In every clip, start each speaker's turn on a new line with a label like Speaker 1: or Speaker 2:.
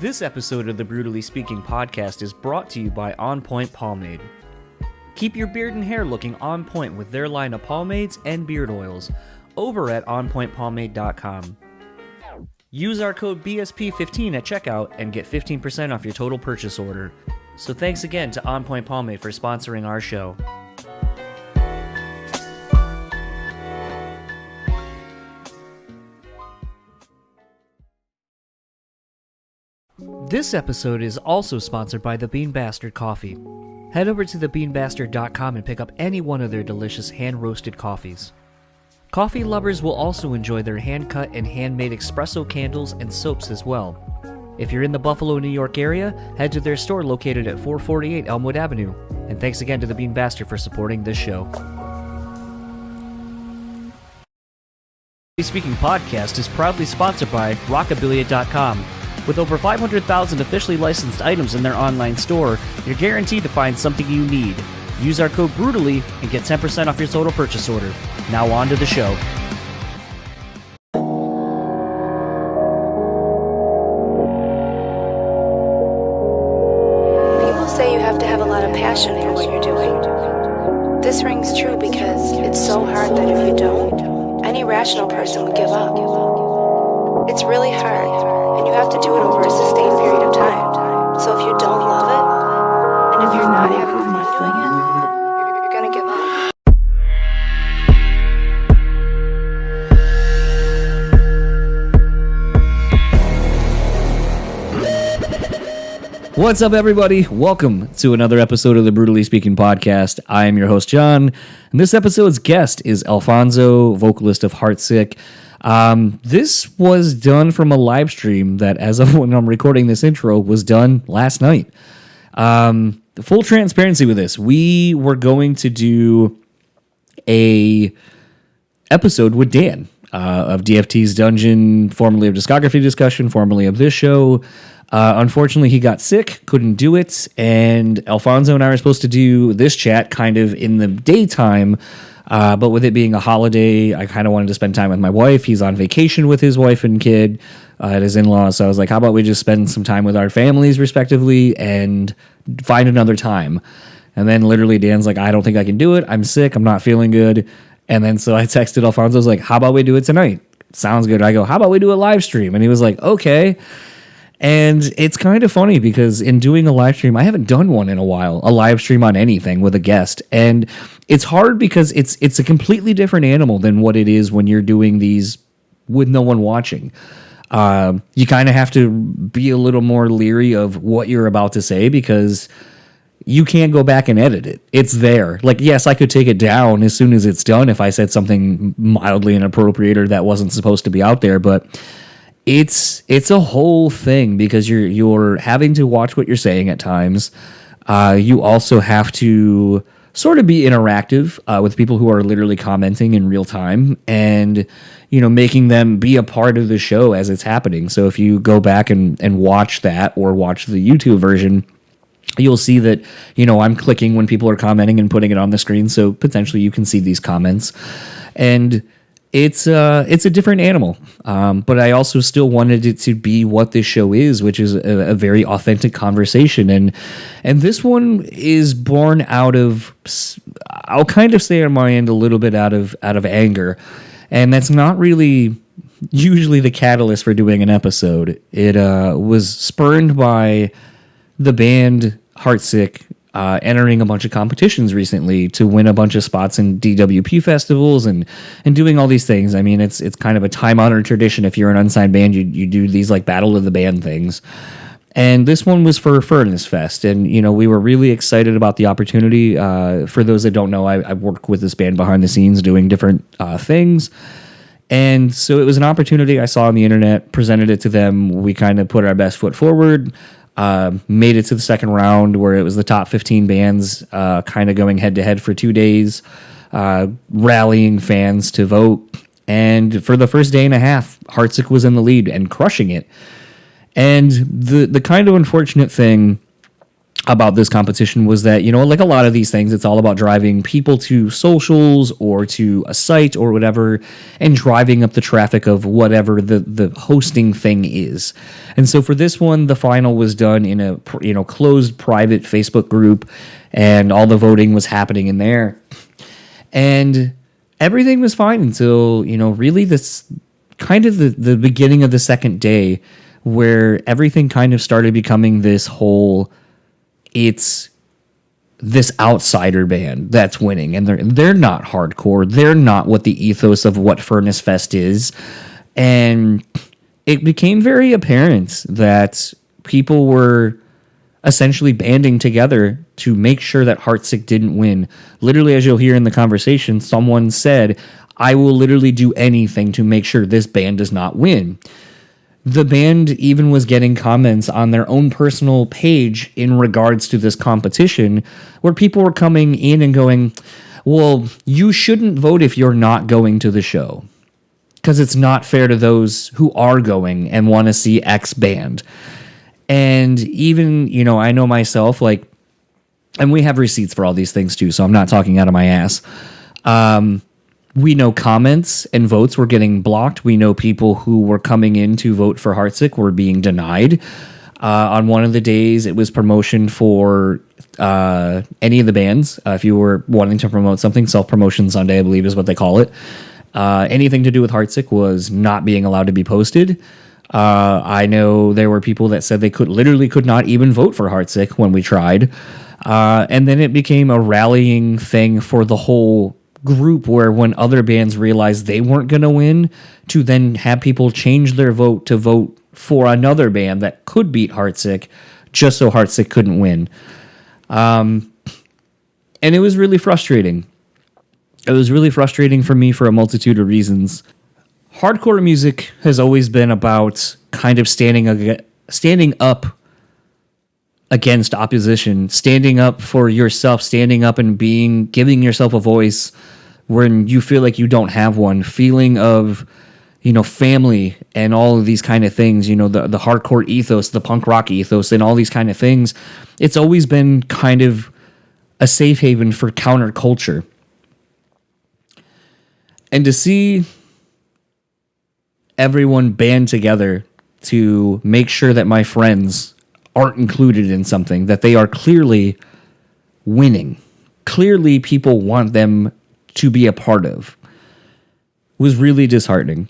Speaker 1: This episode of the Brutally Speaking podcast is brought to you by On Point Pomade. Keep your beard and hair looking on point with their line of pomades and beard oils over at onpointpomade.com. Use our code BSP15 at checkout and get 15% off your total purchase order. So thanks again to On Point Pomade for sponsoring our show. This episode is also sponsored by the Bean Bastard Coffee. Head over to thebeanbastard.com and pick up any one of their delicious hand-roasted coffees. Coffee lovers will also enjoy their hand-cut and handmade espresso candles and soaps as well. If you're in the Buffalo, New York area, head to their store located at 448 Elmwood Avenue. And thanks again to the Bean Bastard for supporting this show. The Speaking podcast is proudly sponsored by Rockabilia.com. With over 500,000 officially licensed items in their online store, you're guaranteed to find something you need. Use our code BRUTALLY and get 10% off your total purchase order. Now on to the show.
Speaker 2: People say you have to have a lot of passion for what you're doing. This rings true because it's so hard that if you don't, any rational person would give up. It's really hard. And you have to do it over a sustained period of time. So if you don't love it, and if you're not having fun doing it, you're gonna give
Speaker 1: up. What's up, everybody? Welcome to another episode of the Brutally Speaking podcast. I am your host, John, and this episode's guest is Alfonso, vocalist of Heartsick. This was done from a live stream that, as of when I'm recording this intro, was done last night. Full transparency with this, we were going to do a episode with Dan of DFT's Dungeon, formerly of Discography Discussion, formerly of this show. Unfortunately, he got sick, couldn't do it, and Alfonso and I were supposed to do this chat kind of in the daytime. But with it being a holiday, I kind of wanted to spend time with my wife. He's on vacation with his wife and kid at his in-laws. So I was like, how about we just spend some time with our families respectively and find another time? And then literally Dan's like, I don't think I can do it. I'm sick. I'm not feeling good. And then so I texted Alfonso. I was like, how about we do it tonight? Sounds good. I go, how about we do a live stream? And he was like, okay. And it's kind of funny because in doing a live stream, I haven't done one in a while, a live stream on anything with a guest. And it's hard because it's a completely different animal than what it is when you're doing these with no one watching. You kind of have to be a little more leery of what you're about to say because you can't go back and edit it. It's there. Like, yes, I could take it down as soon as it's done if I said something mildly inappropriate or that wasn't supposed to be out there, but it's a whole thing because you're having to watch what you're saying at times. You also have to sort of be interactive with people who are literally commenting in real time and, you know, making them be a part of the show as it's happening. So if you go back and watch that or watch the YouTube version, you'll see that, you know, I'm clicking when people are commenting and putting it on the screen. So potentially you can see these comments. And it's a different animal, but I also still wanted it to be what this show is, which is a very authentic conversation. And this one is born out of, I'll kind of say on my end, a little bit out of anger. And that's not really usually the catalyst for doing an episode. It was spurned by the band Heartsick entering a bunch of competitions recently to win a bunch of spots in DWP festivals and doing all these things. I mean, it's kind of a time-honored tradition. If you're an unsigned band, you do these like Battle of the Band things. And this one was for Furnace Fest. And, you know, we were really excited about the opportunity. For those that don't know, I work with this band behind the scenes doing different things. And so it was an opportunity I saw on the internet, presented it to them. We kind of put our best foot forward. Made it to the second round where it was the top 15 bands kind of going head-to-head for 2 days, rallying fans to vote. And for the first day and a half, Heartsick was in the lead and crushing it. And the kind of unfortunate thing about this competition was that, like a lot of these things, it's all about driving people to socials or to a site or whatever, and driving up the traffic of whatever the hosting thing is. And so for this one, the final was done in a closed private Facebook group, and all the voting was happening in there. And everything was fine until, really this kind of the beginning of the second day, where everything kind of started becoming this whole, it's this outsider band that's winning, and they're not hardcore. They're not what the ethos of what Furnace Fest is. And it became very apparent that people were essentially banding together to make sure that Heartsick didn't win. Literally, as you'll hear in the conversation, someone said, I will literally do anything to make sure this band does not win. The band even was getting comments on their own personal page in regards to this competition, where people were coming in and going, well, you shouldn't vote if you're not going to the show, because it's not fair to those who are going and want to see X band. And even, I know myself, and we have receipts for all these things too, so I'm not talking out of my ass. We know comments and votes were getting blocked. We know people who were coming in to vote for Heartsick were being denied. On one of the days, it was promotion for any of the bands. If you were wanting to promote something, Self-Promotion Sunday, I believe is what they call it. Anything to do with Heartsick was not being allowed to be posted. I know there were people that said they could not even vote for Heartsick when we tried. And then it became a rallying thing for the whole group, where when other bands realized they weren't going to win, to then have people change their vote to vote for another band that could beat Heartsick, just so Heartsick couldn't win. And it was really frustrating. It was really frustrating for me for a multitude of reasons. Hardcore music has always been about kind of standing up against opposition, standing up for yourself, standing up and giving yourself a voice when you feel like you don't have one, feeling of, family and all of these kind of things, the hardcore ethos, the punk rock ethos, and all these kind of things. It's always been kind of a safe haven for counterculture. And to see everyone band together to make sure that my friends aren't included in something that they are clearly winning, clearly people want them to be a part of, was really disheartening.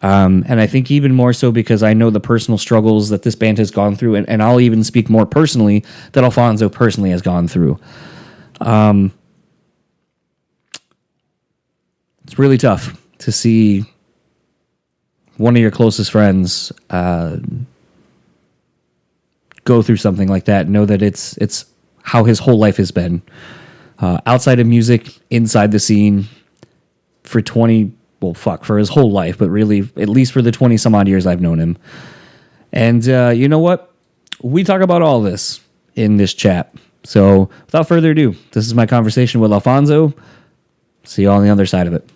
Speaker 1: And I think even more so because I know the personal struggles that this band has gone through, and I'll even speak more personally that Alfonso personally has gone through. It's really tough to see one of your closest friends go through something like that. Know that it's how his whole life has been, outside of music, inside the scene, for his whole life, but really at least for the 20 some odd years I've known him. And you know what? We talk about all this in this chat. So without further ado, this is my conversation with Alfonso. See you on the other side of it.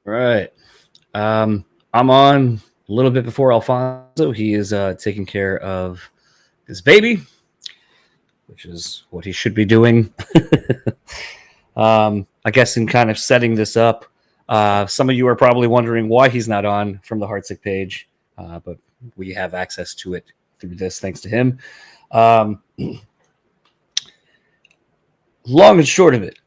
Speaker 1: Right. I'm on a little bit before Alfonso. He is taking care of his baby, which is what he should be doing. I guess in kind of setting this up, some of you are probably wondering why he's not on from the Heartsick page, but we have access to it through this thanks to him. Long and short of it,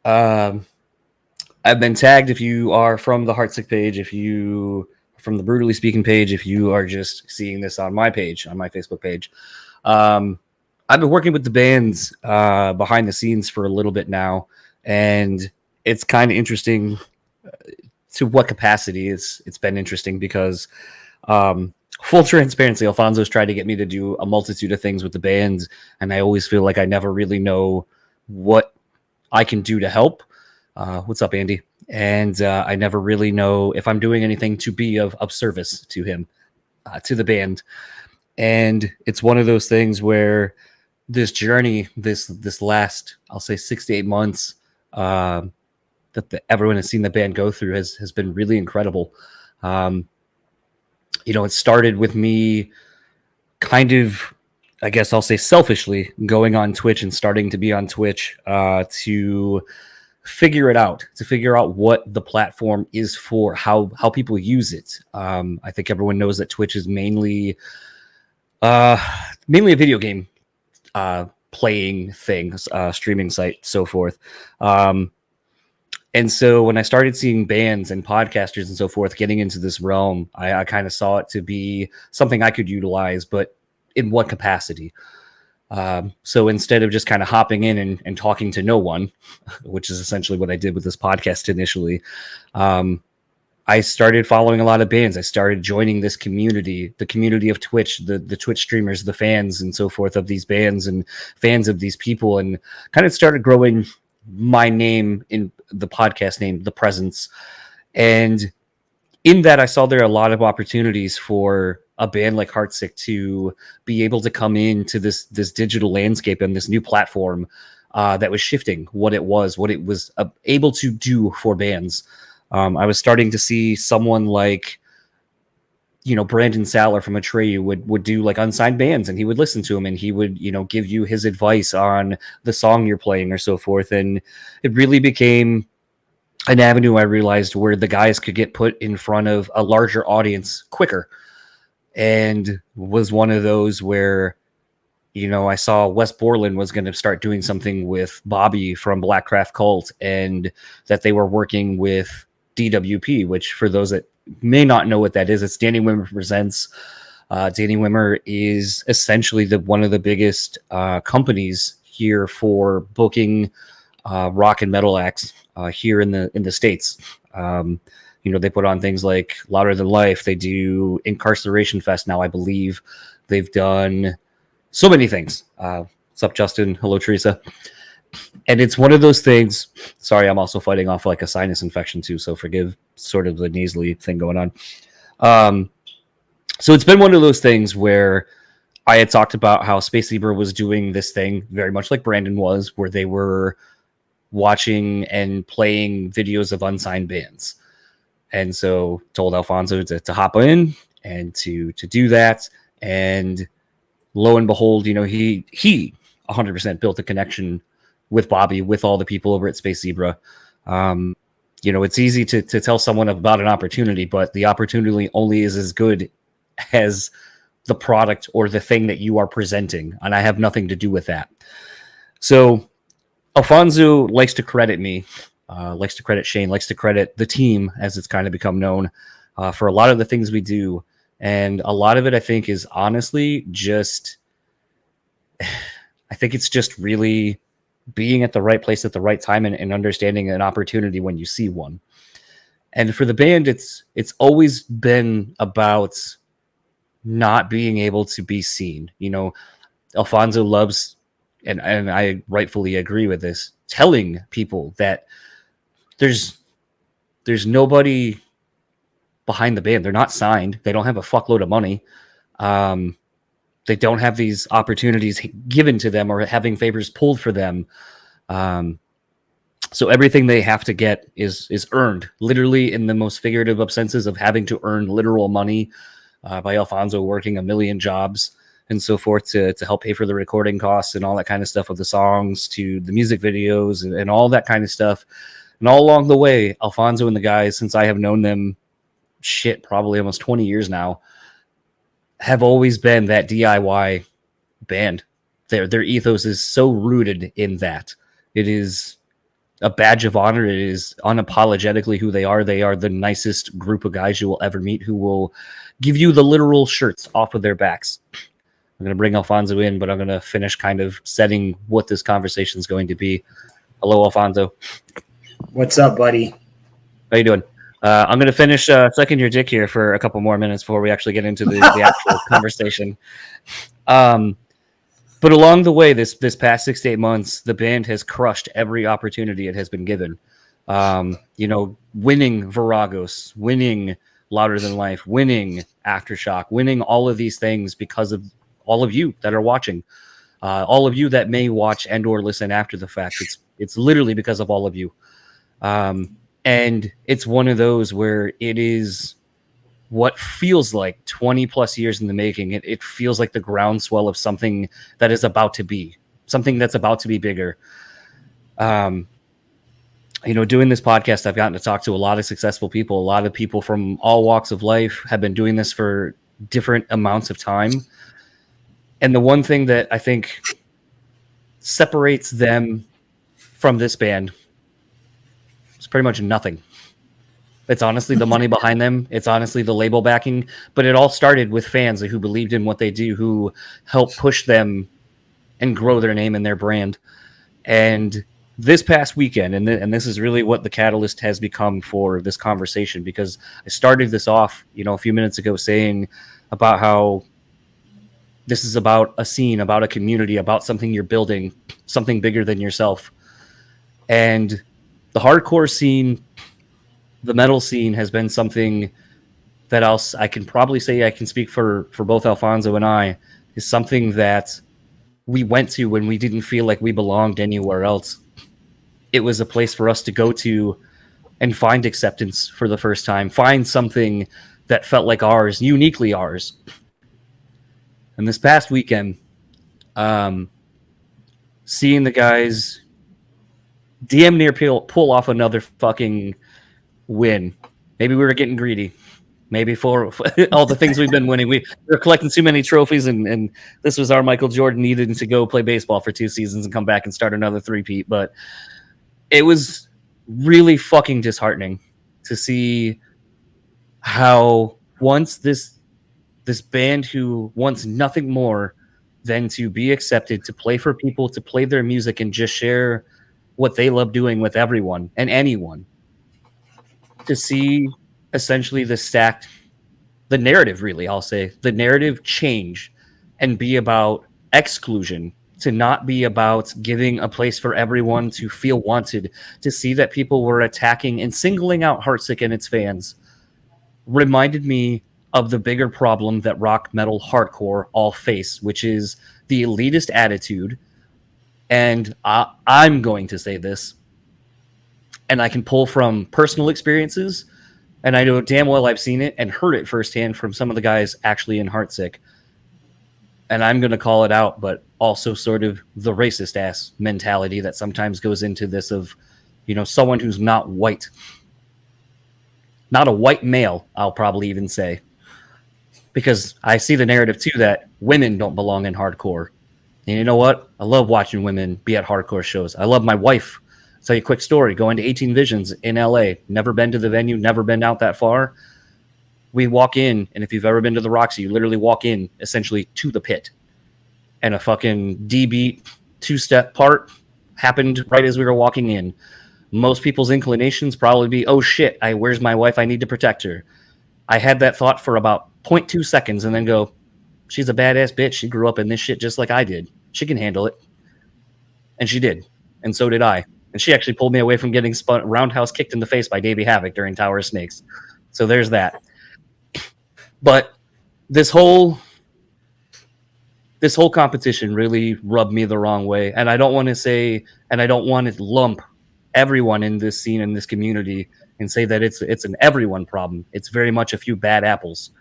Speaker 1: I've been tagged. If you are from the Heartsick page, if you are from the Brutally Speaking page, if you are just seeing this on my page, on my Facebook page, I've been working with the bands behind the scenes for a little bit now, and it's kind of interesting to what capacity it's been interesting because full transparency, Alfonso's tried to get me to do a multitude of things with the band, and I always feel like I never really know what I can do to help. What's up, Andy? And I never really know if I'm doing anything to be of service to him, to the band. And it's one of those things where this journey, this last, I'll say 6 to 8 months, everyone has seen the band go through has been really incredible. It started with me kind of, I guess I'll say selfishly, going on Twitch and starting to be on Twitch to figure it out, to figure out what the platform is for, how people use it. I think everyone knows that Twitch is mainly a video game playing things, streaming site, so forth. And so when I started seeing bands and podcasters and so forth getting into this realm, I kind of saw it to be something I could utilize, but in what capacity? So instead of just kind of hopping in and talking to no one, which is essentially what I did with this podcast initially, I started following a lot of bands. I started joining this community, the community of Twitch, the Twitch streamers, the fans and so forth of these bands and fans of these people, and kind of started growing my name in the podcast name, The Presence. And in that, I saw there are a lot of opportunities for a band like Heartsick to be able to come into this digital landscape and this new platform that was shifting what it was able to do for bands. I was starting to see someone like, Brandon Saller from Atreyu would do like unsigned bands, and he would listen to them, and he would, give you his advice on the song you're playing or so forth. And it really became an avenue, I realized, where the guys could get put in front of a larger audience quicker. And was one of those where, I saw Wes Borland was going to start doing something with Bobby from Blackcraft Cult, and that they were working with DWP, which for those that may not know what that is, it's Danny Wimmer Presents. Danny Wimmer is essentially one of the biggest companies here for booking rock and metal acts here in the States. They put on things like Louder Than Life. They do Incarceration Fest now, I believe. They've done so many things. What's up, Justin? Hello, Teresa. And it's one of those things. Sorry, I'm also fighting off like a sinus infection too, so forgive sort of the nasally thing going on. So it's been one of those things where I had talked about how Space Zebra was doing this thing very much like Brandon was, where they were watching and playing videos of unsigned bands. And so told Alfonso to hop in and to do that. And lo and behold, he 100% built a connection with Bobby, with all the people over at Space Zebra. It's easy to tell someone about an opportunity, but the opportunity only is as good as the product or the thing that you are presenting. And I have nothing to do with that. So Alfonso likes to credit me, likes to credit Shane, likes to credit the team, as it's kind of become known, for a lot of the things we do. And a lot of it, I think, is honestly just, I think it's just really being at the right place at the right time and understanding an opportunity when you see one. And for the band, it's always been about not being able to be seen. Alfonso loves, and I rightfully agree with this, telling people that there's nobody behind the band. They're not signed. They don't have a fuckload of money. They don't have these opportunities given to them or having favors pulled for them. So everything they have to get is earned, literally in the most figurative of senses of having to earn literal money by Alfonso working a million jobs and so forth to help pay for the recording costs and all that kind of stuff of the songs, to the music videos and all that kind of stuff. And all along the way, Alfonso and the guys, since I have known them, probably almost 20 years now, have always been that DIY band. Their ethos is so rooted in that. It is a badge of honor. It is unapologetically who they are. They are the nicest group of guys you will ever meet, who will give you the literal shirts off of their backs. I'm going to bring Alfonso in, but I'm going to finish kind of setting what this conversation is going to be. Hello, Alfonso.
Speaker 3: What's up, buddy?
Speaker 1: How you doing? I'm going to finish sucking your dick here for a couple more minutes before we actually get into the actual conversation. But along the way, this past 6 to 8 months, the band has crushed every opportunity it has been given. Winning Viragos, winning Louder Than Life, winning Aftershock, winning all of these things because of all of you that are watching. All of you that may watch and or listen after the fact. It's literally because of all of you. And it's one of those where it is what feels like 20 plus years in the making. It feels like the groundswell of something that is about to be, something that's about to be bigger. Doing this podcast, I've gotten to talk to a lot of successful people. A lot of people from all walks of life have been doing this for different amounts of time. And the one thing that I think separates them from this band is pretty much nothing. It's honestly the money behind them. It's honestly the label backing. But it all started with fans who believed in what they do, who helped push them and grow their name and their brand. And this past weekend, and this is really what the catalyst has become for this conversation, because I started this off, a few minutes ago saying about how this is about a scene, about a community, about something you're building, something bigger than yourself. And the hardcore scene, the metal scene has been something that I can probably say I can speak for both Alfonso and I, is something that we went to when we didn't feel like we belonged anywhere else. It was a place for us to go to and find acceptance for the first time, find something that felt like ours, uniquely ours. And this past weekend, seeing the guys damn near pull off another fucking win. Maybe we were getting greedy. Maybe for all the things we've been winning. We were collecting too many trophies, and this was our Michael Jordan needing to go play baseball for 2 seasons and come back and start another three-peat. But it was really fucking disheartening to see how once this band who wants nothing more than to be accepted, to play for people, to play their music, and just share what they love doing with everyone and anyone, to see essentially the narrative, really, I'll say, the narrative change and be about exclusion, to not be about giving a place for everyone to feel wanted, to see that people were attacking and singling out Heartsick and its fans, reminded me of the bigger problem that rock, metal, hardcore all face, which is the elitist attitude. And I'm going to say this, and I can pull from personal experiences, and I know damn well I've seen it and heard it firsthand from some of the guys actually in Heartsick. And I'm going to call it out, but also sort of the racist ass mentality that sometimes goes into this of, someone who's not white. Not a white male, I'll probably even say. Because I see the narrative too that women don't belong in hardcore. And you know what? I love watching women be at hardcore shows. I love my wife. I'll tell you a quick story. Going to 18 Visions in LA. Never been to the venue, never been out that far. We walk in, and if you've ever been to the Roxy, you literally walk in essentially to the pit. And a fucking D-beat 2-step part happened right as we were walking in. Most people's inclinations probably be, oh shit, where's my wife? I need to protect her. I had that thought for about 0.2 seconds and then go, she's a badass bitch. She grew up in this shit just like I did. She can handle it. And she did. And so did I. And she actually pulled me away from getting roundhouse kicked in the face by Davey Havoc during Tower of Snakes. So there's that. But this whole competition really rubbed me the wrong way. And I don't want to say, and I don't want to lump everyone in this scene, in this community, and say that it's an everyone problem. It's very much a few bad apples.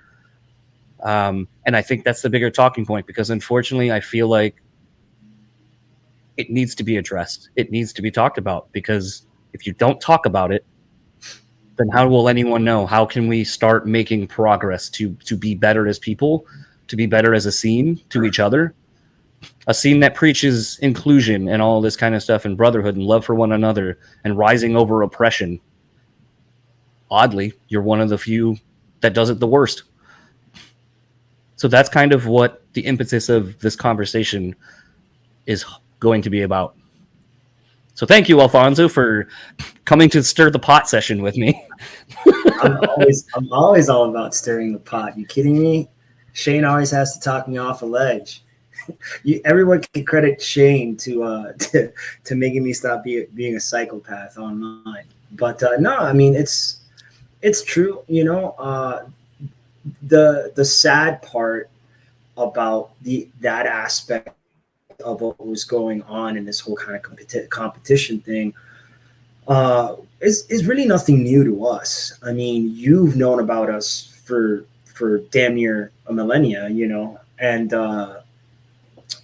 Speaker 1: And I think that's the bigger talking point, because unfortunately I feel like it needs to be addressed. It needs to be talked about, because if you don't talk about it, then how will anyone know? How can we start making progress to be better as people, to be better as a scene to each other? A scene that preaches inclusion and all this kind of stuff, and brotherhood and love for one another and rising over oppression. Oddly, you're one of the few that does it the worst. So that's kind of what the impetus of this conversation is going to be about. So thank you, Alfonso, for coming to stir the pot session with me.
Speaker 3: I'm always all about stirring the pot. You kidding me? Shane always has to talk me off a ledge. Everyone can credit Shane to making me stop being a psychopath online. But no, I mean it's true. The sad part about that aspect of what was going on in this whole kind of competition thing is really nothing new to us. I mean, you've known about us for damn near a millennia,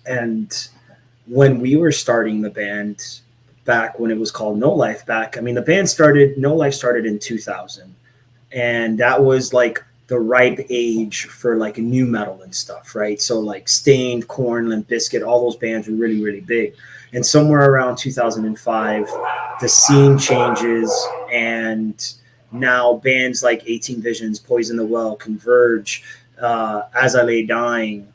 Speaker 3: and when we were starting the band back when it was called No Life back, I mean, the band started, No Life started in 2000, and that was like the ripe age for like new metal and stuff, right? So like Stained, Korn, Limp Bizkit, all those bands were really, really big. And somewhere around 2005, the scene changes, and now bands like 18 Visions, Poison the Well, Converge, As I Lay Dying,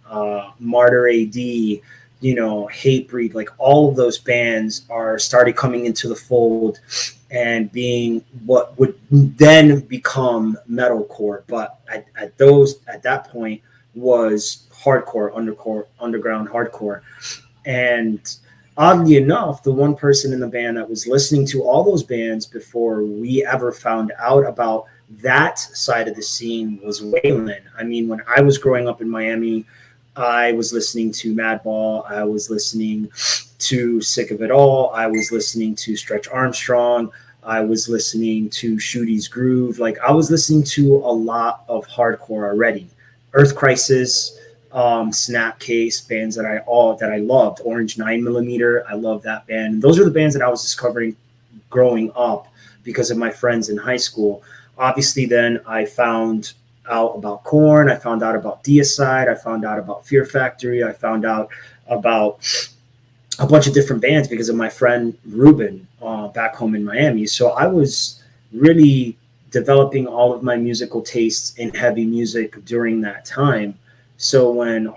Speaker 3: Martyr AD, Hatebreed, like all of those bands are started coming into the fold and being what would then become metalcore, but at that point was hardcore, underground hardcore. And oddly enough, the one person in the band that was listening to all those bands before we ever found out about that side of the scene was Waylon. I mean, when I was growing up in Miami, I was listening to Madball. I was listening to Sick of It All. I was listening to Stretch Armstrong. I was listening to Shooty's Groove. Like, I was listening to a lot of hardcore already. Earth Crisis, Snapcase, bands that I loved. Orange 9mm, I love that band. And those are the bands that I was discovering growing up because of my friends in high school. Obviously, then I found out about Korn. I found out about Deicide. I found out about Fear Factory. I found out about a bunch of different bands because of my friend Ruben back home in Miami. So I was really developing all of my musical tastes in heavy music during that time. So when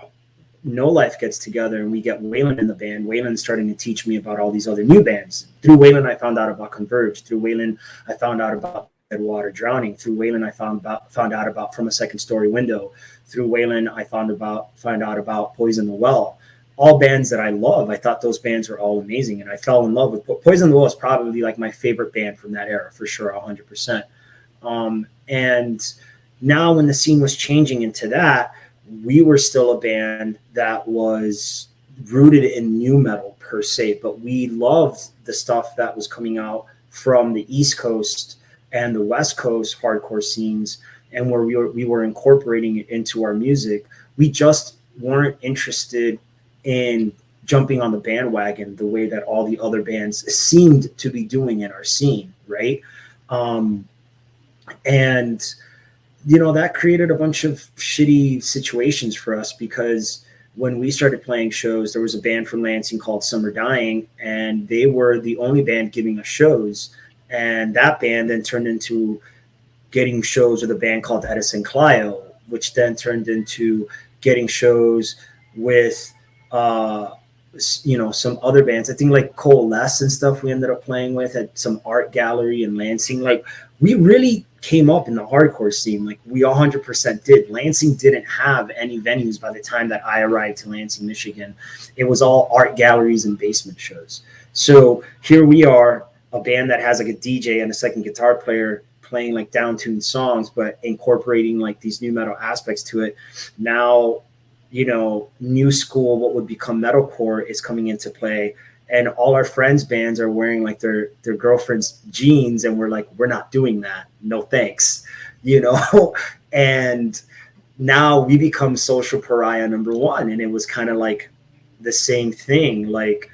Speaker 3: No Life gets together and we get Waylon in the band, Waylon's starting to teach me about all these other new bands. Through Waylon, I found out about Converge. Through Waylon, I found out about Deadwater Drowning. Through Waylon, I found out about From a Second Story Window. Through Waylon, I found out about Poison the Well. All bands that I love. I thought those bands were all amazing, and I fell in love with Poison the Well. Is probably like my favorite band from that era for sure, 100%. And now when the scene was changing into that, we were still a band that was rooted in new metal per se, but we loved the stuff that was coming out from the East Coast and the West Coast hardcore scenes, and where we were incorporating it into our music. We just weren't interested in jumping on the bandwagon the way that all the other bands seemed to be doing in our scene, right? And that created a bunch of shitty situations for us, because when we started playing shows, there was a band from Lansing called Summer Dying, and they were the only band giving us shows. And that band then turned into getting shows with a band called Edison Clio, which then turned into getting shows with some other bands. I think like Coalesce and stuff we ended up playing with at some art gallery in Lansing. Like, we really came up in the hardcore scene. Like, we 100% did. Lansing didn't have any venues by the time that I arrived to Lansing, Michigan. It was all art galleries and basement shows. So here we are, a band that has like a DJ and a second guitar player playing like down-tuned songs, but incorporating like these new metal aspects to it. Now, new school, what would become metalcore, is coming into play, and all our friends' bands are wearing like their girlfriend's jeans, and we're like, we're not doing that. No thanks, And now we become social pariah number one, and it was kind of like the same thing. Like,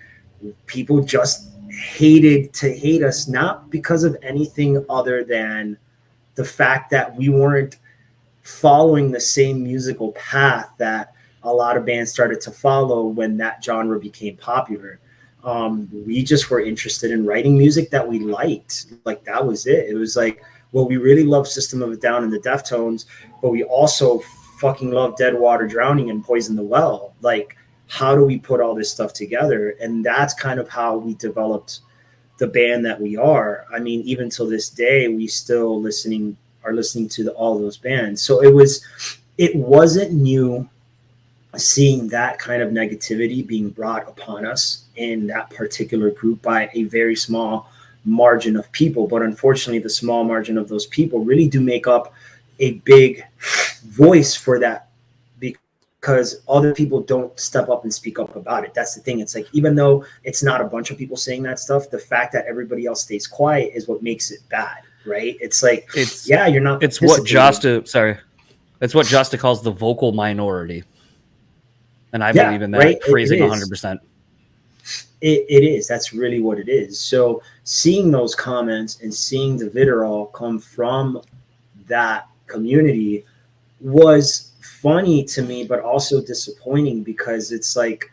Speaker 3: people just hated to hate us, not because of anything other than the fact that we weren't following the same musical path that a lot of bands started to follow when that genre became popular. We just were interested in writing music that we liked. Like, that was it. It was like, well, we really love System of a Down and the Deftones, but we also fucking love Deadwater Drowning and Poison the Well. Like, how do we put all this stuff together? And that's kind of how we developed the band that we are. I mean, even till this day, we still are listening to all those bands. So it wasn't new seeing that kind of negativity being brought upon us in that particular group by a very small margin of people. But unfortunately, the small margin of those people really do make up a big voice for that, because other people don't step up and speak up about it. That's the thing. It's like, even though it's not a bunch of people saying that stuff, the fact that everybody else stays quiet is what makes it bad, right? It's like, you're not.
Speaker 1: It's what It's what Josta calls the vocal minority. And I believe in that
Speaker 3: right?
Speaker 1: phrasing 100%.
Speaker 3: It is. That's really what it is. So seeing those comments and seeing the vitriol come from that community was funny to me, but also disappointing, because it's like,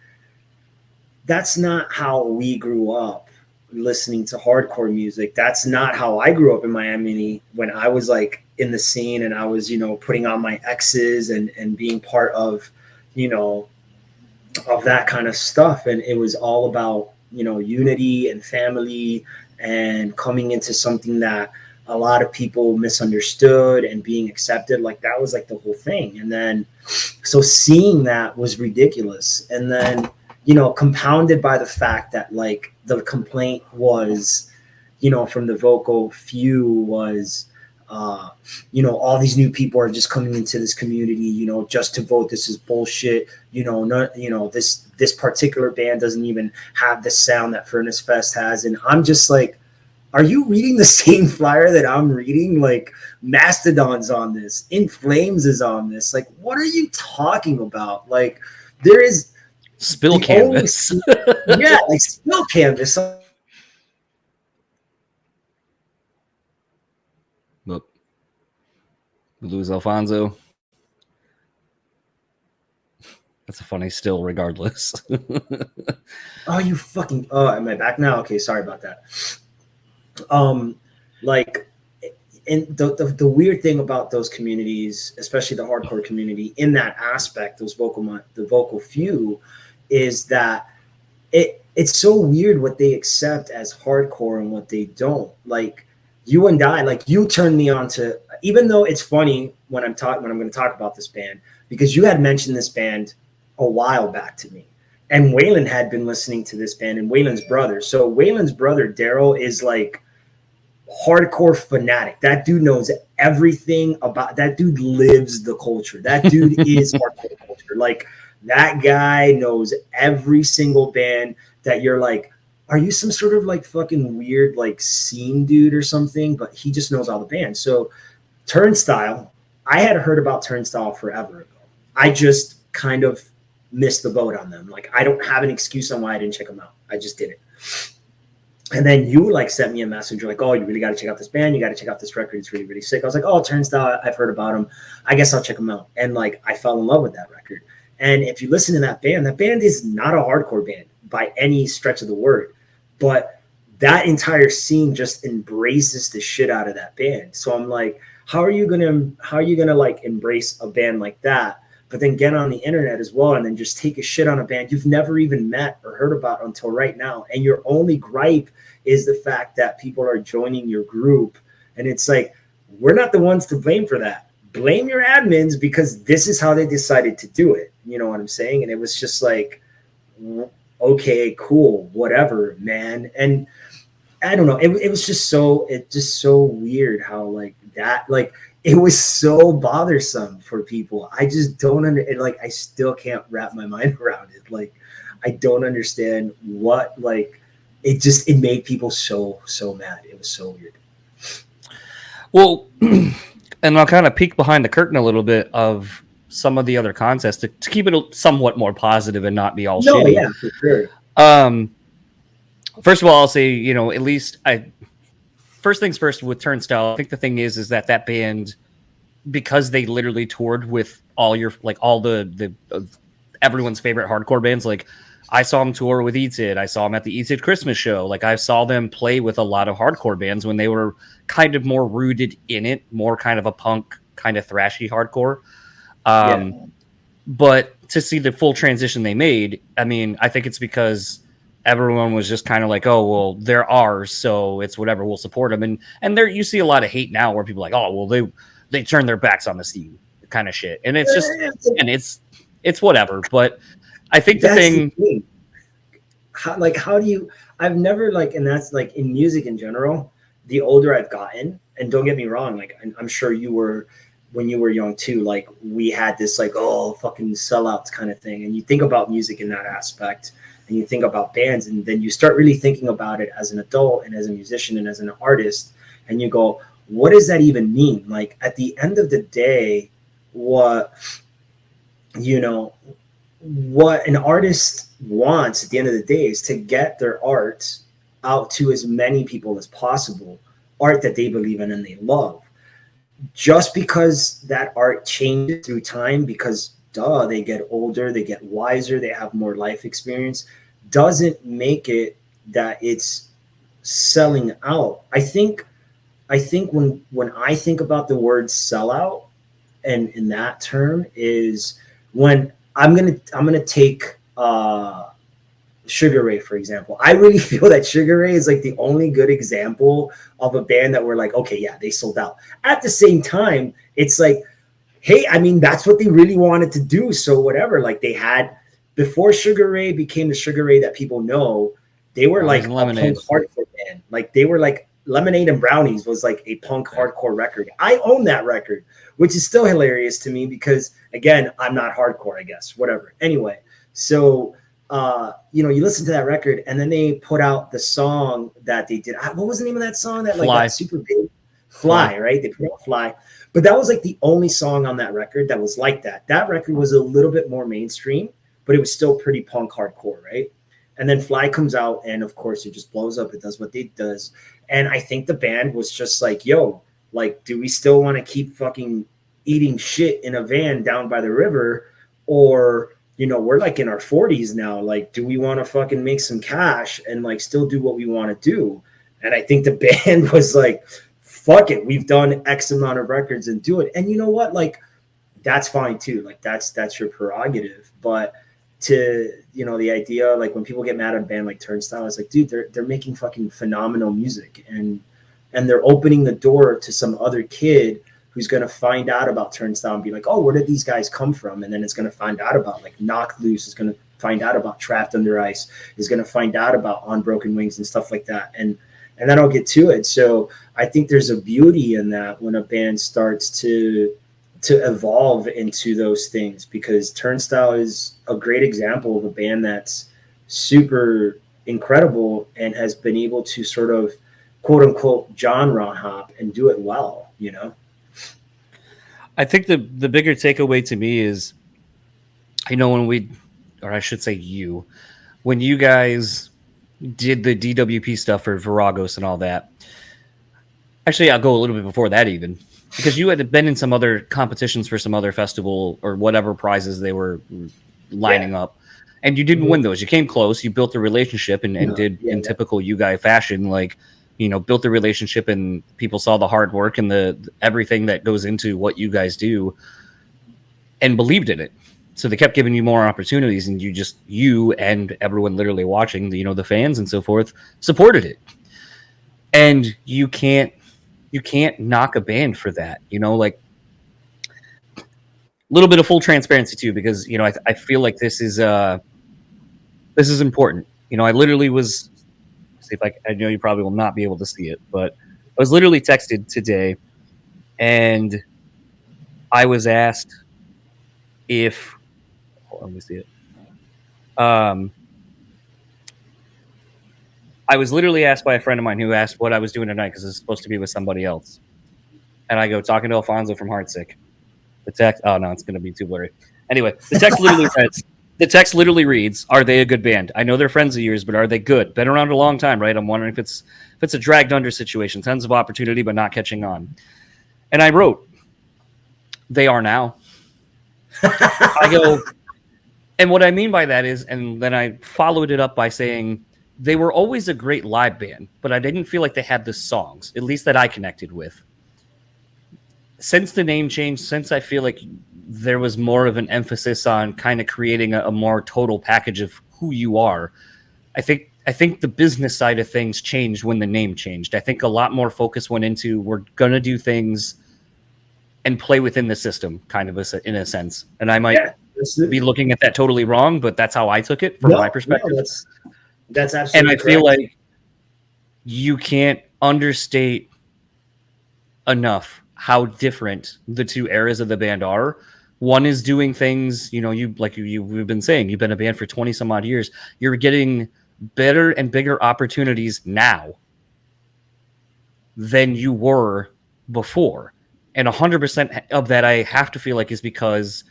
Speaker 3: that's not how we grew up listening to hardcore music. That's not how I grew up in Miami when I was like in the scene and I was, putting on my X's and being part of, of that kind of stuff. And it was all about, unity and family and coming into something that a lot of people misunderstood and being accepted. Like, that was like the whole thing. And then, so seeing that was ridiculous. And then, compounded by the fact that like the complaint was, from the vocal few was, all these new people are just coming into this community, just to vote. This is bullshit. This particular band doesn't even have the sound that Furnace Fest has. And I'm just like, are you reading the same flyer that I'm reading? Like, Mastodon's on this, In Flames is on this. Like, what are you talking about? Like, there is
Speaker 1: Spill Canvas.
Speaker 3: Like Spill Canvas.
Speaker 1: Look, we lose Alfonso. That's a funny still, regardless.
Speaker 3: Oh, you fucking. Oh, am I back now? Okay, sorry about that. Like, and the weird thing about those communities, especially the hardcore community, in that aspect, the vocal few, is that it's so weird what they accept as hardcore and what they don't. Like, you and I, like, you turned me on to, even though it's funny when I'm going to talk about this band, because you had mentioned this band a while back to me, and Waylon had been listening to this band, and Waylon's brother. So Waylon's brother, Daryl, is like hardcore fanatic. That dude knows everything about, that dude lives the culture. That dude is hardcore culture. Like, that guy knows every single band that you're like, are you some sort of like fucking weird like scene dude or something? But he just knows all the bands. So Turnstile, I had heard about Turnstile forever ago. I just kind of missed the boat on them. Like, I don't have an excuse on why I didn't check them out. I just did it. And then you like sent me a message. You're like, oh, you really got to check out this band. You got to check out this record. It's really, really sick. I was like, oh, Turnstile, I've heard about them. I guess I'll check them out. And like, I fell in love with that record. And if you listen to that band is not a hardcore band by any stretch of the word, but that entire scene just embraces the shit out of that band. So I'm like, how are you gonna like embrace a band like that, but then get on the internet as well and then just take a shit on a band you've never even met or heard about until right now, and your only gripe is the fact that people are joining your group? And it's like, we're not the ones to blame for that. Blame your admins, because this is how they decided to do it. You know what I'm saying? And it was just like, okay, cool, whatever, man. And I don't know. It was just so weird how like that, like, it was so bothersome for people. I just don't like, I still can't wrap my mind around it. Like, I don't understand what, like, it made people so mad. It was so weird.
Speaker 1: Well, and I'll kind of peek behind the curtain a little bit of some of the other contests to keep it somewhat more positive and not be all shitty.
Speaker 3: Yeah, for sure.
Speaker 1: First of all, I'll say, at least first things first with Turnstile, I think the thing is that band, because they literally toured with all the everyone's favorite hardcore bands. Like, I saw them tour with Eatsid. I saw them at the Eatsid Christmas show. Like, I saw them play with a lot of hardcore bands when they were kind of more rooted in it, more kind of a punk, kind of thrashy hardcore. But to see the full transition they made, I mean, I think it's because everyone was just kind of like, oh, well, they're ours, so it's whatever, we'll support them. And there you see a lot of hate now where people are like, oh, well, they turn their backs on the scene kind of shit. And it's just, and it's whatever. But I think the thing,
Speaker 3: how do you, I've never like, and that's like in music in general, the older I've gotten, and don't get me wrong, like I'm sure you were, when you were young too, like we had this like, oh, fucking sellouts kind of thing. And you think about music in that aspect, and you think about bands, and then you start really thinking about it as an adult and as a musician and as an artist, and you go, what does that even mean? Like at the end of the day, what an artist wants at the end of the day is to get their art out to as many people as possible, art that they believe in and they love. Just because that art changes through time, because they get older, they get wiser, they have more life experience, doesn't make it that it's selling out. I think when I think about the word sellout, and in that term, is when I'm gonna take Sugar Ray, for example. I really feel that Sugar Ray is like the only good example of a band that we're like, okay, yeah, they sold out. At the same time, it's like, hey, I mean, that's what they really wanted to do. So whatever, like they had, before Sugar Ray became the Sugar Ray that people know, they were like a punk hardcore band. Like they were like Lemonade and Brownies was like a punk hardcore record. I own that record, which is still hilarious to me because, again, I'm not hardcore, I guess, whatever. Anyway, so you listen to that record, and then they put out the song that they did. What was the name of that song that like got super big? Fly, right? They put out Fly. But that was like the only song on that record that was like that. That record was a little bit more mainstream, but it was still pretty punk hardcore, right? And then Fly comes out, and of course it just blows up. It does what it does. And I think the band was just like, yo, like, do we still want to keep fucking eating shit in a van down by the river? Or, we're like in our 40s now. Like, do we want to fucking make some cash and like still do what we want to do? And I think the band was like, fuck it. We've done X amount of records and do it. And you know what? Like, that's fine too. Like that's your prerogative. But to, the idea, like when people get mad at a band like Turnstile, it's like, dude, they're making fucking phenomenal music, and they're opening the door to some other kid who's going to find out about Turnstile and be like, oh, where did these guys come from? And then it's going to find out about like Knock Loose, is going to find out about Trapped Under Ice, is going to find out about On Broken Wings and stuff like that. And then I'll get to it. So I think there's a beauty in that when a band starts to evolve into those things, because Turnstile is a great example of a band that's super incredible and has been able to sort of quote unquote genre hop and do it well,
Speaker 1: I think the bigger takeaway to me is, when when you guys did the DWP stuff for Viragos and all that. Actually, I'll go a little bit before that even, because you had been in some other competitions for some other festival or whatever prizes they were lining up, and you didn't win those. You came close. You built a relationship and did in typical you guy fashion, like, built the relationship, and people saw the hard work and the everything that goes into what you guys do and believed in it. So they kept giving you more opportunities, and you and everyone literally watching, the fans and so forth, supported it. And you can't knock a band for that, like a little bit of full transparency too, because, I feel like this is important. I literally was, see if I know you probably will not be able to see it, but I was literally texted today, and I was asked if, let me see it. I was literally asked by a friend of mine who asked what I was doing tonight, because it's supposed to be with somebody else. And I go, talking to Alfonso from Heartsick. The text, oh no, it's going to be too blurry. Anyway, the text literally reads, are they a good band? I know they're friends of yours, but are they good? Been around a long time, right? I'm wondering if it's a dragged under situation. Tons of opportunity, but not catching on. And I wrote, they are now. I go, and what I mean by that is, and then I followed it up by saying, they were always a great live band, but I didn't feel like they had the songs, at least that I connected with. Since the name change, since I feel like there was more of an emphasis on kind of creating a more total package of who you are, I think I think the business side of things changed when the name changed. I think a lot more focus went into we're going to do things and play within the system, kind of in a sense. And I might be looking at that totally wrong, but that's how I took it from my perspective.
Speaker 3: No, that's absolutely
Speaker 1: and I feel like you can't understate enough how different the two eras of the band are. One is doing things, we've been saying, you've been a band for 20 some odd years. You're getting better and bigger opportunities now than you were before. And 100% of that I have to feel like is because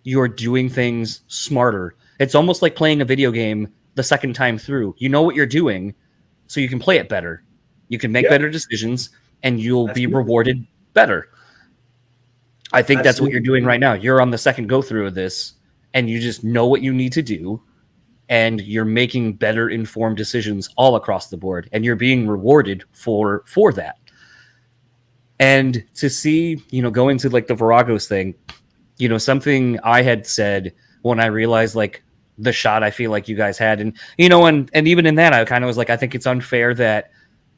Speaker 1: you're doing things smarter. It's almost like playing a video game the second time through. You know what you're doing, so you can play it better. You can make better decisions, and you'll be rewarded better. I think that's what you're doing right now. You're on the second go through of this, and you just know what you need to do, and you're making better informed decisions all across the board, and you're being rewarded for that. And to see, going to like the Viragos thing, something I had said when I realized like the shot I feel like you guys had, and and even in that I kind of was like, I think it's unfair that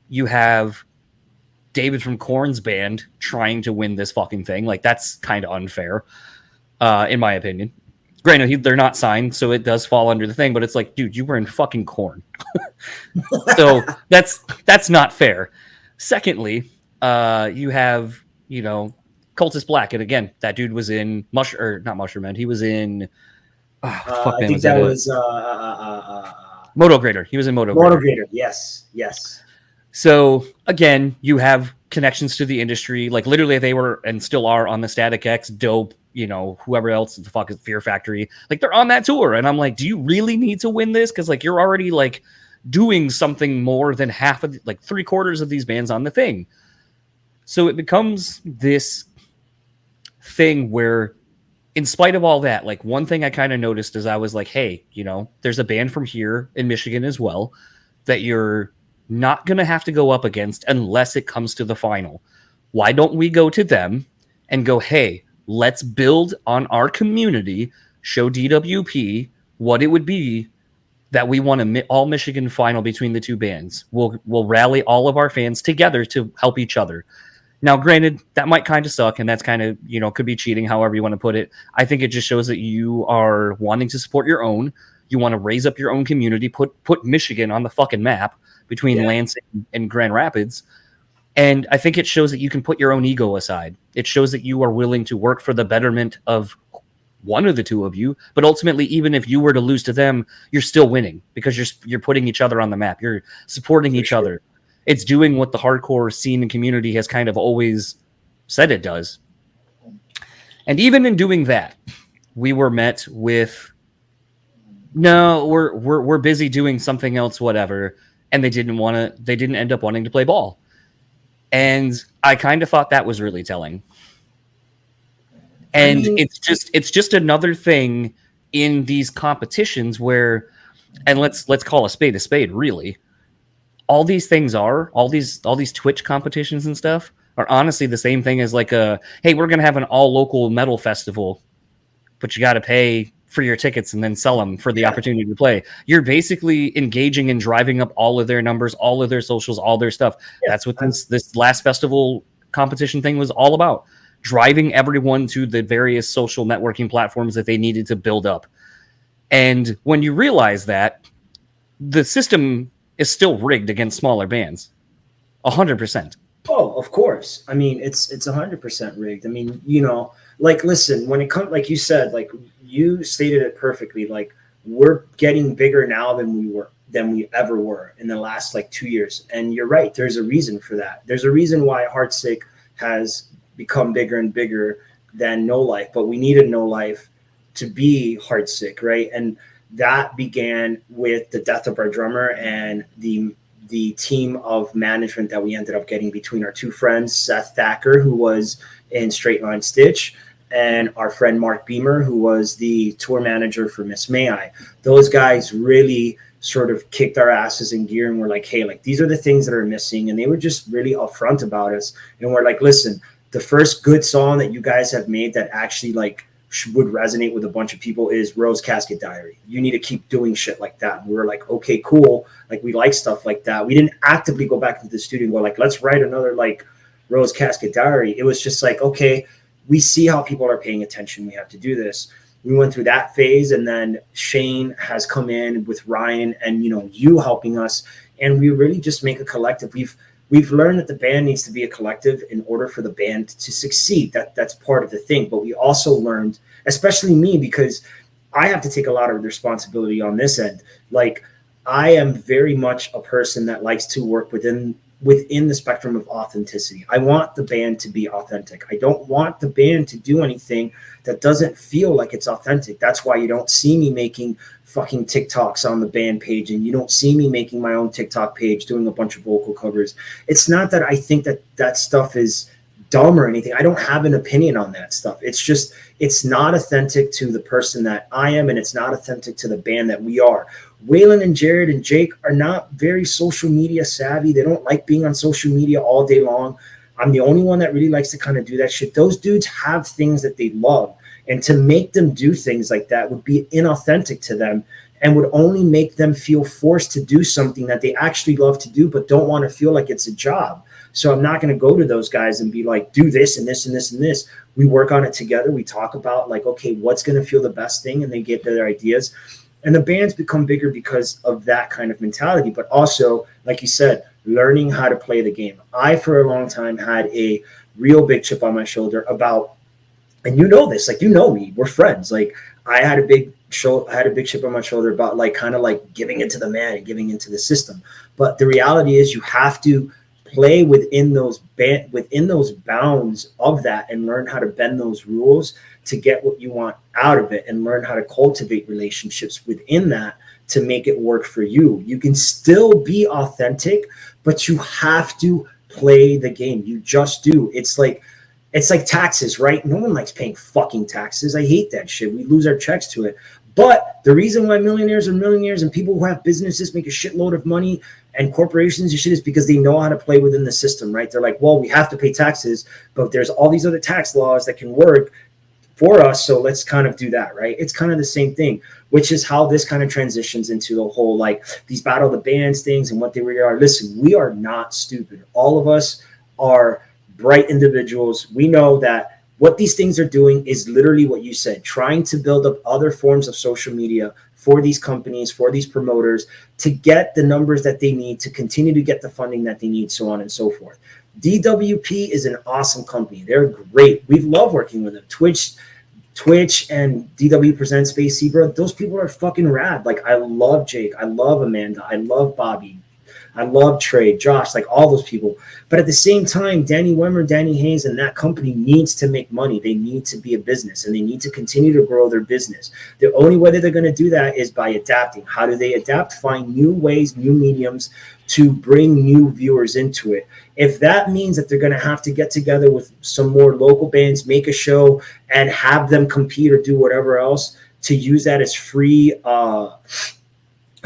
Speaker 1: you have David from Korn's band trying to win this fucking thing. Like, that's kind of unfair, in my opinion. Granted, they're not signed, so it does fall under the thing, but it's like, dude, you were in fucking Korn. So that's not fair. Secondly, you have, Cultist Black. And again, that dude was in not Mushroom Head. He was in,
Speaker 3: I think that was
Speaker 1: Moto Grader. He was in Moto
Speaker 3: Grader. Yes.
Speaker 1: So again, you have connections to the industry. Like literally they were and still are on the Static X, Dope, whoever else the fuck is Fear Factory. Like they're on that tour. And I'm like, do you really need to win this? Because like you're already like doing something more than half of like 3/4 of these bands on the thing. So it becomes this thing where in spite of all that, like one thing I kind of noticed is I was like, hey, there's a band from here in Michigan as well that you're not going to have to go up against unless it comes to the final. Why don't we go to them and go, hey, let's build on our community, show DWP what it would be that we want an all Michigan final between the two bands. We'll rally all of our fans together to help each other. Now, granted, that might kind of suck, and that's kind of, could be cheating, however you want to put it. I think it just shows that you are wanting to support your own. You want to raise up your own community, put Michigan on the fucking map between Lansing and Grand Rapids. And I think it shows that you can put your own ego aside. It shows that you are willing to work for the betterment of one of the two of you. But ultimately, even if you were to lose to them, you're still winning because you're putting each other on the map. You're supporting each other. It's doing what the hardcore scene and community has kind of always said it does. And even in doing that, we were met with, no, we're busy doing something else, whatever. And they didn't end up wanting to play ball. And I kind of thought that was really telling. And it's just another thing in these competitions where, and let's call a spade, really. All these things all these Twitch competitions and stuff are honestly the same thing as like hey, we're going to have an all local metal festival, but you got to pay for your tickets and then sell them for the opportunity to play. You're basically engaging and driving up all of their numbers, all of their socials, all their stuff. That's what this last festival competition thing was all about. Driving everyone to the various social networking platforms that they needed to build up. And when you realize that, the system is still rigged against smaller bands. 100%.
Speaker 3: Oh, of course. I mean, it's 100% rigged. I mean, like, listen, when it comes, like you said, like you stated it perfectly, like we're getting bigger now than we ever were in the last like 2 years. And you're right. There's a reason for that. There's a reason why Heartsick has become bigger and bigger than No Life, but we needed No Life to be Heartsick, right? And that began with the death of our drummer and the team of management that we ended up getting between our two friends, Seth Thacker, who was in Straight Line Stitch, and our friend Mark Beamer, who was the tour manager for Miss May I. Those guys really sort of kicked our asses in gear and were like, hey, like these are the things that are missing. And they were just really upfront about us. And we're like, listen, the first good song that you guys have made that actually like would resonate with a bunch of people is Rose Casket Diary. You need to keep doing shit like that. And we were like, okay, cool. Like, we like stuff like that. We didn't actively go back into the studio and go like, let's write another like Rose Casket Diary. It was just like, okay, we see how people are paying attention. We have to do this. We went through that phase, and then Shane has come in with Ryan and, you helping us. And we really just make a collective. We've learned that the band needs to be a collective in order for the band to succeed. That's part of the thing. But we also learned, especially me, because I have to take a lot of responsibility on this end. Like, I am very much a person that likes to work within the spectrum of authenticity. I want the band to be authentic. I don't want the band to do anything that doesn't feel like it's authentic. That's why you don't see me making fucking TikToks on the band page, and you don't see me making my own TikTok page doing a bunch of vocal covers. It's not that I think that stuff is dumb or anything. I don't have an opinion on that stuff. It's just, it's not authentic to the person that I am, and it's not authentic to the band that we are. Waylon and Jared and Jake are not very social media savvy. They don't like being on social media all day long. I'm the only one that really likes to kind of do that shit. Those dudes have things that they love, and to make them do things like that would be inauthentic to them and would only make them feel forced to do something that they actually love to do but don't want to feel like it's a job. So I'm not going to go to those guys and be like, do this and this and this and this. We work on it together. We talk about like, okay, what's going to feel the best thing? And they get their ideas. And the bands become bigger because of that kind of mentality. But also, like you said, learning how to play the game. I, for a long time, had a real big chip on my shoulder about, and you know this, like, you know me, we're friends. Like, I had a big chip on my shoulder about like kind of like giving into the man and giving into the system. But the reality is you have to play within those bounds of that and learn how to bend those rules to get what you want out of it, and learn how to cultivate relationships within that to make it work for you. You can still be authentic, but you have to play the game. You just do. It's like taxes, right? No one likes paying fucking taxes. I hate that shit. We lose our checks to it. But the reason why millionaires are millionaires and people who have businesses make a shitload of money and corporations and shit is because they know how to play within the system, right? They're like, well, we have to pay taxes, but there's all these other tax laws that can work for us, so let's kind of do that, right? It's kind of the same thing, which is how this kind of transitions into the whole, like, these Battle of the Bands things and what they really are. Listen, we are not stupid. All of us are bright individuals. We know that what these things are doing is literally what you said, trying to build up other forms of social media for these companies, for these promoters, to get the numbers that they need, to continue to get the funding that they need, so on and so forth. DWP is an awesome company. They're great. We love working with them. Twitch and DW Presents Space Zebra, those people are fucking rad. Like, I love Jake. I love Amanda. I love Bobby. I love Trey, Josh, like all those people. But at the same time, Danny Wimmer, Danny Hayes, and that company needs to make money. They need to be a business, and they need to continue to grow their business. The only way that they're going to do that is by adapting. How do they adapt? Find new ways, new mediums to bring new viewers into it. If that means that they're going to have to get together with some more local bands, make a show, and have them compete or do whatever else to use that as free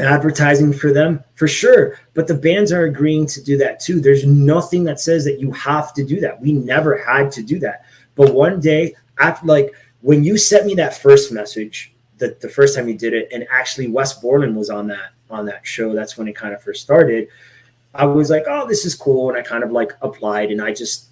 Speaker 3: advertising for them, for sure. But the bands are agreeing to do that too. There's nothing that says that you have to do that. We never had to do that. But one day, after, like, when you sent me that first message, the first time you did it, and actually Wes Borland was on that show, that's when it kind of first started. I was like, oh, this is cool. And I kind of like applied, and I just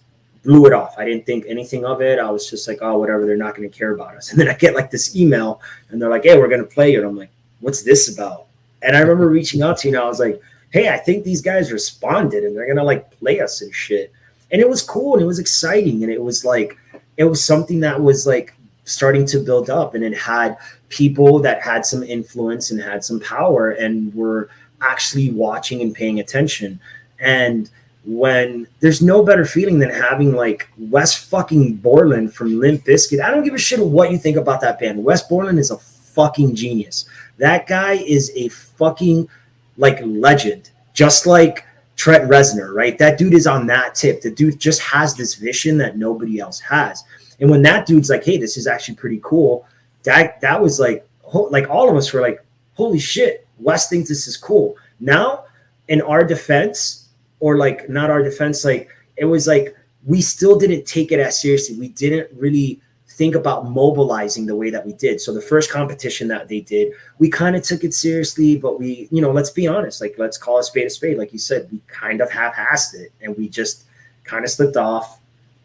Speaker 3: blew it off. I didn't think anything of it. I was just like, oh, whatever, they're not going to care about us. And then I get like this email, and they're like, hey, we're going to play you. And I'm like, what's this about? And I remember reaching out to you, and I was like, hey, I think these guys responded, and they're going to like play us and shit. And it was cool, and it was exciting. And it was like, it was something that was like starting to build up, and it had people that had some influence and had some power and were actually watching and paying attention. And when there's no better feeling than having like Wes fucking Borland from Limp Bizkit. I don't give a shit what you think about that band. Wes Borland is a fucking genius. That guy is a fucking like legend, just like Trent Reznor, right? That dude is on that tip. The dude just has this vision that nobody else has. And when that dude's like, hey, this is actually pretty cool, that was like all of us were like, holy shit, Wes thinks this is cool. Now, in our defense, or like not our defense, like it was like we still didn't take it as seriously. We didn't really think about mobilizing the way that we did. So the first competition that they did, we kind of took it seriously, but we, let's be honest, like, let's call a spade a spade. Like you said, we kind of half-assed it, and we just kind of slipped off.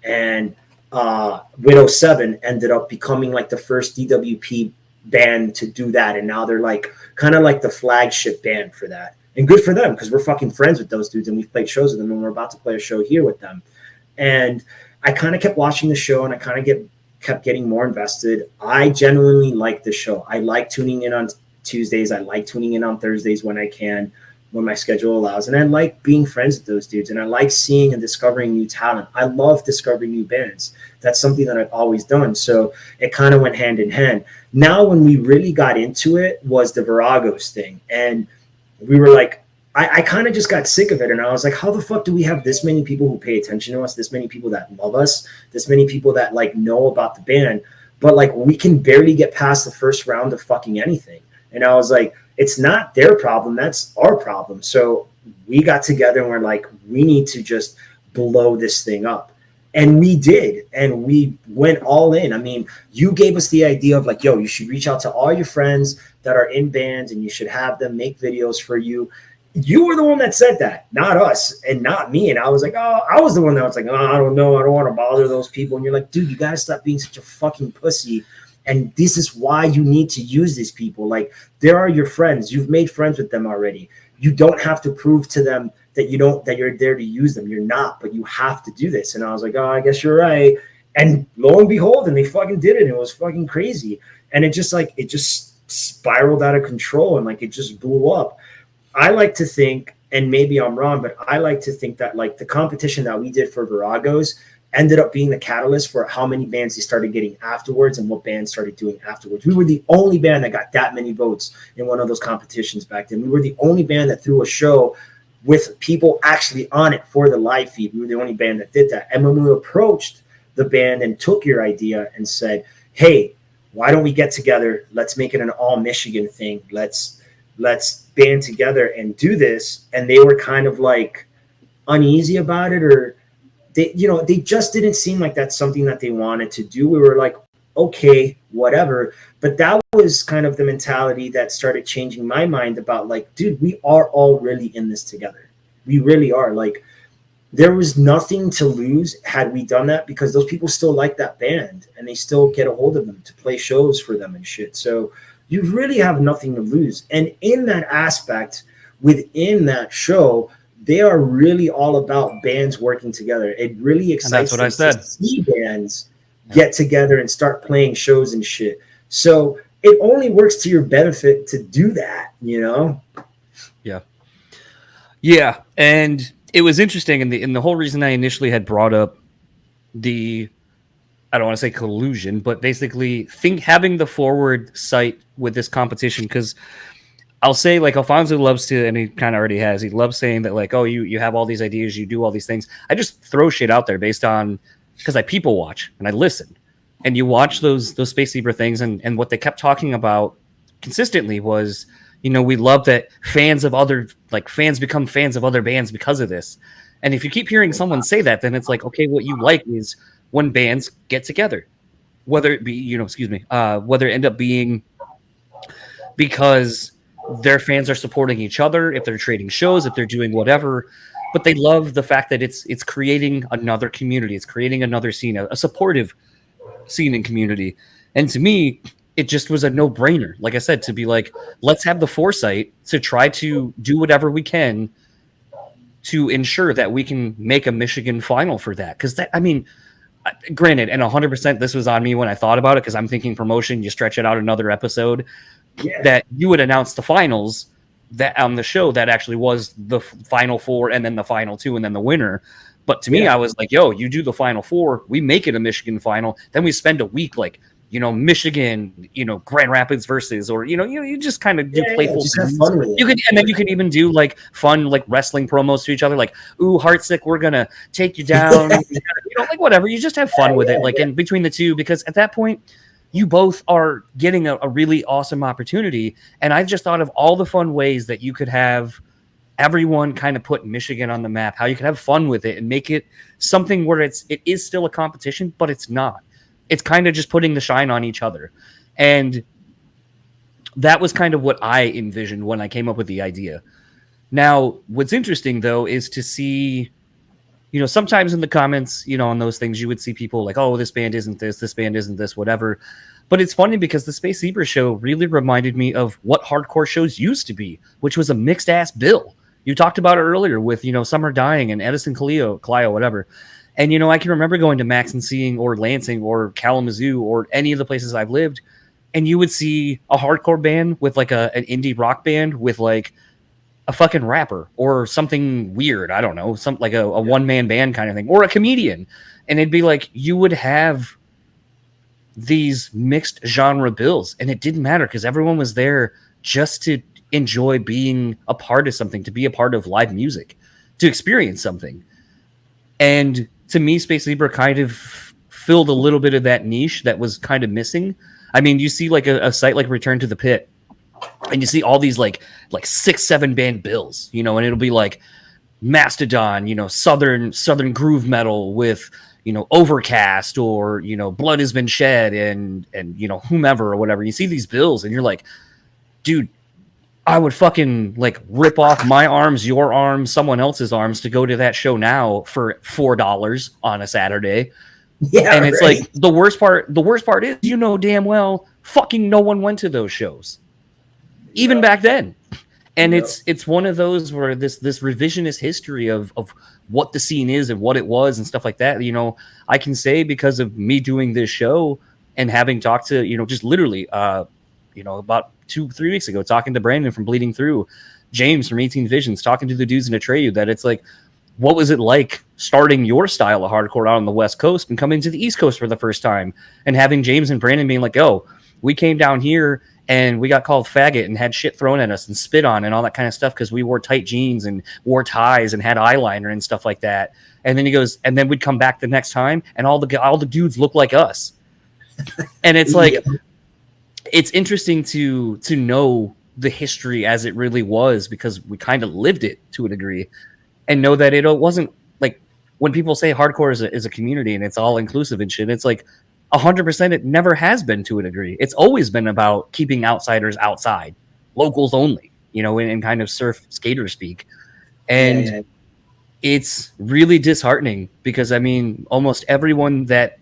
Speaker 3: And Widow 7 ended up becoming like the first DWP band to do that. And now they're like kind of like the flagship band for that. And good for them, because we're fucking friends with those dudes, and we've played shows with them, and we're about to play a show here with them. And I kind of kept watching the show, and I kind of kept getting more invested. I genuinely like the show. I like tuning in on Tuesdays. I like tuning in on Thursdays when I can, when my schedule allows. And I like being friends with those dudes, and I like seeing and discovering new talent. I love discovering new bands. That's something that I've always done. So it kind of went hand in hand. Now, when we really got into it was the Viragos thing. And we were like, I kind of just got sick of it. And I was like, how the fuck do we have this many people who pay attention to us, this many people that love us, this many people that like know about the band, but like we can barely get past the first round of fucking anything. And I was like, it's not their problem, that's our problem. So we got together and we're like, we need to just blow this thing up. And we did, and we went all in. I mean, you gave us the idea of like, yo, you should reach out to all your friends that are in bands, and you should have them make videos for you. You were the one that said that, not us, and not me. And I was like, oh, I was the one that was like, oh, I don't know, I don't want to bother those people. And you're like, dude, you got to stop being such a fucking pussy. And this is why you need to use these people. Like, there are your friends. You've made friends with them already. You don't have to prove to them that you're there to use them. You're not, but you have to do this. And I was like, oh, I guess you're right. And lo and behold, and they fucking did it. And it was fucking crazy. And it just spiraled out of control, and like it just blew up. I like to think, and maybe I'm wrong, but I like to think that like the competition that we did for Viragos ended up being the catalyst for how many bands they started getting afterwards and what bands started doing afterwards. We were the only band that got that many votes in one of those competitions back then. We were the only band that threw a show with people actually on it for the live feed. We were the only band that did that. And when we approached the band and took your idea and said, hey, why don't we get together? Let's make it an all Michigan thing. Let's band together and do this. And they were kind of like uneasy about it, or they just didn't seem like that's something that they wanted to do. We were like, okay, whatever. But that was kind of the mentality that started changing my mind about like, dude, we are all really in this together. We really are. Like, there was nothing to lose had we done that, because those people still like that band and they still get a hold of them to play shows for them and shit. So you really have nothing to lose. And in that aspect, within that show, they are really all about bands working together. It really excites them to see bands get together and start playing shows and shit. So it only works to your benefit to do that, you know?
Speaker 1: Yeah. And it was interesting. And the whole reason I initially had brought up I don't want to say collusion, but basically having the forward sight with this competition, because I'll say, like, Alfonso loves to, and he kind of already has, he loves saying that, like, oh, you have all these ideas, you do all these things. I just throw shit out there based on, because I people watch and I listen. And you watch those Space Zebra things, and what they kept talking about consistently was, we love that fans become fans of other bands because of this. And if you keep hearing someone say that, then it's like, okay, what you like is when bands get together, whether it be, whether it end up being because their fans are supporting each other, if they're trading shows, if they're doing whatever, but they love the fact that it's creating another community. It's creating another scene, a supportive scene and community. And to me, it just was a no-brainer. Like I said, to be like, let's have the foresight to try to do whatever we can to ensure that we can make a Michigan final for that. Because granted, and 100% this was on me when I thought about it, because I'm thinking promotion, you stretch it out another episode, that you would announce the finals that on the show that actually was the final four and then the final two and then the winner. But to me, I was like, yo, you do the final four, we make it a Michigan final, then we spend a week like, Michigan, Grand Rapids versus, or, you just kind of do playful.
Speaker 3: Just have fun with it.
Speaker 1: And then you can even do like fun, like wrestling promos to each other. Like, ooh, Heartsick, we're going to take you down, like whatever. You just have fun with it. Like in between the two, because at that point you both are getting a really awesome opportunity. And I've just thought of all the fun ways that you could have everyone kind of put Michigan on the map, how you can have fun with it and make it something where it is still a competition, but it's not. It's kind of just putting the shine on each other. And that was kind of what I envisioned when I came up with the idea. Now, what's interesting, though, is to see, sometimes in the comments, on those things, you would see people like, oh, this band isn't this, whatever. But it's funny because the Space Zebra show really reminded me of what hardcore shows used to be, which was a mixed-ass bill. You talked about it earlier with, Summer Dying and Edison Clio, whatever. And, I can remember going to Max and seeing, or Lansing, or Kalamazoo, or any of the places I've lived, and you would see a hardcore band with, like, an indie rock band with, like, a fucking rapper or something weird. I don't know, something like a one-man band kind of thing, or a comedian. And it'd be like, you would have these mixed genre bills, and it didn't matter because everyone was there just to enjoy being a part of something, to be a part of live music, to experience something. And to me, Space Zebra kind of filled a little bit of that niche that was kind of missing. I mean, you see like a site like Return to the Pit, and you see all these like 6-7 band bills, and it'll be like Mastodon, southern groove metal with, Overcast, or, Blood Has Been Shed, and whomever or whatever. You see these bills and you're like, dude, I would fucking like rip off my arms, your arms, someone else's arms to go to that show now for $4 on a Saturday. Yeah, and it's right. Like the worst part is, damn well fucking no one went to those shows, even back then. And it's one of those where this revisionist history of what the scene is and what it was and stuff like that. I can say, because of me doing this show and having talked to, just literally, about 2-3 weeks ago, talking to Brandon from Bleeding Through, James from 18 Visions, talking to the dudes in Atreyu, that it's like, what was it like starting your style of hardcore out on the West Coast and coming to the East Coast for the first time, and having James and Brandon being like, oh, we came down here and we got called faggot and had shit thrown at us and spit on and all that kind of stuff because we wore tight jeans and wore ties and had eyeliner and stuff like that. And then he goes, and then we'd come back the next time and all the dudes look like us. And it's like, it's interesting to know the history as it really was, because we kind of lived it to a degree, and know that it wasn't like, when people say hardcore is a community and it's all inclusive and shit, it's like 100% it never has been to a degree. It's always been about keeping outsiders outside, locals only, in kind of surf skater speak. And it's really disheartening because, I mean, almost everyone that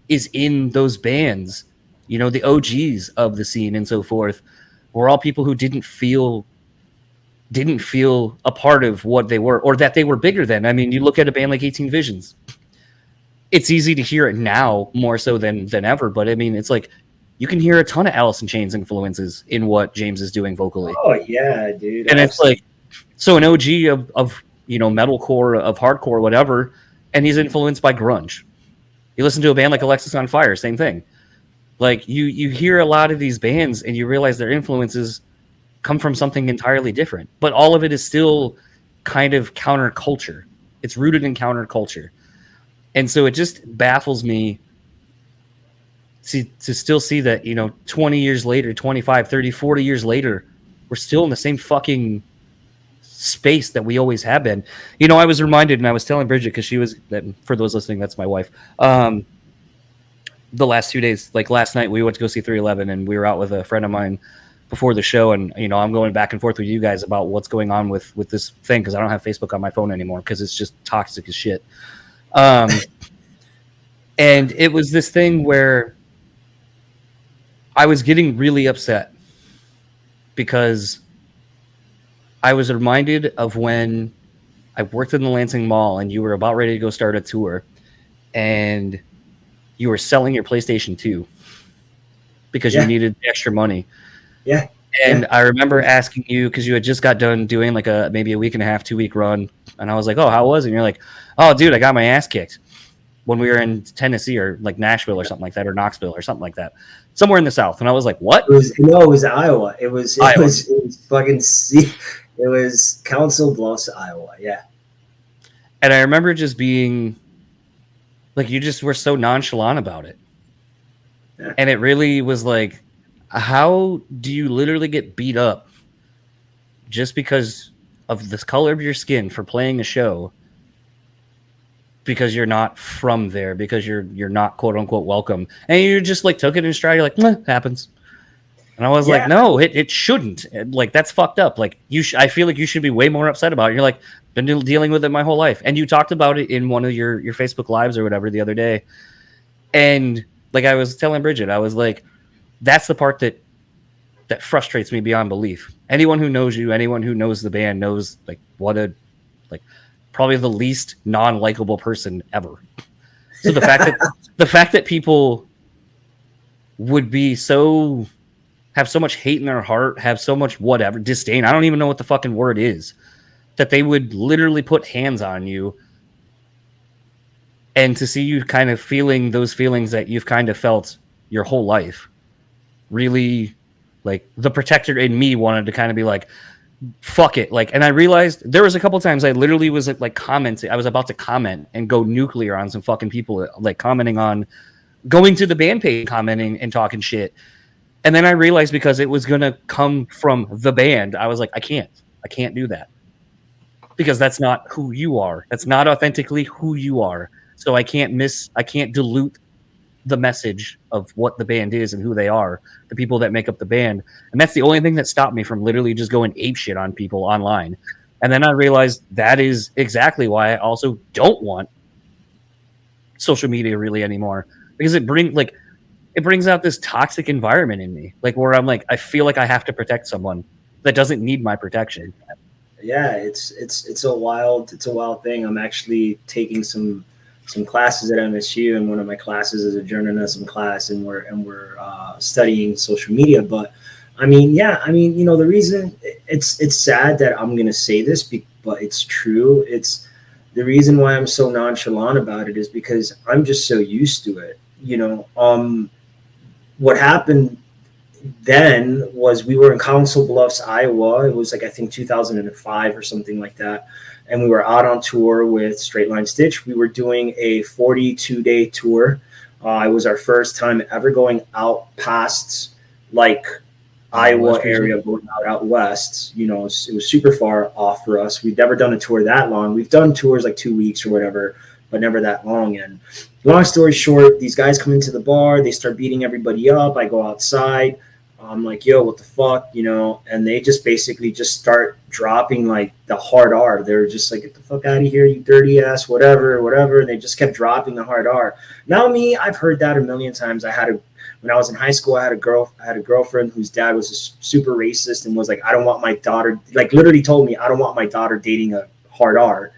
Speaker 1: is in those bands, the OGs of the scene and so forth, were all people who didn't feel a part of what they were, or that they were bigger than. I mean, you look at a band like 18 Visions. It's easy to hear it now more so than ever, but I mean, it's like you can hear a ton of Alice in Chains influences in what James is doing vocally.
Speaker 3: Oh yeah, dude.
Speaker 1: And it's like, so an OG of metalcore, of hardcore, whatever, and he's influenced by grunge. You listen to a band like Alexis on Fire, same thing. Like you hear a lot of these bands and you realize their influences come from something entirely different, but all of it is still kind of counterculture. It's rooted in counterculture. And so it just baffles me to still see that, 20 years later, 25, 30, 40 years later, we're still in the same fucking space that we always have been. I was reminded, and I was telling Bridget, because she was, for those listening, that's my wife. The last 2 days, like last night, we went to go see 311, and we were out with a friend of mine before the show, and I'm going back and forth with you guys about what's going on with this thing, because I don't have Facebook on my phone anymore because it's just toxic as shit. And it was this thing where I was getting really upset because I was reminded of when I worked in the Lansing Mall and you were about ready to go start a tour and you were selling your PlayStation 2 because you needed extra money. Yeah. And I remember asking you, because you had just got done doing like maybe a week and a half, 2-week run. And I was like, oh, how was it? And you're like, oh, dude, I got my ass kicked when we were in Tennessee or like Nashville or something like that, or Knoxville or something like that, somewhere in the South. And I was like, what?
Speaker 3: It was Iowa. It was fucking it was Council Bluffs, Iowa. Yeah.
Speaker 1: And I remember just being like, you just were so nonchalant about it. Yeah. And it really was like, how do you literally get beat up just because of the color of your skin for playing a show? because you're not from there, because you're not quote unquote welcome, and you just like took it in stride. You're like, nah, happens. And I was like, no, it shouldn't. Like, that's fucked up. Like, I feel like you should be way more upset about it. You're like, been dealing with it my whole life. And you talked about it in one of your Facebook lives or whatever the other day. And like, I was telling Bridget, I was like, that's the part that frustrates me beyond belief. Anyone who knows you, anyone who knows the band knows like probably the least non-likable person ever. So the fact that people would be have so much hate in their heart, have so much whatever, disdain, I don't even know what the fucking word is, that they would literally put hands on you, and to see you kind of feeling those feelings that you've kind of felt your whole life, really, like, the protector in me wanted to kind of be like, fuck it. Like, and I realized there was a couple times I literally was like commenting, I was about to comment and go nuclear on some fucking people, like commenting on, going to the band page, commenting and talking shit. And then I realized, because it was going to come from the band, I was like, I can't do that, because that's not who you are. That's not authentically who you are. So I can't dilute the message of what the band is and who they are, the people that make up the band. And that's the only thing that stopped me from literally just going apeshit on people online. And then I realized that is exactly why I also don't want social media really anymore, because it brings out this toxic environment in me, like, where I'm like, I feel like I have to protect someone that doesn't need my protection.
Speaker 3: Yeah, it's a wild thing. I'm actually taking some classes at MSU, and one of my classes is a journalism class, and we're studying social media. But I mean, the reason it's sad that I'm gonna say this, but it's true. It's the reason why I'm so nonchalant about it is because I'm just so used to it. What happened then was we were in Council Bluffs, Iowa. It was like, I think 2005 or something like that. And we were out on tour with Straight Line Stitch. We were doing a 42-day tour. It was our first time ever going out past like Iowa area, going out west. It was super far off for us. We'd never done a tour that long. We've done tours like 2 weeks or whatever, but never that long. And long story short, these guys come into the bar, they start beating everybody up. I go outside. I'm like, yo, what the fuck, and they just basically just start dropping like the hard R. They're just like, get the fuck out of here, you dirty ass, whatever. And they just kept dropping the hard R. Now, me, I've heard that a million times. When I was in high school, I had a girlfriend whose dad was super racist and was like, I don't want my daughter, like literally told me, I don't want my daughter dating a hard R,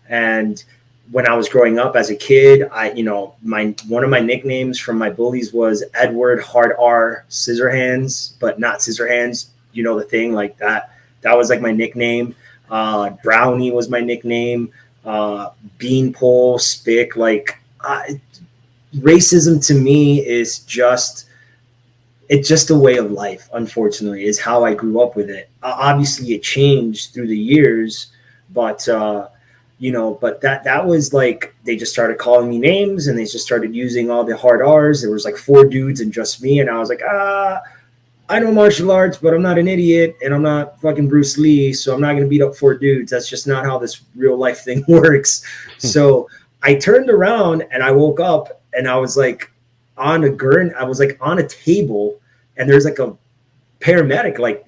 Speaker 3: and when I was growing up as a kid, one of my nicknames from my bullies was Edward Hard R Scissorhands, but not Scissorhands. The thing like that. That was like my nickname. Brownie was my nickname. Beanpole, Spick. Like, racism to me is just a way of life. Unfortunately, is how I grew up with it. Obviously, it changed through the years, but. But that was like, they just started calling me names, and they just started using all the hard R's. There was like 4 dudes and just me. And I was like, I know martial arts, but I'm not an idiot, and I'm not fucking Bruce Lee. So I'm not going to beat up 4 dudes. That's just not how this real life thing works. So I turned around and I woke up, and I was like on a table, and there's like a paramedic like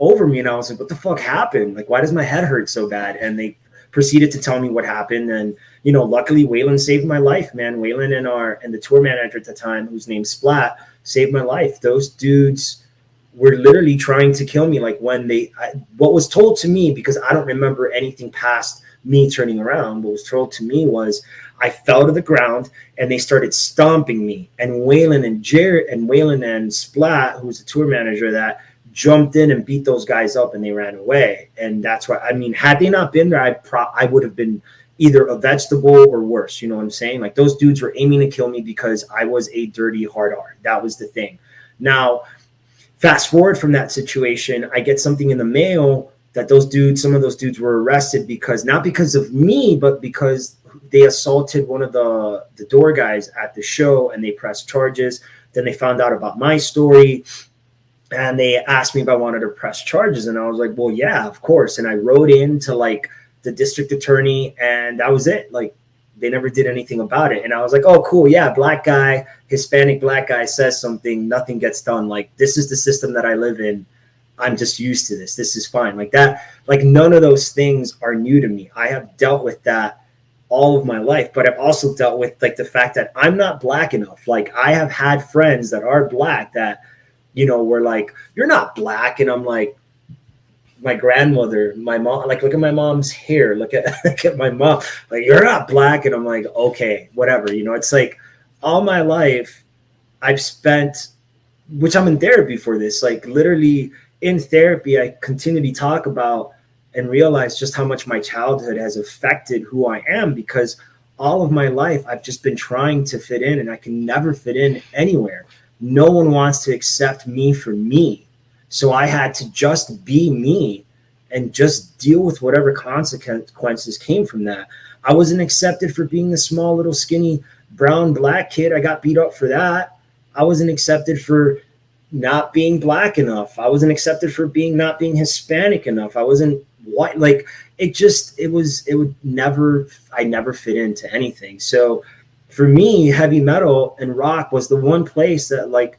Speaker 3: over me. And I was like, what the fuck happened? Like, why does my head hurt so bad? And they proceeded to tell me what happened. And, luckily Waylon saved my life, man. Waylon and the tour manager at the time, whose name's Splat, saved my life. Those dudes were literally trying to kill me. Like, when what was told to me, because I don't remember anything past me turning around, what was told to me was I fell to the ground and they started stomping me. And Waylon and Splat, who's the tour manager, that jumped in and beat those guys up, and they ran away. And that's why, had they not been there, I would have been either a vegetable or worse. You know what I'm saying? Like, those dudes were aiming to kill me because I was a dirty hard R. That was the thing. Now, fast forward from that situation, I get something in the mail that some of those dudes were arrested not because of me, but because they assaulted one of the door guys at the show, and they pressed charges. Then they found out about my story, and they asked me if I wanted to press charges. And I was like, well, yeah, of course. And I wrote in to like the district attorney, and that was it. Like, they never did anything about it. And I was like, oh, cool. Yeah. Black guy, Hispanic black guy says something, nothing gets done. Like, this is the system that I live in. I'm just used to this. This is fine. Like that, like none of those things are new to me. I have dealt with that all of my life, but I've also dealt with like the fact that I'm not black enough. Like I have had friends that are black that, you know, were like, you're not black. And I'm like, my grandmother, my mom, like, look at my mom's hair. Look at my mom. Like, you're not black. And I'm like, okay, whatever. You know, it's like all my life I've spent, which I'm in therapy for this, like literally in therapy, I continually talk about and realize just how much my childhood has affected who I am, because all of my life I've just been trying to fit in and I can never fit in anywhere. No one wants to accept me for me. So I had to just be me and just deal with whatever consequences came from that. I wasn't accepted for being the small, little, skinny, brown, black kid. I got beat up for that. I wasn't accepted for not being black enough. I wasn't accepted for not being Hispanic enough. I wasn't white. Like I never fit into anything. So for me, heavy metal and rock was the one place that like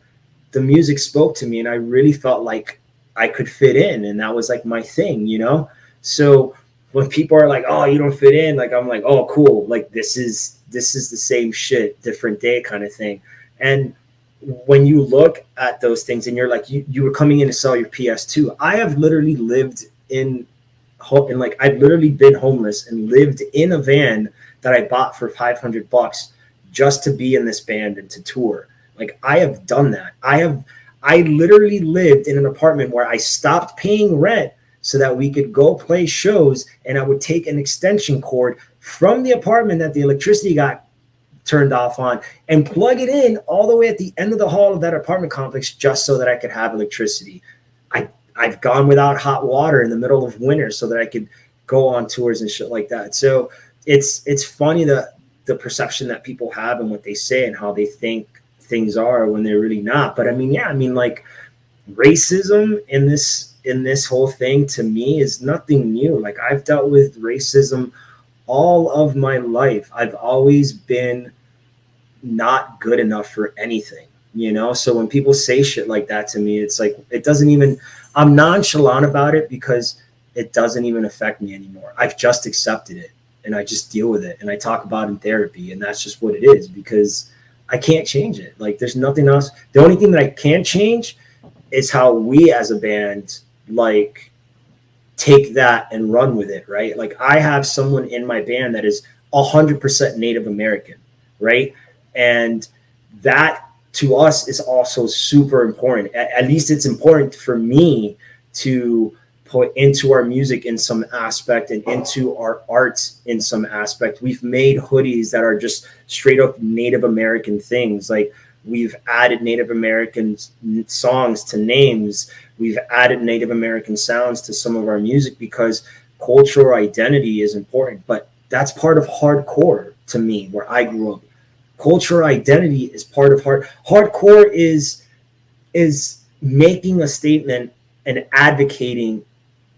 Speaker 3: the music spoke to me, and I really felt like I could fit in, and that was like my thing, you know? So when people are like, oh, you don't fit in, like I'm like, oh, cool. Like this is the same shit, different day kind of thing. And when you look at those things and you're like, you were coming in to sell your PS2. I have literally lived I've literally been homeless and lived in a van that I bought for $500 just to be in this band and to tour. Like I have done that. I literally lived in an apartment where I stopped paying rent so that we could go play shows, and I would take an extension cord from the apartment that the electricity got turned off on and plug it in all the way at the end of the hall of that apartment complex just so that I could have electricity. I've gone without hot water in the middle of winter so that I could go on tours and shit like that. So it's funny the perception that people have and what they say and how they think things are when they're really not. But I mean, like racism in this whole thing to me is nothing new. Like I've dealt with racism all of my life. I've always been not good enough for anything, you know? So when people say shit like that to me, it's like, I'm nonchalant about it because it doesn't even affect me anymore. I've just accepted it and I just deal with it and I talk about it in therapy, and that's just what it is because I can't change it. Like there's nothing else. The only thing that I can change is how we as a band, like, take that and run with it, right? Like I have someone in my band that is 100% Native American, right? And that to us is also super important. At least it's important for me to put into our music in some aspect and into our art in some aspect. We've made hoodies that are just straight up Native American things. Like we've added Native American songs to names. We've added Native American sounds to some of our music because cultural identity is important. But that's part of hardcore to me, where I grew up. Cultural identity is part of hardcore is making a statement and advocating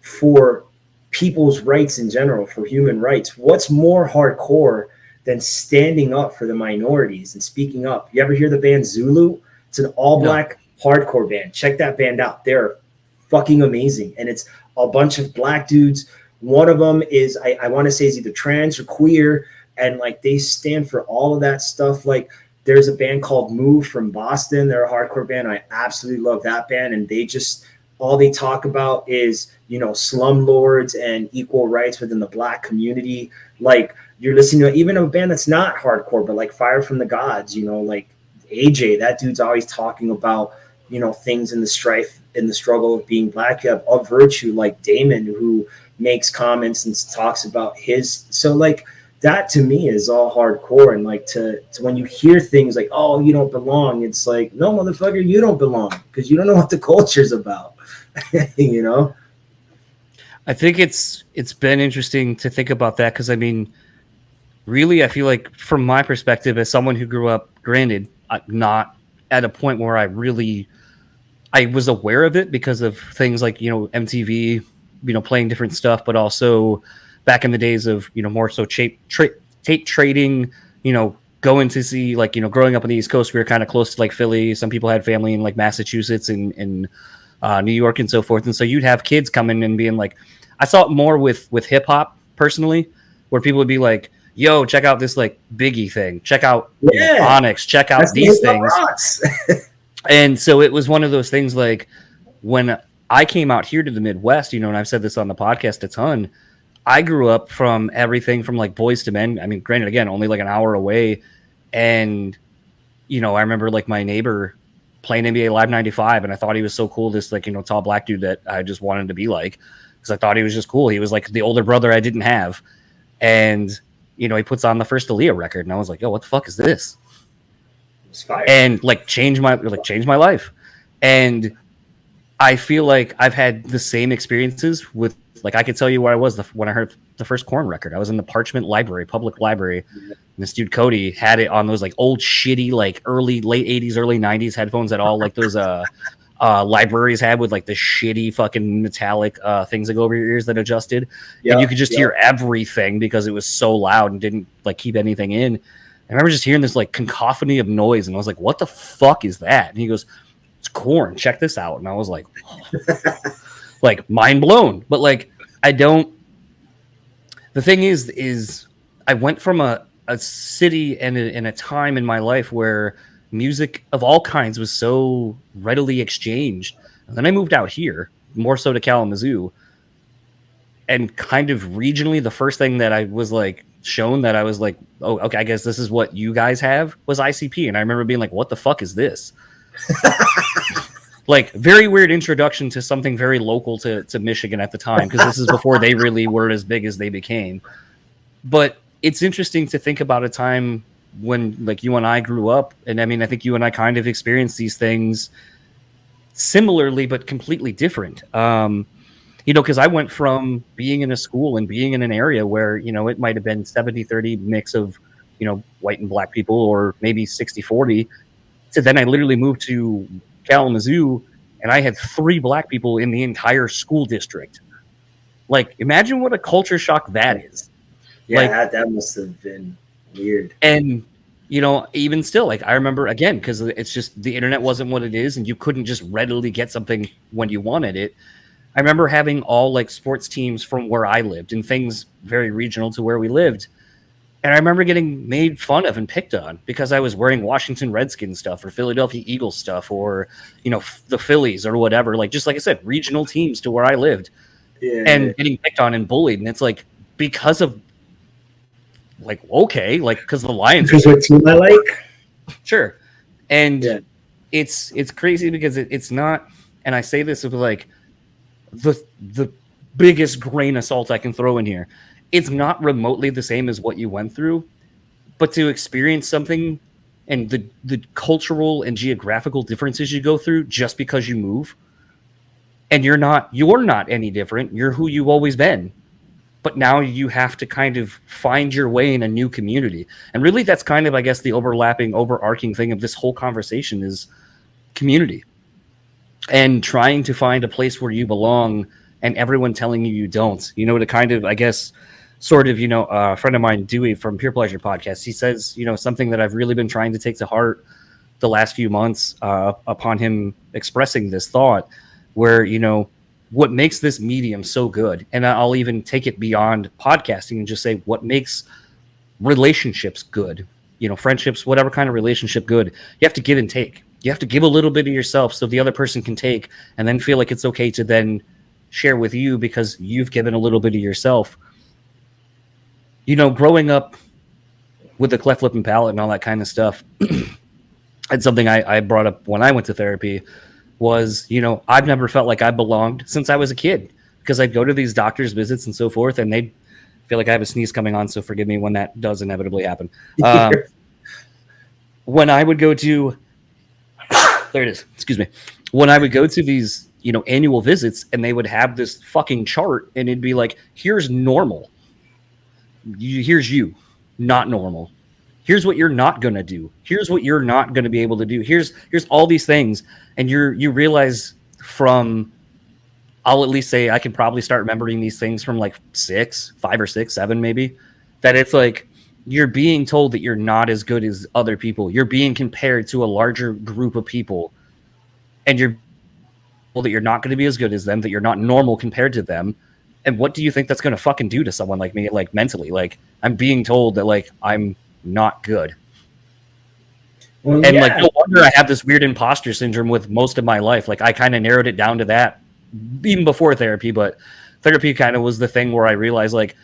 Speaker 3: for people's rights in general, for human rights. What's more hardcore than standing up for the minorities and speaking up? You ever hear the band Zulu? It's an all-black hardcore band. Check that band out. They're fucking amazing. And it's a bunch of black dudes. One of them is, I want to say, is either trans or queer. And like they stand for all of that stuff. Like there's a band called Move from Boston. They're a hardcore band. I absolutely love that band. And they just, all they talk about is, you know, slumlords and equal rights within the black community. Like you're listening to even a band that's not hardcore, but like Fire from the Gods, you know, like AJ, that dude's always talking about, you know, things in the strife, in the struggle of being black. You have Of Virtue, like Damon, who makes comments and talks about his. So like that to me is all hardcore. And like to when you hear things like, oh, you don't belong, it's like, no, motherfucker, you don't belong because you don't know what the culture's about. You know?
Speaker 1: I think it's been interesting to think about that because I mean, really, I feel like from my perspective as someone who grew up, granted, not at a point where I was aware of it because of things like, you know, MTV, you know, playing different stuff, but also back in the days of, you know, more so tape trading, going to see, like, growing up on the East Coast, we were kind of close to like Philly. Some people had family in like Massachusetts and New York and so forth. And so you'd have kids coming and being like, I saw it more with hip hop personally, where people would be like, yo, check out this like Biggie thing. Check out Onyx. Check out these things. And so it was one of those things, like when I came out here to the Midwest, and I've said this on the podcast a ton, I grew up from everything from like Boys to Men. I mean, granted, again, only like an hour away. And, I remember like my neighbor playing NBA Live 95, and I thought he was so cool, this like, tall black dude that I just wanted to be like, because I thought he was just cool. He was like the older brother I didn't have. And, he puts on the first Aaliyah record, and I was like, yo, what the fuck is this?
Speaker 3: It's fire.
Speaker 1: And like changed my life. And I feel like I've had the same experiences with, like, I could tell you where I was when I heard the first Korn record. I was in the Parchment Library, public library. And this dude, Cody, had it on those late 80s, early 90s headphones that all like those libraries had, with like the shitty fucking metallic things that go over your ears that adjusted. And you could just hear everything because it was so loud and didn't like keep anything in. I remember just hearing this like cacophony of noise, and I was like, what the fuck is that? And he goes, it's Korn, check this out. And I was like, like mind blown. But like, the thing is I went from a city and in a time in my life where music of all kinds was so readily exchanged. And then I moved out here, more so to Kalamazoo, and kind of regionally, the first thing that I was like shown that I was like, oh, okay, I guess this is what you guys have, was ICP. And I remember being like, what the fuck is this? Like, very weird introduction to something very local to Michigan at the time, because this is before they really were as big as they became. But it's interesting to think about a time when, like, you and I grew up, and I mean, I think you and I kind of experienced these things similarly, but completely different. Because I went from being in a school and being in an area where, it might have been 70-30 mix of, white and black people, or maybe 60-40, to then I literally moved to Kalamazoo, and I had 3 black people in the entire school district. Like, imagine what a culture shock that is.
Speaker 3: Yeah,
Speaker 1: like,
Speaker 3: that must have been weird.
Speaker 1: And, even still, like, I remember, again, because it's just the internet wasn't what it is, and you couldn't just readily get something when you wanted it. I remember having all, like, sports teams from where I lived and things very regional to where we lived. And I remember getting made fun of and picked on because I was wearing Washington Redskins stuff or Philadelphia Eagles stuff, or, the Phillies or whatever. Like, just like I said, regional teams to where I lived, and getting picked on and bullied. And it's like, because of, like, okay, like, because the Lions.
Speaker 3: Because what team I like?
Speaker 1: Sure. And it's crazy because it's not, and I say this with like the biggest grain of salt I can throw in here. It's not remotely the same as what you went through, but to experience something and the cultural and geographical differences you go through just because you move, and you're not any different. You're who you've always been, but now you have to kind of find your way in a new community. And really, that's kind of, I guess, the overarching thing of this whole conversation is community, and trying to find a place where you belong, and everyone telling you don't, to kind of, I guess, sort of, a friend of mine, Dewey from Pure Pleasure Podcast, he says, something that I've really been trying to take to heart the last few months upon him expressing this thought, where, what makes this medium so good, and I'll even take it beyond podcasting and just say what makes relationships good, friendships, whatever kind of relationship good, you have to give and take. You have to give a little bit of yourself so the other person can take, and then feel like it's okay to then share with you because you've given a little bit of yourself. Growing up with the cleft lip and palate and all that kind of stuff, and something I brought up when I went to therapy was, I've never felt like I belonged since I was a kid, because I'd go to these doctor's visits and so forth, and they'd feel like I have a sneeze coming on, so forgive me when that does inevitably happen. When I would go to, there it is, excuse me. When I would go to these, annual visits, and they would have this fucking chart, and it'd be like, here's normal. Here's you, not normal. Here's what you're not going to do. Here's what you're not going to be able to do. Here's all these things. And you realize from, I'll at least say I can probably start remembering these things from like 5 or 6, 7 maybe, that it's like, you're being told that you're not as good as other people. You're being compared to a larger group of people, and you're told that you're not going to be as good as them, that you're not normal compared to them. And what do you think that's going to fucking do to someone like me, like mentally? Like, I'm being told that like I'm not good.
Speaker 3: Well,
Speaker 1: And like,
Speaker 3: yeah,
Speaker 1: no wonder I have this weird imposter syndrome with most of my life. Like, I kind of narrowed it down to that even before therapy, but therapy kind of was the thing where I realized, like,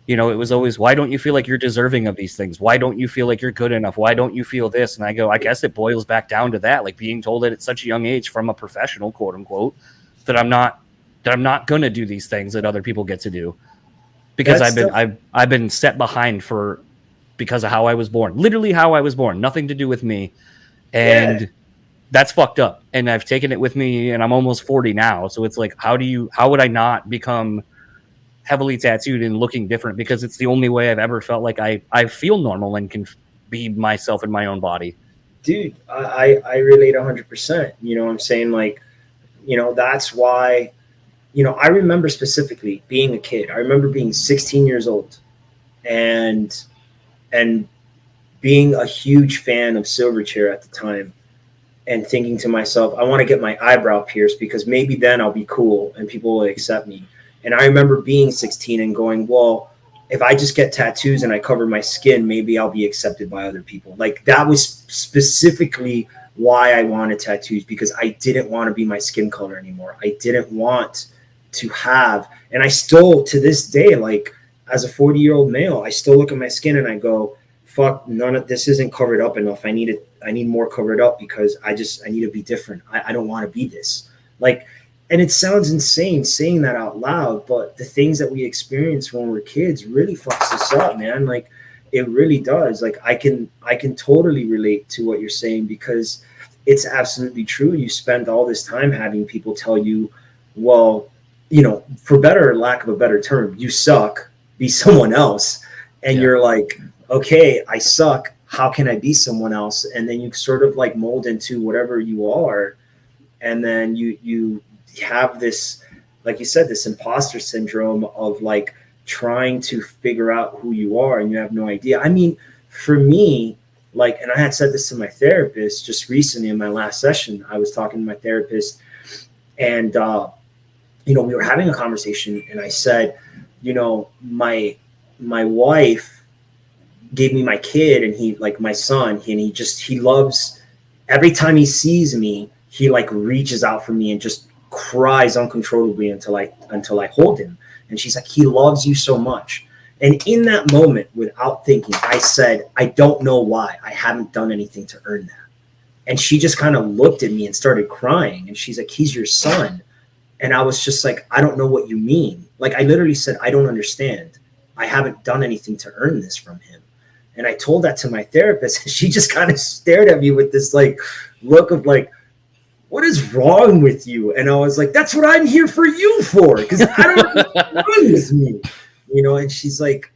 Speaker 1: you know, it was always, why don't you feel like you're deserving of these things? Why don't you feel like you're good enough? Why don't you feel this? And I go, I guess it boils back down to that, like being told at such a young age from a professional, quote unquote, that I'm not going to do these things that other people get to do because
Speaker 3: that's the
Speaker 1: I've been set behind because of how I was born, literally how I was born, nothing to do with me.
Speaker 3: yeah.
Speaker 1: And that's fucked up. And I've taken it with me, and I'm almost 40 now. So it's like, how would I not become heavily tattooed and looking different? Because it's the only way I've ever felt like I feel normal and can be myself in my own body.
Speaker 3: Dude, I relate 100%. You know what I'm saying? Like, you know, that's why, you know, I remember specifically being a kid. I remember being 16 years old and and being a huge fan of Silverchair at the time and thinking to myself, I want to get my eyebrow pierced because maybe then I'll be cool and people will accept me. And I remember being 16 and going, well, if I just get tattoos and I cover my skin, maybe I'll be accepted by other people. Like that was specifically why I wanted tattoos, because I didn't want to be my skin color anymore. I didn't want to have, and I still to this day, like as a 40-year-old male, I still look at my skin and I go, fuck, none of this isn't covered up enough. I need more covered up because I need to be different. I don't want to be this. Like, and it sounds insane saying that out loud, but the things that we experience when we're kids really fucks us up, man. Like it really does. Like I can totally relate to what you're saying because it's absolutely true. You spend all this time having people tell you, well, you know, for better or lack of a better term, you suck, be someone else. And you're like, okay, I suck. How can I be someone else? And then you sort of like mold into whatever you are. And then you have this, like you said, this imposter syndrome of like trying to figure out who you are and you have no idea. I mean, for me, like, and I had said this to my therapist just recently in my last session, I was talking to my therapist and, you know, we were having a conversation and I said, you know, my wife gave me my kid and he like my son and he loves every time he sees me, he like reaches out for me and just cries uncontrollably until I hold him. And she's like, he loves you so much. And in that moment, without thinking, I said, I don't know why. I haven't done anything to earn that. And she just kind of looked at me and started crying. And she's like, he's your son. And I was just like, I don't know what you mean. Like I literally said, I don't understand. I haven't done anything to earn this from him. And I told that to my therapist. And she just kind of stared at me with this like look of like, what is wrong with you? And I was like, that's what I'm here for you for. Because I don't know what's wrong with me. You know, and she's like,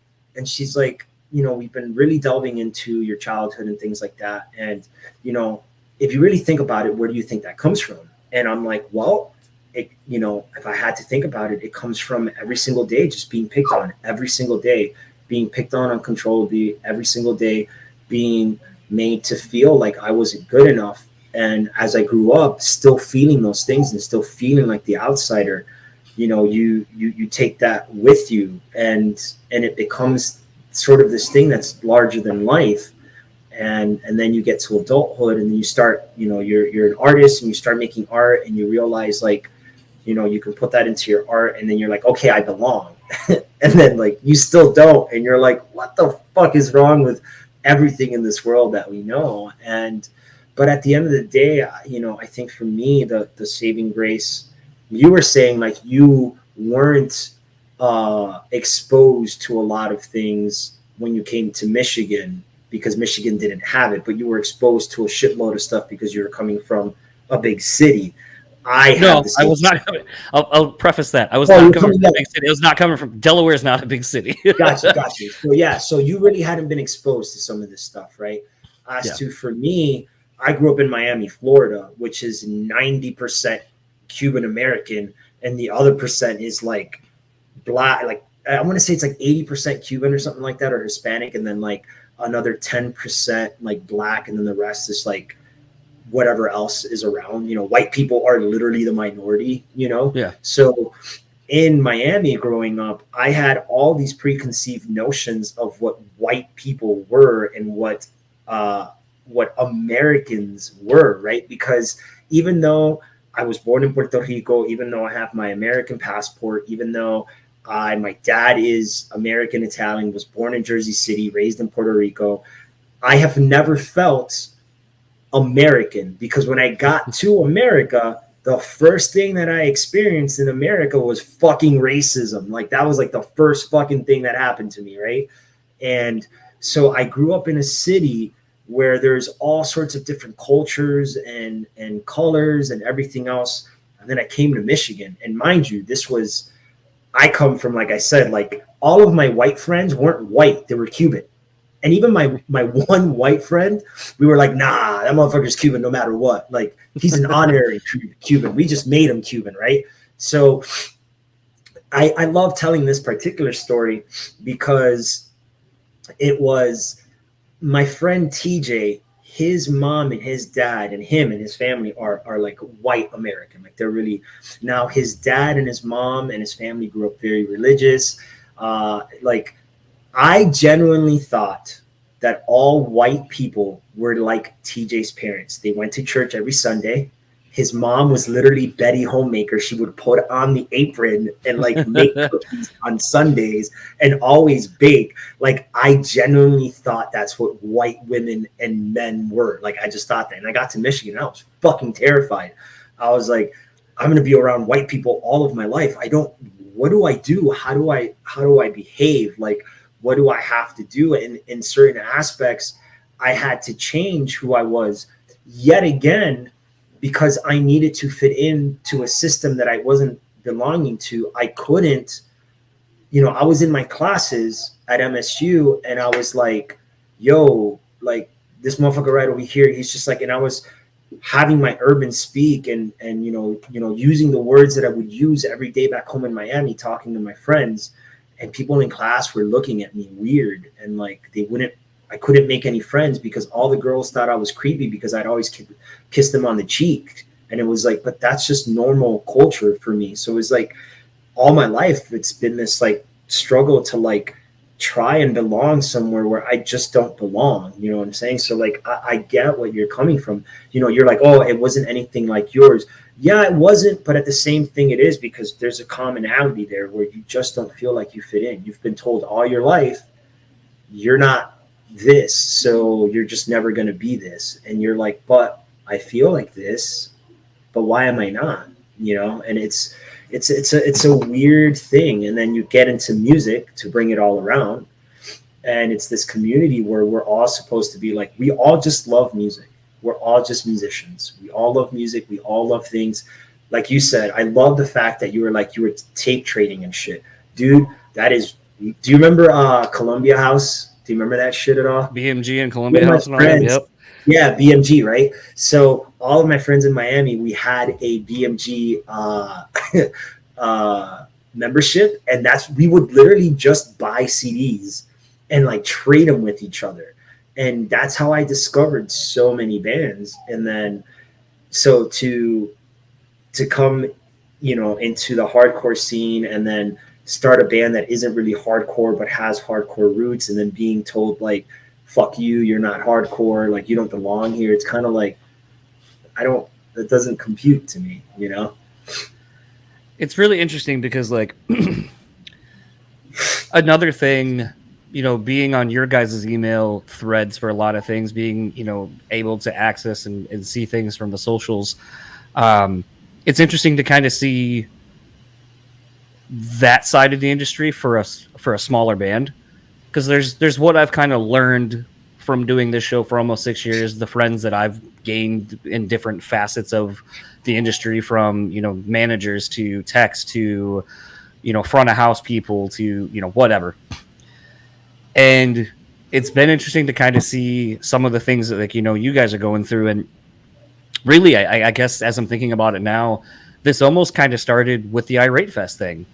Speaker 3: you know, we've been really delving into your childhood and things like that. And, you know, if you really think about it, where do you think that comes from? And I'm like, well, it, you know, if I had to think about it, it comes from every single day, just being picked on every single day, being picked on uncontrollably every single day, being made to feel like I wasn't good enough. And as I grew up, still feeling those things and still feeling like the outsider, you know, you take that with you and it becomes sort of this thing that's larger than life. And then you get to adulthood and then you start, you know, you're an artist and you start making art and you realize like, you know, you can put that into your art and then you're like, okay, I belong. And then like, you still don't. And you're like, what the fuck is wrong with everything in this world that we know? But at the end of the day, you know, I think for me, the saving grace, you were saying like you weren't exposed to a lot of things when you came to Michigan because Michigan didn't have it, but you were exposed to a shitload of stuff because you were coming from a big city. I was
Speaker 1: not. I'll preface that. I was not coming from a big city. It was not coming from Delaware. Is not a big city.
Speaker 3: Gotcha. So yeah, so you really hadn't been exposed to some of this stuff, right? For me, I grew up in Miami, Florida, which is 90% Cuban American, and the other percent is like black, like I want to say it's like 80% Cuban or something like that, or Hispanic, and then like another 10% like black, and then the rest is like whatever else is around. White people are literally the minority.
Speaker 1: Yeah.
Speaker 3: So in Miami growing up, I had all these preconceived notions of what white people were and what Americans were, right? Because even though I was born in Puerto Rico, even though I have my American passport, even though my dad is American Italian, was born in Jersey City, raised in Puerto Rico, I have never felt American, because when I got to America, the first thing that I experienced in America was fucking racism. Like that was like the first fucking thing that happened to me, right? And so I grew up in a city where there's all sorts of different cultures and colors and everything else. And then I came to Michigan, and mind you, I come from, like I said, like all of my white friends weren't white, they were Cuban. And even my one white friend, we were like, nah, that motherfucker's Cuban no matter what. Like, he's an honorary Cuban. We just made him Cuban, right? So I love telling this particular story because it was my friend TJ, his mom and his dad and him and his family are like white American. Like, they're really, now his dad and his mom and his family grew up very religious. Like, I genuinely thought that all white people were like TJ's parents. They went to church every Sunday. His mom was literally Betty Homemaker. She would put on the apron and like make cookies on Sundays and always bake. Like, I genuinely thought that's what white women and men were. Like, I just thought that. And I got to Michigan and I was fucking terrified. I was like, I'm going to be around white people all of my life. What do I do? How do I behave? Like, what do I have to do? And in certain aspects, I had to change who I was yet again, because I needed to fit into a system that I wasn't belonging to. I couldn't, I was in my classes at MSU and I was like, yo, like this motherfucker right over here, he's just like, and I was having my urban speak and using the words that I would use every day back home in Miami, talking to my friends, and people in class were looking at me weird, and like I couldn't make any friends because all the girls thought I was creepy because I'd always kiss them on the cheek. And it was like, but that's just normal culture for me. So it was like all my life, it's been this like struggle to like try and belong somewhere where I just don't belong. You know what I'm saying? So like, I get what you're coming from. You're like, oh, it wasn't anything like yours. Yeah, it wasn't. But at the same thing, it is, because there's a commonality there where you just don't feel like you fit in. You've been told all your life, you're not this, so you're just never going to be this. And you're like, but I feel like this, but why am I not? And it's a weird thing. And then you get into music to bring it all around, and it's this community where we're all supposed to be like, we all just love music. We're all just musicians. We all love music. We all love things. Like you said, I love the fact that you were tape trading and shit, dude. Do you remember Columbia House? Do you remember that shit at all?
Speaker 1: BMG and Columbia House and all that, yep.
Speaker 3: Yeah, BMG, right? So all of my friends in Miami, we had a BMG membership, and we would literally just buy CDs and like trade them with each other. And that's how I discovered so many bands. And then so to come, into the hardcore scene and then start a band that isn't really hardcore but has hardcore roots, and then being told like, fuck you, you're not hardcore, like you don't belong here. It's kind of like, that doesn't compute to me,
Speaker 1: It's really interesting because like another thing, being on your guys' email threads for a lot of things, being, able to access and see things from the socials. It's interesting to kind of see that side of the industry for a smaller band, because there's what I've kind of learned from doing this show for almost 6 years, the friends that I've gained in different facets of the industry, from managers to techs to front of house people to whatever. And it's been interesting to kind of see some of the things that like you guys are going through. And really, I guess as I'm thinking about it now, this almost kind of started with the Irate Fest thing.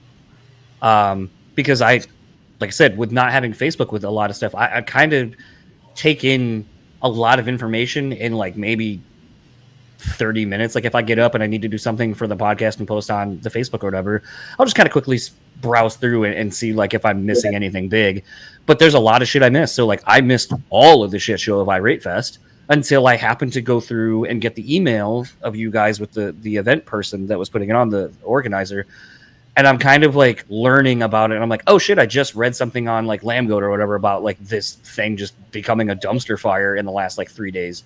Speaker 1: because like I said, with not having Facebook with a lot of stuff, I kind of take in a lot of information in like maybe 30 minutes. Like if I get up and I need to do something for the podcast and post on the Facebook or whatever, I'll just kind of quickly browse through it and see like if I'm missing anything big. But there's a lot of shit I missed. So like I missed all of the shit show of Irate Fest until I happened to go through and get the email of you guys with the event person that was putting it on, the organizer. And I'm kind of like learning about it. And I'm like, oh shit, I just read something on like Lambgoat or whatever about like this thing just becoming a dumpster fire in the last like 3 days.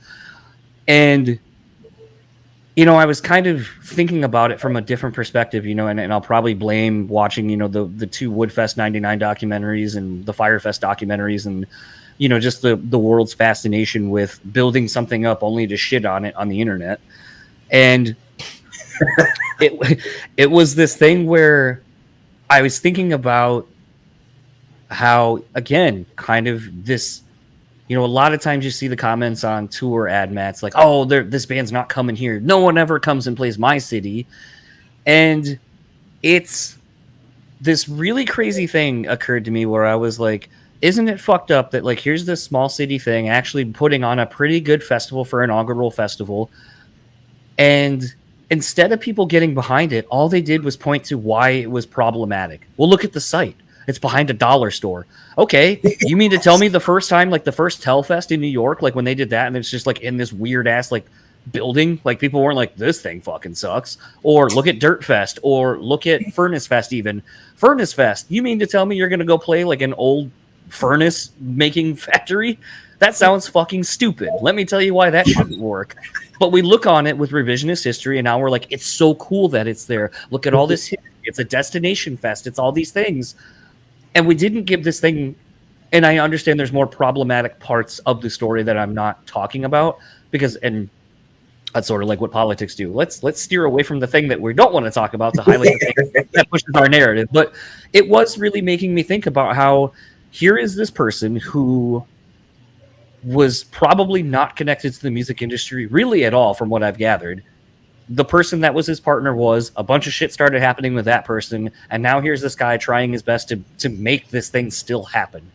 Speaker 1: And you know, I was kind of thinking about it from a different perspective, you know, and I'll probably blame watching, you know, the two Woodfest 99 documentaries and the Firefest documentaries and, you know, just the world's fascination with building something up only to shit on it on the internet. And it was this thing where I was thinking about how, again, kind of this, you know, a lot of times you see the comments on tour ad mats like, oh, this band's not coming here. No one ever comes and plays my city. And it's this really crazy thing occurred to me where I was like, isn't it fucked up that like, here's this small city thing actually putting on a pretty good festival for an inaugural festival. And instead of people getting behind it, all they did was point to why it was problematic. Well, look at the site. It's behind a dollar store. Okay, you mean to tell me the first time, like the first Telfest in New York, like when they did that, and it's just like in this weird ass like building, like people weren't like, this thing fucking sucks. Or look at Dirt Fest, or look at Furnace Fest even. Furnace Fest, you mean to tell me you're going to go play like an old furnace making factory? That sounds fucking stupid. Let me tell you why that shouldn't work. But we look on it with revisionist history, and now we're like, it's so cool that it's there. Look at all this history. It's a destination fest. It's all these things. And we didn't give this thing, and I understand there's more problematic parts of the story that I'm not talking about, because, and that's sort of like what politics do. Let's steer away from the thing that we don't want to talk about to highlight the thing that pushes our narrative. But it was really making me think about how here is this person who was probably not connected to the music industry really at all, from what I've gathered. The person that was his partner was, a bunch of shit started happening with that person, and now here's this guy trying his best to make this thing still happen.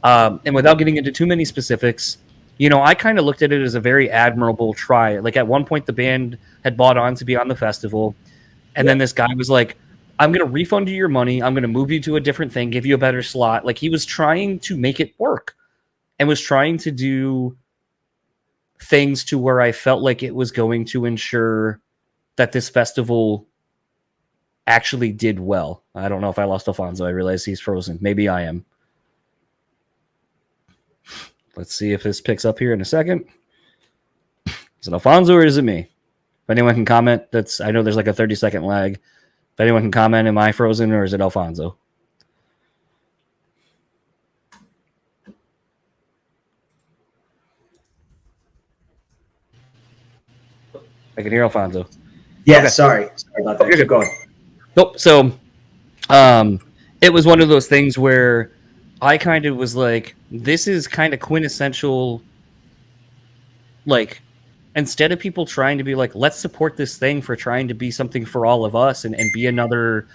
Speaker 1: And without getting into too many specifics, you know, I kind of looked at it as a very admirable try. Like at one point, the band had bought on to be on the festival, and then this guy was like, I'm going to refund you your money. I'm going to move you to a different thing, give you a better slot. Like he was trying to make it work and was trying to do things to where I felt like it was going to ensure that this festival actually did well. I don't know if I lost Alfonso. I realize he's frozen. Maybe I am. Let's see if this picks up here in a second. Is it Alfonso or is it me? If anyone can comment, I know there's like a 30-second lag. If anyone can comment, am I frozen or is it Alfonso? I can hear Alfonso.
Speaker 3: Yeah,
Speaker 1: okay.
Speaker 3: sorry about that.
Speaker 1: You're good. Going. Nope. So, it was one of those things where I kind of was like, this is kind of quintessential. Like, instead of people trying to be like, let's support this thing for trying to be something for all of us and be another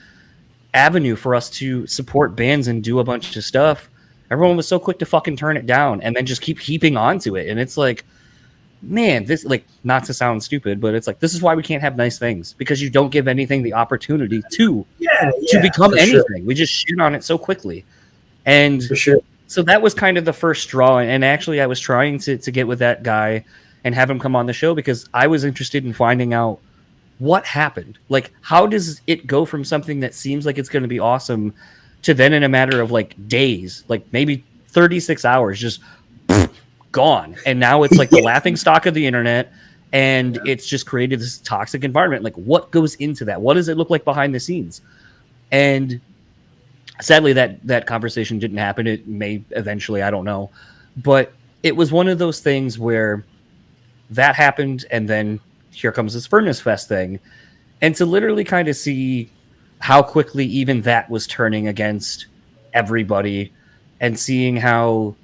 Speaker 1: avenue for us to support bands and do a bunch of stuff, everyone was so quick to fucking turn it down and then just keep heaping onto it. And it's like, man, this, like, not to sound stupid, but it's like, this is why we can't have nice things, because you don't give anything the opportunity to become anything. Sure. We just shit on it so quickly. And
Speaker 3: for sure.
Speaker 1: So that was kind of the first straw. And actually I was trying to get with that guy and have him come on the show because I was interested in finding out what happened. Like, how does it go from something that seems like it's going to be awesome to then in a matter of like days, like maybe 36 hours, just gone. And now it's like the laughing stock of the internet, and it's just created this toxic environment. Like, what goes into that? What does it look like behind the scenes? And sadly, that conversation didn't happen. It may eventually, I don't know. But it was one of those things where that happened, and then here comes this Furnace Fest thing. And to literally kind of see how quickly even that was turning against everybody, and seeing how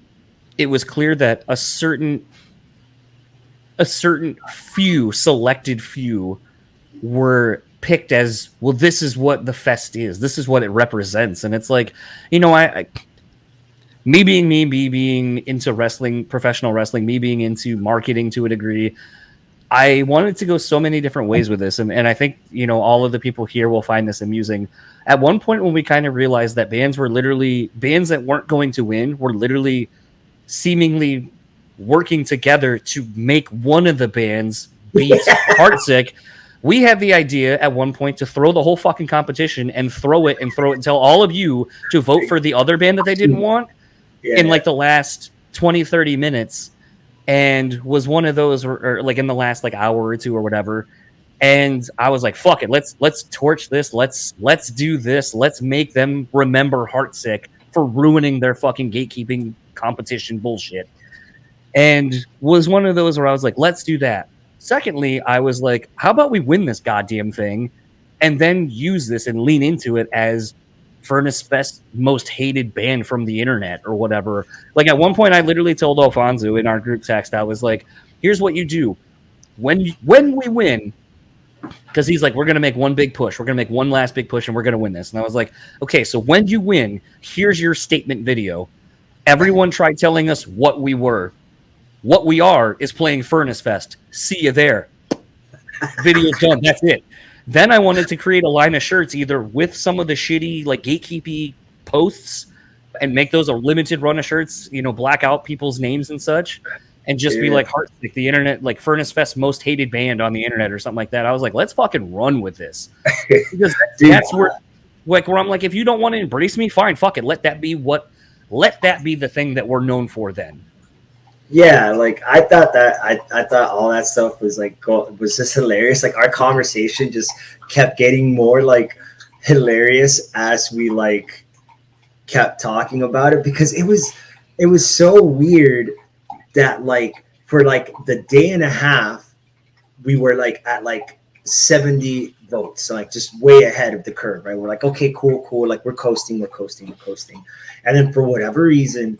Speaker 1: it was clear that a certain few, selected few, were picked as, well, this is what the fest is. This is what it represents. And it's like, you know, me being into wrestling, professional wrestling, me being into marketing to a degree, I wanted to go so many different ways with this. And I think, you know, all of the people here will find this amusing. At one point when we kind of realized that bands that weren't going to win were literally seemingly working together to make one of the bands beat Heartsick, we had the idea at one point to throw the whole fucking competition and throw it and tell all of you to vote for the other band that they didn't want in like the last 20, 30 minutes. And was one of those, or like in the last like hour or two or whatever. And I was like, fuck it, let's torch this. Let's do this. Let's make them remember Heartsick for ruining their fucking gatekeeping competition bullshit. And was one of those where I was like, let's do that. Secondly, I was like, how about we win this goddamn thing and then use this and lean into it as Furnace Fest's most hated band from the internet or whatever. Like at one point I literally told Alfonso in our group text, I was like, here's what you do when we win, because he's like, we're going to make one big push. We're going to make one last big push and we're going to win this. And I was like, okay, so when you win, here's your statement video. Everyone tried telling us what we were. What we are is playing Furnace Fest. See you there. Video's done. That's it. Then I wanted to create a line of shirts either with some of the shitty like gatekeepy posts and make those a limited run of shirts, you know, black out people's names and such, and just be like Heartsick, the internet, like Furnace Fest most hated band on the internet or something like that. I was like, let's fucking run with this. Because that's where I'm like, if you don't want to embrace me, fine, fuck it. Let that be the thing that we're known for then.
Speaker 3: Yeah, like I thought all that stuff was like was just hilarious. Like our conversation just kept getting more like hilarious as we like kept talking about it, because it was so weird that like for like the day and a half we were like at like 70 votes, so like just way ahead of the curve, right? We're like, okay, cool, like we're coasting, and then for whatever reason,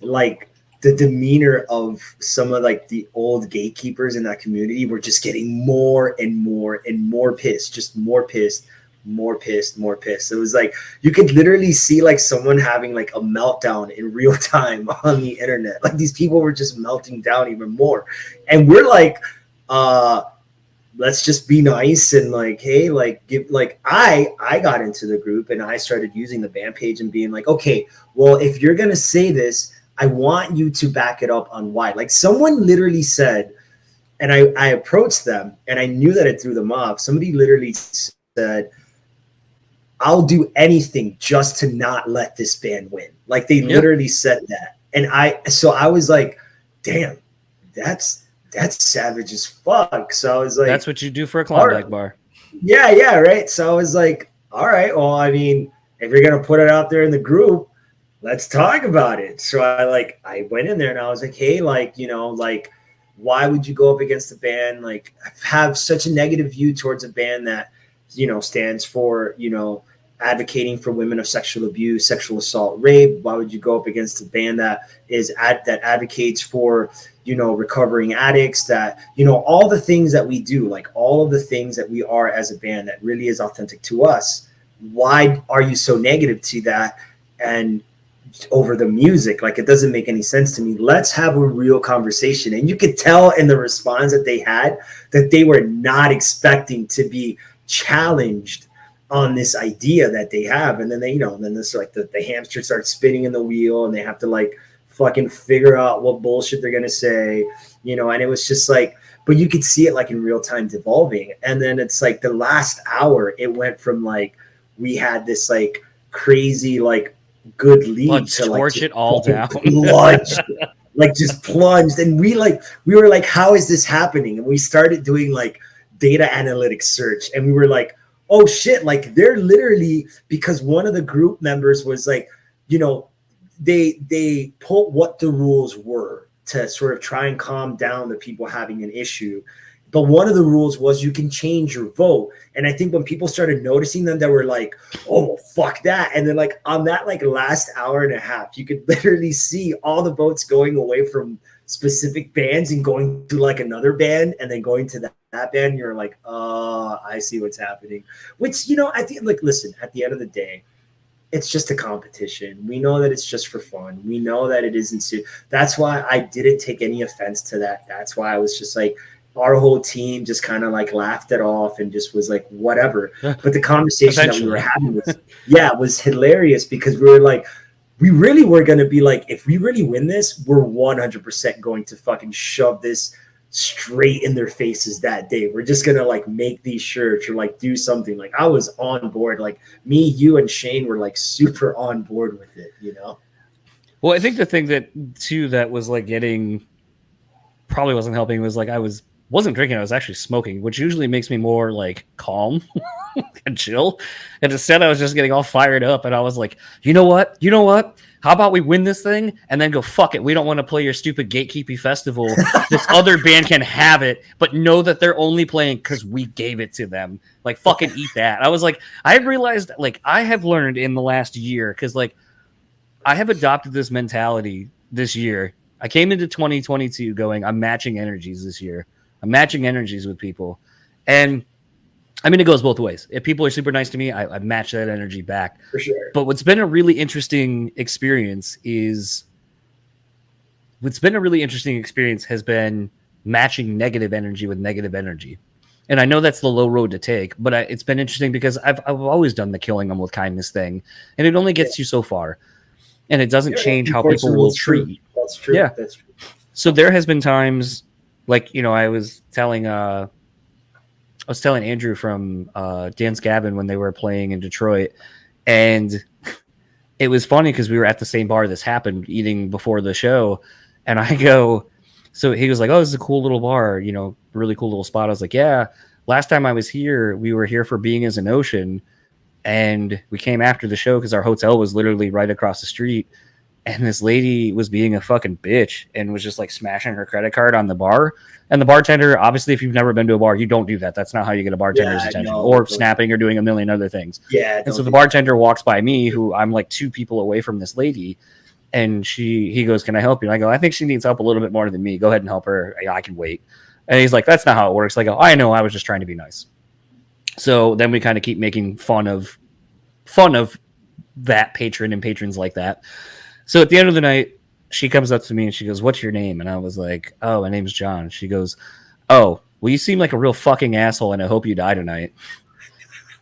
Speaker 3: like the demeanor of some of like the old gatekeepers in that community were just getting more and more and more pissed, just more pissed. It was like you could literally see like someone having like a meltdown in real time on the internet. Like these people were just melting down even more. And we're like, let's just be nice and like, hey, like give like I got into the group and I started using the band page and being like, okay, well, if you're gonna say this, I want you to back it up on why. Like someone literally said, and I approached them and I knew that it threw them off. Somebody literally said, I'll do anything just to not let this band win. Like they literally said that. And I was like, damn, that's savage as fuck. So I was like,
Speaker 1: that's what you do for a Klondike bar.
Speaker 3: Yeah, right. So I was like, all right, well, I mean, if you're gonna put it out there in the group, let's talk about it. So I went in there and I was like, hey, like, you know, like, why would you go up against a band, like have such a negative view towards a band that, you know, stands for, you know, advocating for women of sexual abuse, sexual assault, rape? Why would you go up against a band that that advocates for, you know, recovering addicts, that, you know, all the things that we do, like all of the things that we are as a band that really is authentic to us? Why are you so negative to that? And over the music, like it doesn't make any sense to me. Let's have a real conversation. And you could tell in the response that they had that they were not expecting to be challenged on this idea that they have. And then they, you know, then this like the hamster starts spinning in the wheel and they have to like fucking figure out what bullshit they're gonna say, you know. And it was just like, but you could see it like in real time devolving. And then it's like the last hour, it went from like we had this like crazy like good lead
Speaker 1: Let's
Speaker 3: to
Speaker 1: torch
Speaker 3: like
Speaker 1: it all down.
Speaker 3: Plunged, like just plunged. And we were like, how is this happening? And we started doing like data analytics search, and we were like, oh shit, like they're literally, because one of the group members was like, you know, they put what the rules were to sort of try and calm down the people having an issue. But one of the rules was you can change your vote. And I think when people started noticing them, they were like, oh, well, fuck that. And then like on that like last hour and a half, you could literally see all the votes going away from specific bands and going to like another band and then going to that band, you're like, oh, I see what's happening. Which, you know, listen, at the end of the day, it's just a competition. We know that it's just for fun. We know that it isn't. That's why I didn't take any offense to that. That's why I was just like, our whole team just kind of like laughed it off and just was like, whatever. But the conversation that we were having was hilarious, because we were like, we really were going to be like, if we really win this, we're 100% going to fucking shove this straight in their faces that day. We're just going to like make these shirts or like do something. Like, I was on board. Like, me, you, and Shane were like super on board with it, you know?
Speaker 1: Well, I think the thing that too that was like probably wasn't helping was like I wasn't drinking, I was actually smoking, which usually makes me more like calm and chill. And instead I was just getting all fired up, and I was like, you know what? How about we win this thing and then go, fuck it, we don't want to play your stupid gatekeeping festival. This other band can have it, but know that they're only playing because we gave it to them. Like, fucking eat that. I was like, I realized, like, I have learned in the last year, because like I have adopted this mentality this year. I came into 2022 going, I'm matching energies this year. I'm matching energies with people. And I mean, it goes both ways. If people are super nice to me, I match that energy back.
Speaker 3: For sure.
Speaker 1: But what's been a really interesting experience has been matching negative energy with negative energy. And I know that's the low road to take, but it's been interesting because I've always done the killing them with kindness thing, and it only gets you so far. And it doesn't change how people will treat you.
Speaker 3: That's true.
Speaker 1: Yeah.
Speaker 3: That's true.
Speaker 1: So there has been times, like, you know, I was telling Andrew from Dance Gavin when they were playing in Detroit, and it was funny because we were at the same bar this happened, eating before the show, and I go, so he was like, oh, this is a cool little bar, you know, really cool little spot. I was like, yeah, last time I was here, we were here for Being as an Ocean, and we came after the show because our hotel was literally right across the street. And this lady was being a fucking bitch and was just like smashing her credit card on the bar. And the bartender, obviously, if you've never been to a bar, you don't do that. That's not how you get a bartender's attention, or snapping or doing a million other things.
Speaker 3: Yeah.
Speaker 1: And so the bartender walks by me, who I'm like 2 people away from this lady. And he goes, can I help you? And I go, I think she needs help a little bit more than me. Go ahead and help her. I can wait. And he's like, that's not how it works. I go, I know. I was just trying to be nice. So then we kind of keep making fun of that patron and patrons like that. So at the end of the night, she comes up to me and she goes, what's your name? And I was like, oh, my name's John. She goes, oh, well, you seem like a real fucking asshole, and I hope you die tonight.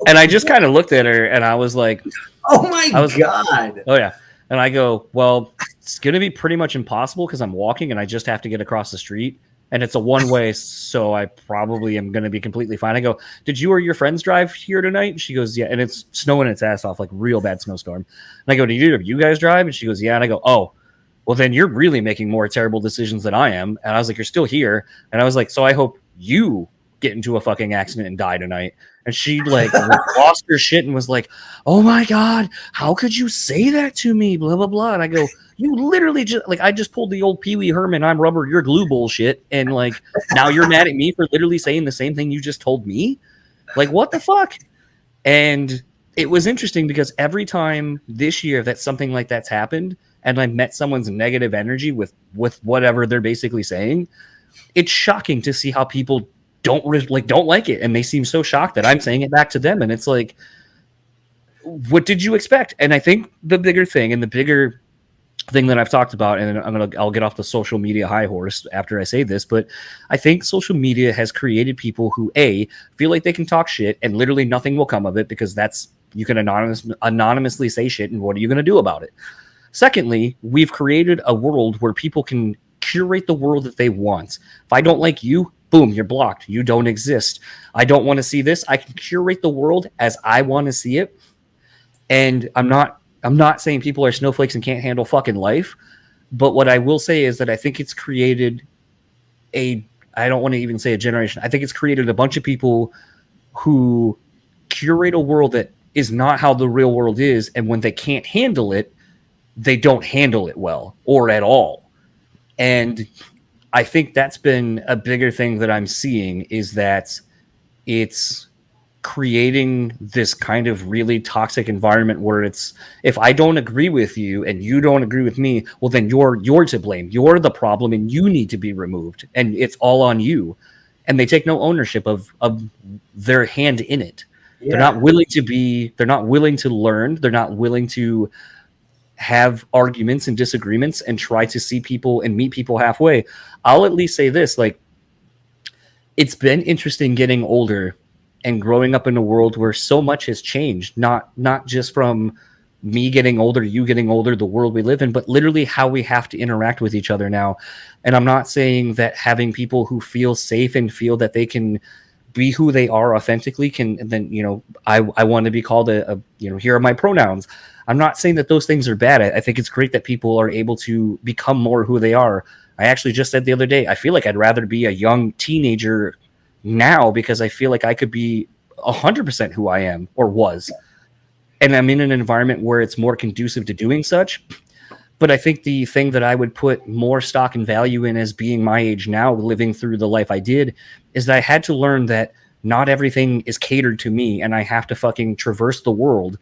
Speaker 1: And I just kind of looked at her and I was like,
Speaker 3: oh my God.
Speaker 1: Oh, yeah. And I go, well, it's going to be pretty much impossible because I'm walking and I just have to get across the street. And it's a one-way, so I probably am going to be completely fine. I go, did you or your friends drive here tonight? And she goes, yeah. And it's snowing its ass off, like real bad snowstorm. And I go, did either of you guys drive? And she goes, yeah. And I go, oh, well, then you're really making more terrible decisions than I am. And I was like, you're still here. And I was like, so I hope you get into a fucking accident and die tonight. And she like lost her shit and was like, oh my God, how could you say that to me? Blah, blah, blah. And I go, you literally just like, I just pulled the old Pee Wee Herman, I'm rubber, you're glue bullshit. And like, now you're mad at me for literally saying the same thing you just told me. Like, what the fuck? And it was interesting because every time this year that something like that's happened and I met someone's negative energy with whatever they're basically saying, it's shocking to see how people don't like it, and they seem so shocked that I'm saying it back to them. And it's like, what did you expect? And I think the bigger thing that I've talked about, and I'll get off the social media high horse after I say this, but I think social media has created people who feel like they can talk shit and literally nothing will come of it, because you can anonymously say shit, and what are you going to do about it? Secondly, we've created a world where people can curate the world that they want. If I don't like you, boom, you're blocked. You don't exist. I don't want to see this. I can curate the world as I want to see it. And I'm not saying people are snowflakes and can't handle fucking life. But what I will say is that I think it's created I don't want to even say a generation. I think it's created a bunch of people who curate a world that is not how the real world is. And when they can't handle it, they don't handle it well or at all. And I think that's been a bigger thing that I'm seeing, is that it's creating this kind of really toxic environment where it's, if I don't agree with you and you don't agree with me, well, then you're to blame. You're the problem and you need to be removed. And it's all on you. And they take no ownership of their hand in it.
Speaker 3: Yeah.
Speaker 1: They're not willing to learn. They're not willing to have arguments and disagreements and try to see people and meet people halfway. I'll at least say this, like, it's been interesting getting older and growing up in a world where so much has changed, not just from me getting older, you getting older, the world we live in, but literally how we have to interact with each other now. And I'm not saying that having people who feel safe and feel that they can be who they are authentically can, and then, I want to be called here are my pronouns. I'm not saying that those things are bad. I think it's great that people are able to become more who they are. I actually just said the other day, I feel like I'd rather be a young teenager now because I feel like I could be 100% who I am or was. And I'm in an environment where it's more conducive to doing such. But I think the thing that I would put more stock and value in as being my age now, living through the life I did, is that I had to learn that not everything is catered to me and I have to fucking traverse the world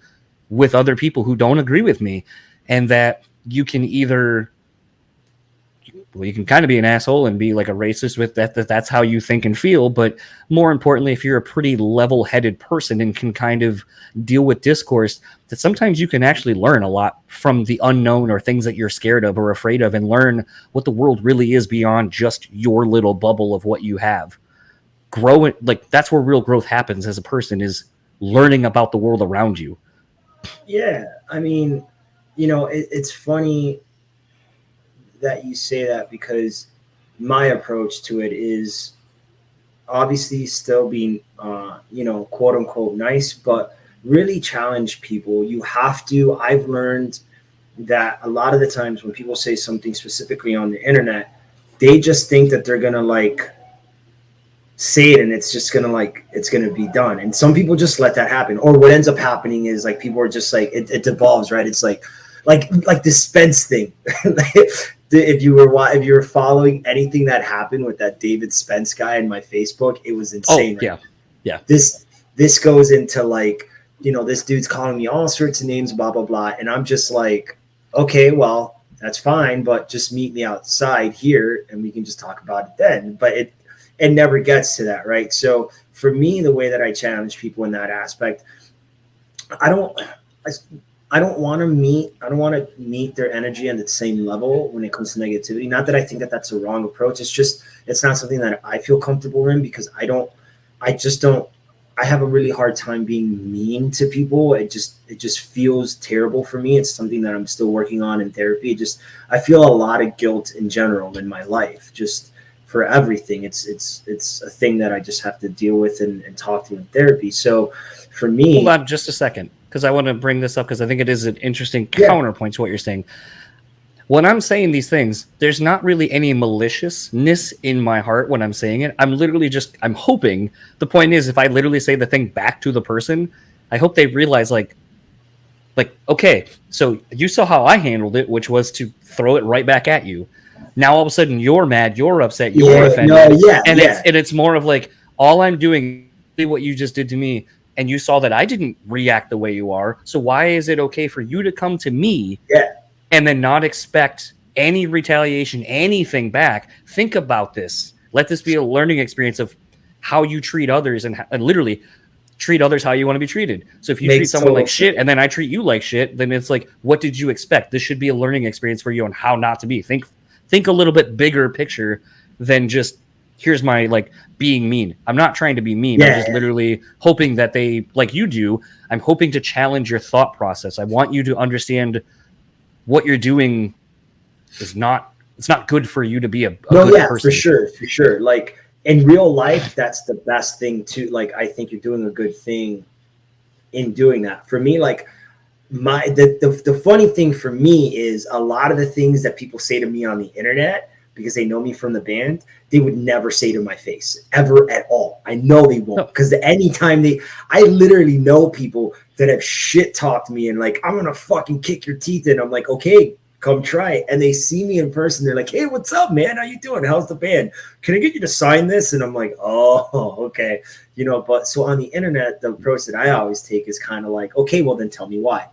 Speaker 1: with other people who don't agree with me. And that you can either... well, you can kind of be an asshole and be like a racist with that's how you think and feel. But more importantly, if you're a pretty level-headed person and can kind of deal with discourse, that sometimes you can actually learn a lot from the unknown or things that you're scared of or afraid of, and learn what the world really is beyond just your little bubble of what you have. Grow it, like, that's where real growth happens as a person, is learning about the world around you.
Speaker 3: Yeah, I mean, it's funny that you say that, because my approach to it is obviously still being quote unquote nice, but really challenge people. You have to. I've learned that a lot of the times when people say something specifically on the internet, they just think that they're gonna like say it and it's just gonna it's gonna be done. And some people just let that happen. Or what ends up happening is like people are just like it devolves, right? It's like the Spence thing. If you were following anything that happened with that David Spence guy in my Facebook, it was insane.
Speaker 1: Oh, yeah.
Speaker 3: This goes into this dude's calling me all sorts of names, blah, blah, blah. And I'm just like, okay, well, that's fine, but just meet me outside here and we can just talk about it then. But it never gets to that, right? So for me, the way that I challenge people in that aspect, I don't want to meet their energy on the same level when it comes to negativity. Not that I think that that's a wrong approach. It's not something that I feel comfortable in, because I have a really hard time being mean to people. It just feels terrible for me. It's something that I'm still working on in therapy. I feel a lot of guilt in general in my life, just for everything. It's a thing that I just have to deal with and talk to in therapy. So for me,
Speaker 1: hold on just a second, because I want to bring this up because I think it is an interesting counterpoint to what you're saying. When I'm saying these things, there's not really any maliciousness in my heart when I'm saying it. I'm literally I'm hoping. The point is, if I literally say the thing back to the person, I hope they realize like, okay, so you saw how I handled it, which was to throw it right back at you. Now all of a sudden you're mad, you're upset, you're offended. It's more of like, all I'm doing is what you just did to me. And you saw that I didn't react the way you are. So why is it okay for you to come to me and then not expect any retaliation, anything back? Think about this. Let this be a learning experience of how you treat others and literally treat others how you want to be treated. So if you treat someone like shit and then I treat you like shit, then it's like, what did you expect? This should be a learning experience for you on how not to be. Think a little bit bigger picture than just, here's my being mean. I'm not trying to be mean. I'm just literally hoping that they, like you do, I'm hoping to challenge your thought process. I want you to understand what you're doing is not, it's not good for you to be a good person. For sure. Like
Speaker 3: in real life, that's the best thing too. Like, I think you're doing a good thing in doing that. For me, the funny thing for me is a lot of the things that people say to me on the internet, because they know me from the band, they would never say to my face ever at all. I know they won't, because anytime I literally know people that have shit talked me and I'm going to fucking kick your teeth in. I'm like, okay, come try it. And they see me in person. They're like, hey, what's up, man? How you doing? How's the band? Can I get you to sign this? And I'm like, oh, okay. You know, but so on the internet, the approach that I always take is kind of like, okay, well then tell me why.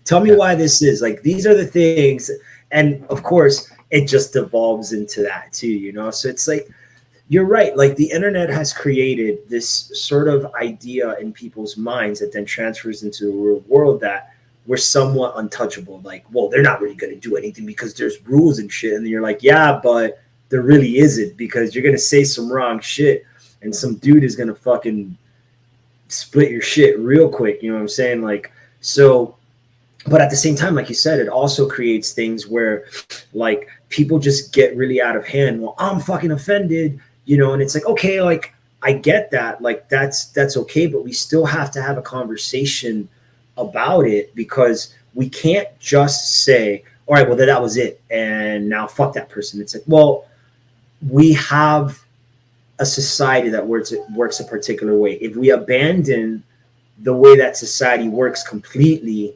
Speaker 3: Tell me why this is like, these are the things. And of course, it just devolves into that too, you know? So it's like, you're right. Like the internet has created this sort of idea in people's minds that then transfers into the real world that we're somewhat untouchable. Like, well, they're not really going to do anything because there's rules and shit. And then you're like, yeah, but there really isn't, because you're going to say some wrong shit and some dude is going to fucking split your shit real quick. You know what I'm saying? Like, so, but at the same time, like you said, it also creates things where like people just get really out of hand. Well, I'm fucking offended. You know, and it's like, okay, like I get that, like that's okay, but we still have to have a conversation about it, because we can't just say, all right, well, that was it, and now fuck that person. It's like, well, we have a society that works a particular way. If we abandon the way that society works completely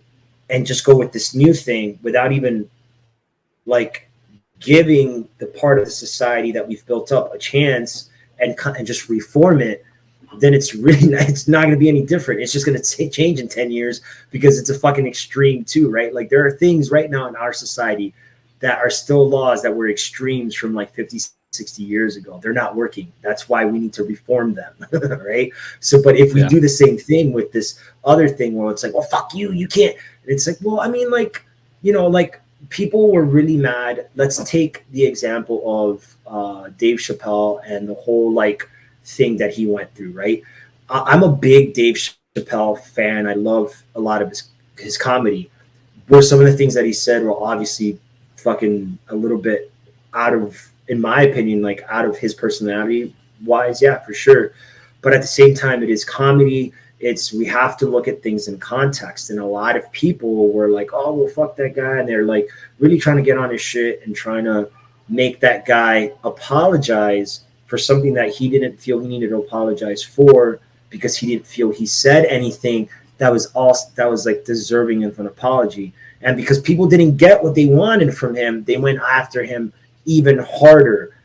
Speaker 3: and just go with this new thing without even like giving the part of the society that we've built up a chance and just reform it, then it's not going to be any different. It's just going to change in 10 years because it's a fucking extreme too, right? Like there are things right now in our society that are still laws that were extremes from like 50, 60 years ago. They're not working. That's why we need to reform them, right? So, but if we do the same thing with this other thing where it's like, well, fuck you, you can't. And it's like, well, I mean, like, you know, like, people were really mad. Let's take the example of Dave Chappelle and the whole like thing that he went through, right? I'm a big Dave Chappelle fan. I love a lot of his comedy. Were some of the things that he said were obviously fucking a little bit out of, in my opinion, like out of his personality wise, yeah, for sure. But at the same time, it is comedy. We have to look at things in context. And a lot of people were like, oh, well, fuck that guy. And they're like really trying to get on his shit and trying to make that guy apologize for something that he didn't feel he needed to apologize for, because he didn't feel he said anything that was like deserving of an apology. And because people didn't get what they wanted from him, they went after him even harder.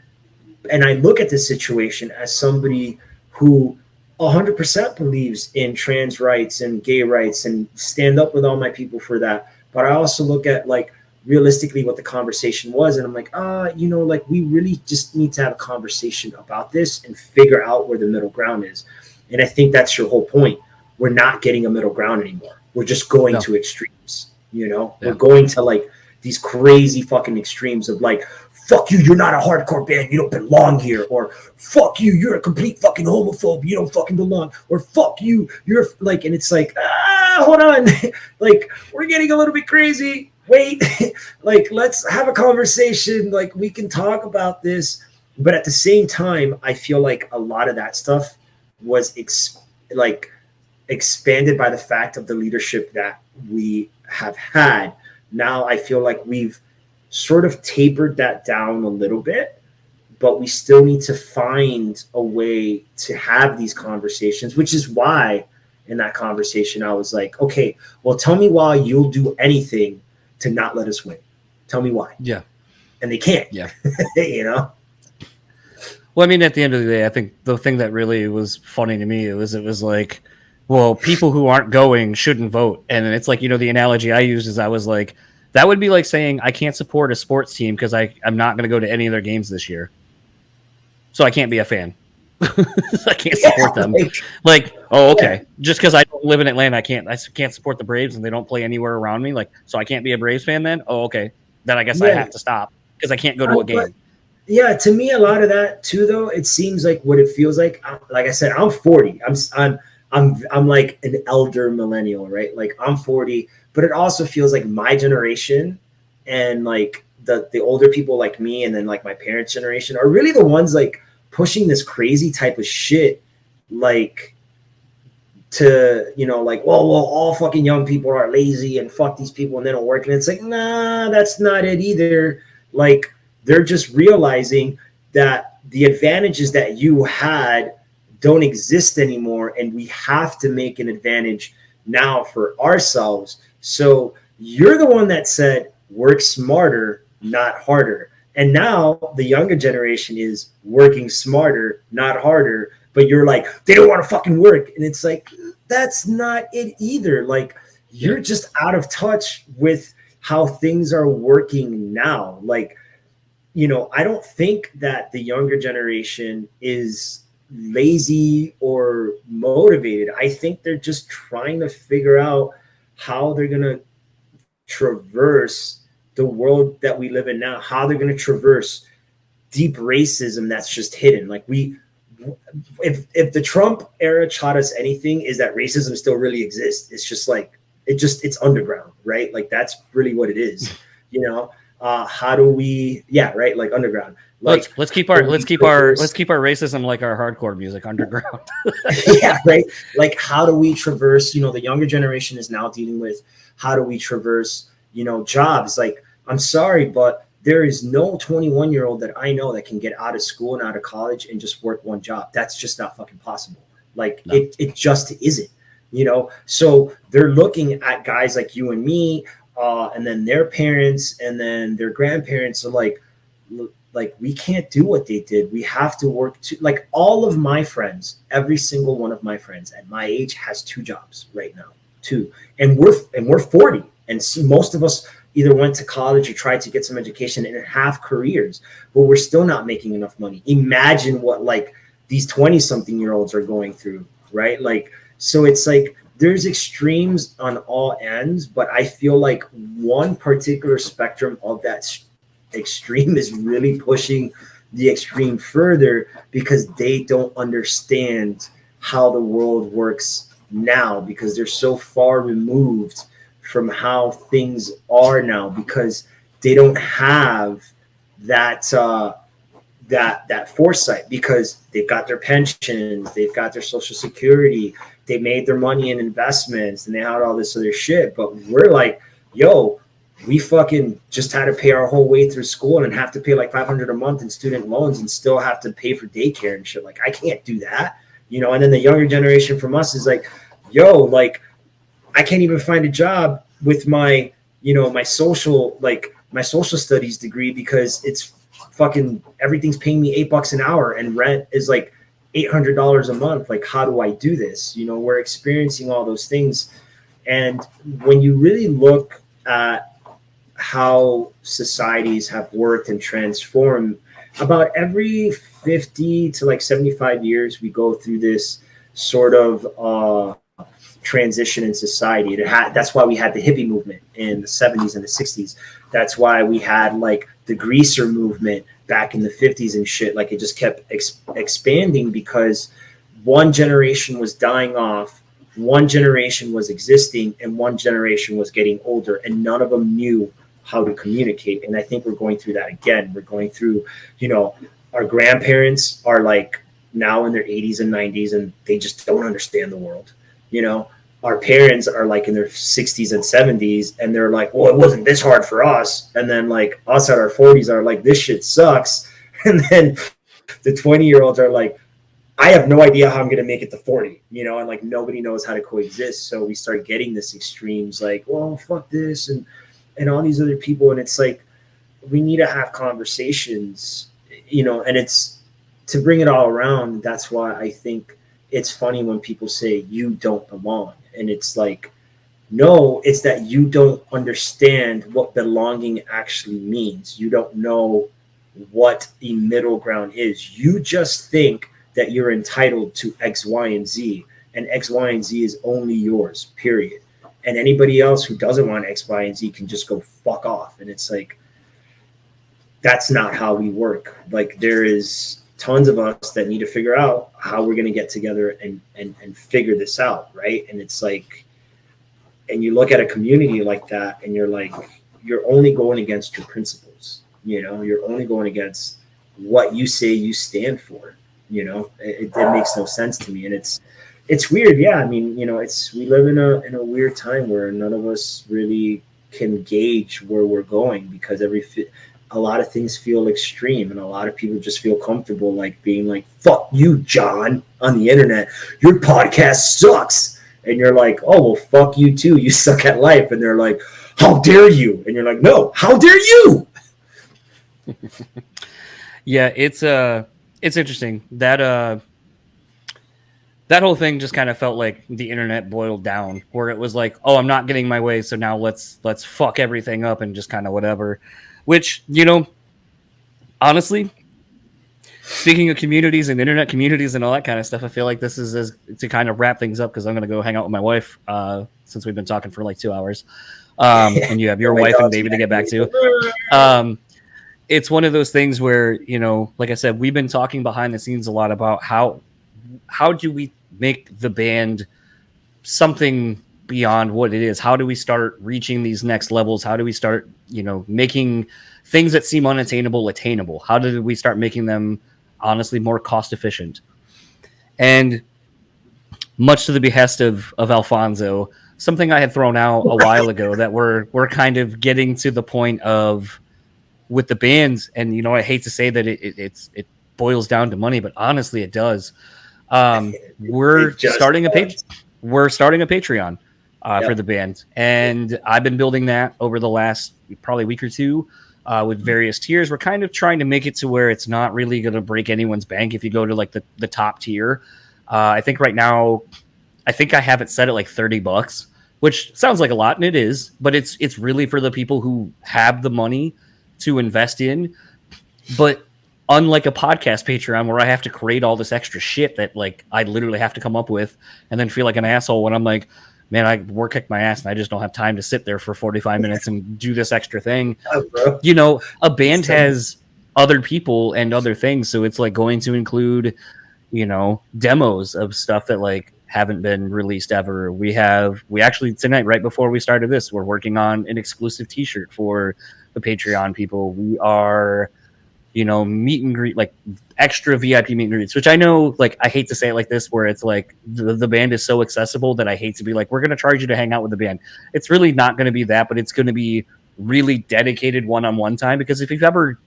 Speaker 3: And I look at this situation as somebody who 100% believes in trans rights and gay rights and stand up with all my people for that. But I also look at like realistically what the conversation was. And I'm like, you know, like we really just need to have a conversation about this and figure out where the middle ground is. And I think that's your whole point. We're not getting a middle ground anymore. We're just going to extremes, you know, we're going to like these crazy fucking extremes of like, fuck you, you're not a hardcore band, you don't belong here. Or fuck you, you're a complete fucking homophobe, you don't fucking belong. Or fuck you, you're like, and it's like, hold on. Like, we're getting a little bit crazy. Wait, like, let's have a conversation. Like, we can talk about this. But at the same time, I feel like a lot of that stuff was expanded by the fact of the leadership that we have had. Now I feel like we've sort of tapered that down a little bit, but we still need to find a way to have these conversations, which is why in that conversation I was like, okay, well, tell me why you'll do anything to not let us win. Tell me why.
Speaker 1: Yeah.
Speaker 3: And they can't.
Speaker 1: Yeah.
Speaker 3: You know?
Speaker 1: Well, I mean, at the end of the day, I think the thing that really was funny to me, it was like, well, people who aren't going shouldn't vote. And it's like, you know, the analogy I used is I was like, that would be like saying I can't support a sports team because I'm not going to go to any of their games this year. So I can't be a fan. I can't support them. Like, oh, okay. Just because I don't live in Atlanta, I can't support the Braves and they don't play anywhere around me. Like, so I can't be a Braves fan then? Oh, okay. Then I guess I have to stop because I can't go to a game.
Speaker 3: Yeah, to me, a lot of that too, though, it seems like what it feels like. Like I said, I'm 40. I'm like an elder millennial, right? Like I'm 40, but it also feels like my generation and like the older people like me and then like my parents' generation are really the ones like pushing this crazy type of shit, like to, you know, like, well, all fucking young people are lazy and fuck these people and they don't work. And it's like, nah, that's not it either. Like, they're just realizing that the advantages that you had don't exist anymore, and we have to make an advantage now for ourselves. So you're the one that said, work smarter, not harder. And now the younger generation is working smarter, not harder. But you're like, they don't want to fucking work. And it's like, that's not it either. Like, you're just out of touch with how things are working now. Like, you know, I don't think that the younger generation is lazy or motivated. I think they're just trying to figure out how they're going to traverse the world that we live in now, how they're going to traverse deep racism that's just hidden. Like, if the Trump era taught us anything, is that racism still really exists. It's just like, it's underground, right? Like, that's really what it is, you know? How do we, right, like underground. Like,
Speaker 1: let's keep our racism like our hardcore music underground.
Speaker 3: Yeah, right. Like, how do we traverse, you know, the younger generation is now dealing with, how do we traverse, you know, jobs? Like, I'm sorry, but there is no 21-year-old that I know that can get out of school and out of college and just work one job. That's just not fucking possible. Like, no. It just isn't, you know? So they're looking at guys like you and me, and then their parents and then their grandparents are like, we can't do what they did. We have to work to, like, all of my friends, every single one of my friends at my age has 2 jobs right now, 2. And we're 40. And most of us either went to college or tried to get some education and have careers, but we're still not making enough money. Imagine what, like, these 20-something-year-olds are going through, right? Like, so it's like, there's extremes on all ends, but I feel like one particular spectrum of that extreme is really pushing the extreme further because they don't understand how the world works now, because they're so far removed from how things are now, because they don't have that that foresight, because they've got their pensions, they've got their social security, they made their money in investments, and they had all this other shit. But we're like, yo, we fucking just had to pay our whole way through school and have to pay like $500 a month in student loans and still have to pay for daycare and shit. Like, I can't do that, you know? And then the younger generation from us is like, yo, like, I can't even find a job with my, you know, my social studies degree, because it's fucking, everything's paying me $8 an hour and rent is like $800 a month. Like, how do I do this? You know, we're experiencing all those things. And when you really look at how societies have worked and transformed, about every 50 to like 75 years, we go through this sort of transition in society. That's why we had the hippie movement in the 70s and the 60s. That's why we had like the greaser movement back in the 50s and shit. Like, it just kept expanding because one generation was dying off, one generation was existing, and one generation was getting older, and none of them knew how to communicate. And I think we're going through that again. We're going through, you know, our grandparents are like now in their 80s and 90s, and they just don't understand the world. You know, our parents are like in their 60s and 70s, and they're like, well, it wasn't this hard for us. And then like us at our 40s are like, this shit sucks. And then the 20-year-olds are like, I have no idea how I'm going to make it to 40, you know, and like nobody knows how to coexist. So we start getting this extremes like, well, fuck this and all these other people. And it's like, we need to have conversations, you know, and it's to bring it all around. That's why I think it's funny when people say you don't belong. And it's like, no, it's that you don't understand what belonging actually means. You don't know what the middle ground is. You just think that you're entitled to X, Y, and Z, and X, Y, and Z is only yours, period. And anybody else who doesn't want X, Y, and Z can just go fuck off. And it's like, that's not how we work. Like, there is tons of us that need to figure out how we're going to get together and figure this out, right? And it's like, and you look at a community like that, and you're like, you're only going against your principles, you know, you're only going against what you say you stand for, you know. It makes no sense to me. And it's weird. Yeah. I mean, you know, we live in a weird time where none of us really can gauge where we're going, because a lot of things feel extreme, and a lot of people just feel comfortable like being like, fuck you, John, on the internet, your podcast sucks. and you're like, oh, well, fuck you too. You suck at life. And they're like, how dare you? And you're like, no, how dare you?
Speaker 1: Yeah, it's interesting that that whole thing just kind of felt like the internet boiled down, where it was like, oh, I'm not getting my way, so now let's fuck everything up and just kind of whatever. Which, you know, honestly, speaking of communities and internet communities and all that kind of stuff, I feel like this is as to kind of wrap things up, because I'm going to go hang out with my wife since we've been talking for like 2 hours. And you have your wife and baby to get back to. It's one of those things where, you know, like I said, we've been talking behind the scenes a lot about how do we make the band something beyond what it is? How do we start reaching these next levels? How do we start, you know, making things that seem unattainable attainable? How did we start making them honestly more cost efficient? And much to the behest of Alfonso, something I had thrown out a while ago that we're kind of getting to the point of with the bands. And, you know, I hate to say that it boils down to money, but honestly it does. We're starting a Patreon for the band, and I've been building that over the last probably week or two with various tiers. We're kind of trying to make it to where it's not really going to break anyone's bank if you go to like the top tier. I think right now, I think I have it set at like $30, which sounds like a lot, and it is, but it's really for the people who have the money to invest in. But unlike a podcast Patreon where I have to create all this extra shit that like I literally have to come up with and then feel like an asshole when I'm like, man, I work kick my ass and I just don't have time to sit there for 45 minutes and do this extra thing. You know, a band has other people and other things. So it's like going to include, you know, demos of stuff that like haven't been released ever. We actually tonight, right before we started this, we're working on an exclusive t-shirt for the Patreon people. We are, you know, meet and greet, like extra VIP meet and greets, which I know, like, I hate to say it like this, where it's like the band is so accessible that I hate to be like, we're going to charge you to hang out with the band. It's really not going to be that, but it's going to be really dedicated one-on-one time. Because if you've ever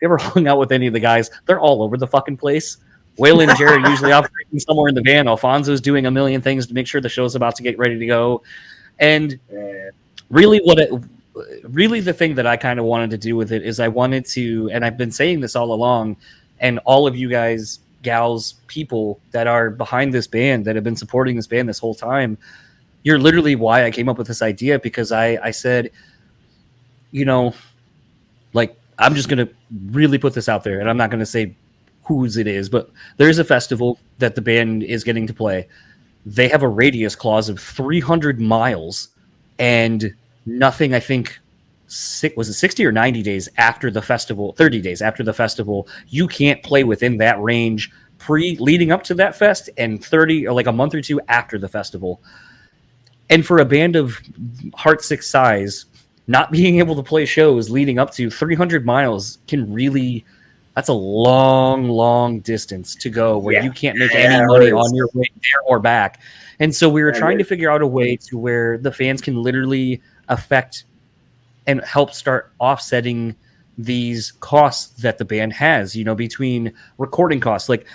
Speaker 1: hung out with any of the guys, they're all over the fucking place. Waylon and Jared are usually operating somewhere in the van. Alfonso's doing a million things to make sure the show's about to get ready to go. And really really the thing that I kind of wanted to do with it is I wanted to, and I've been saying this all along, and all of you guys, gals, people that are behind this band, that have been supporting this band this whole time, you're literally why I came up with this idea. Because I said, you know, like, I'm just going to really put this out there, and I'm not going to say whose it is, but there's a festival that the band is getting to play. They have a radius clause of 300 miles, and nothing, I think, was it 60 or 90 days after the festival, 30 days after the festival, you can't play within that range leading up to that fest, and 30 or like a month or two after the festival. And for a band of Heartsick size, not being able to play shows leading up to 300 miles can really, that's a long distance to go where you can't make any money on your way there or back. And so we were trying to figure out a way to where the fans can literally affect and help start offsetting these costs that the band has, you know, between recording costs. Like,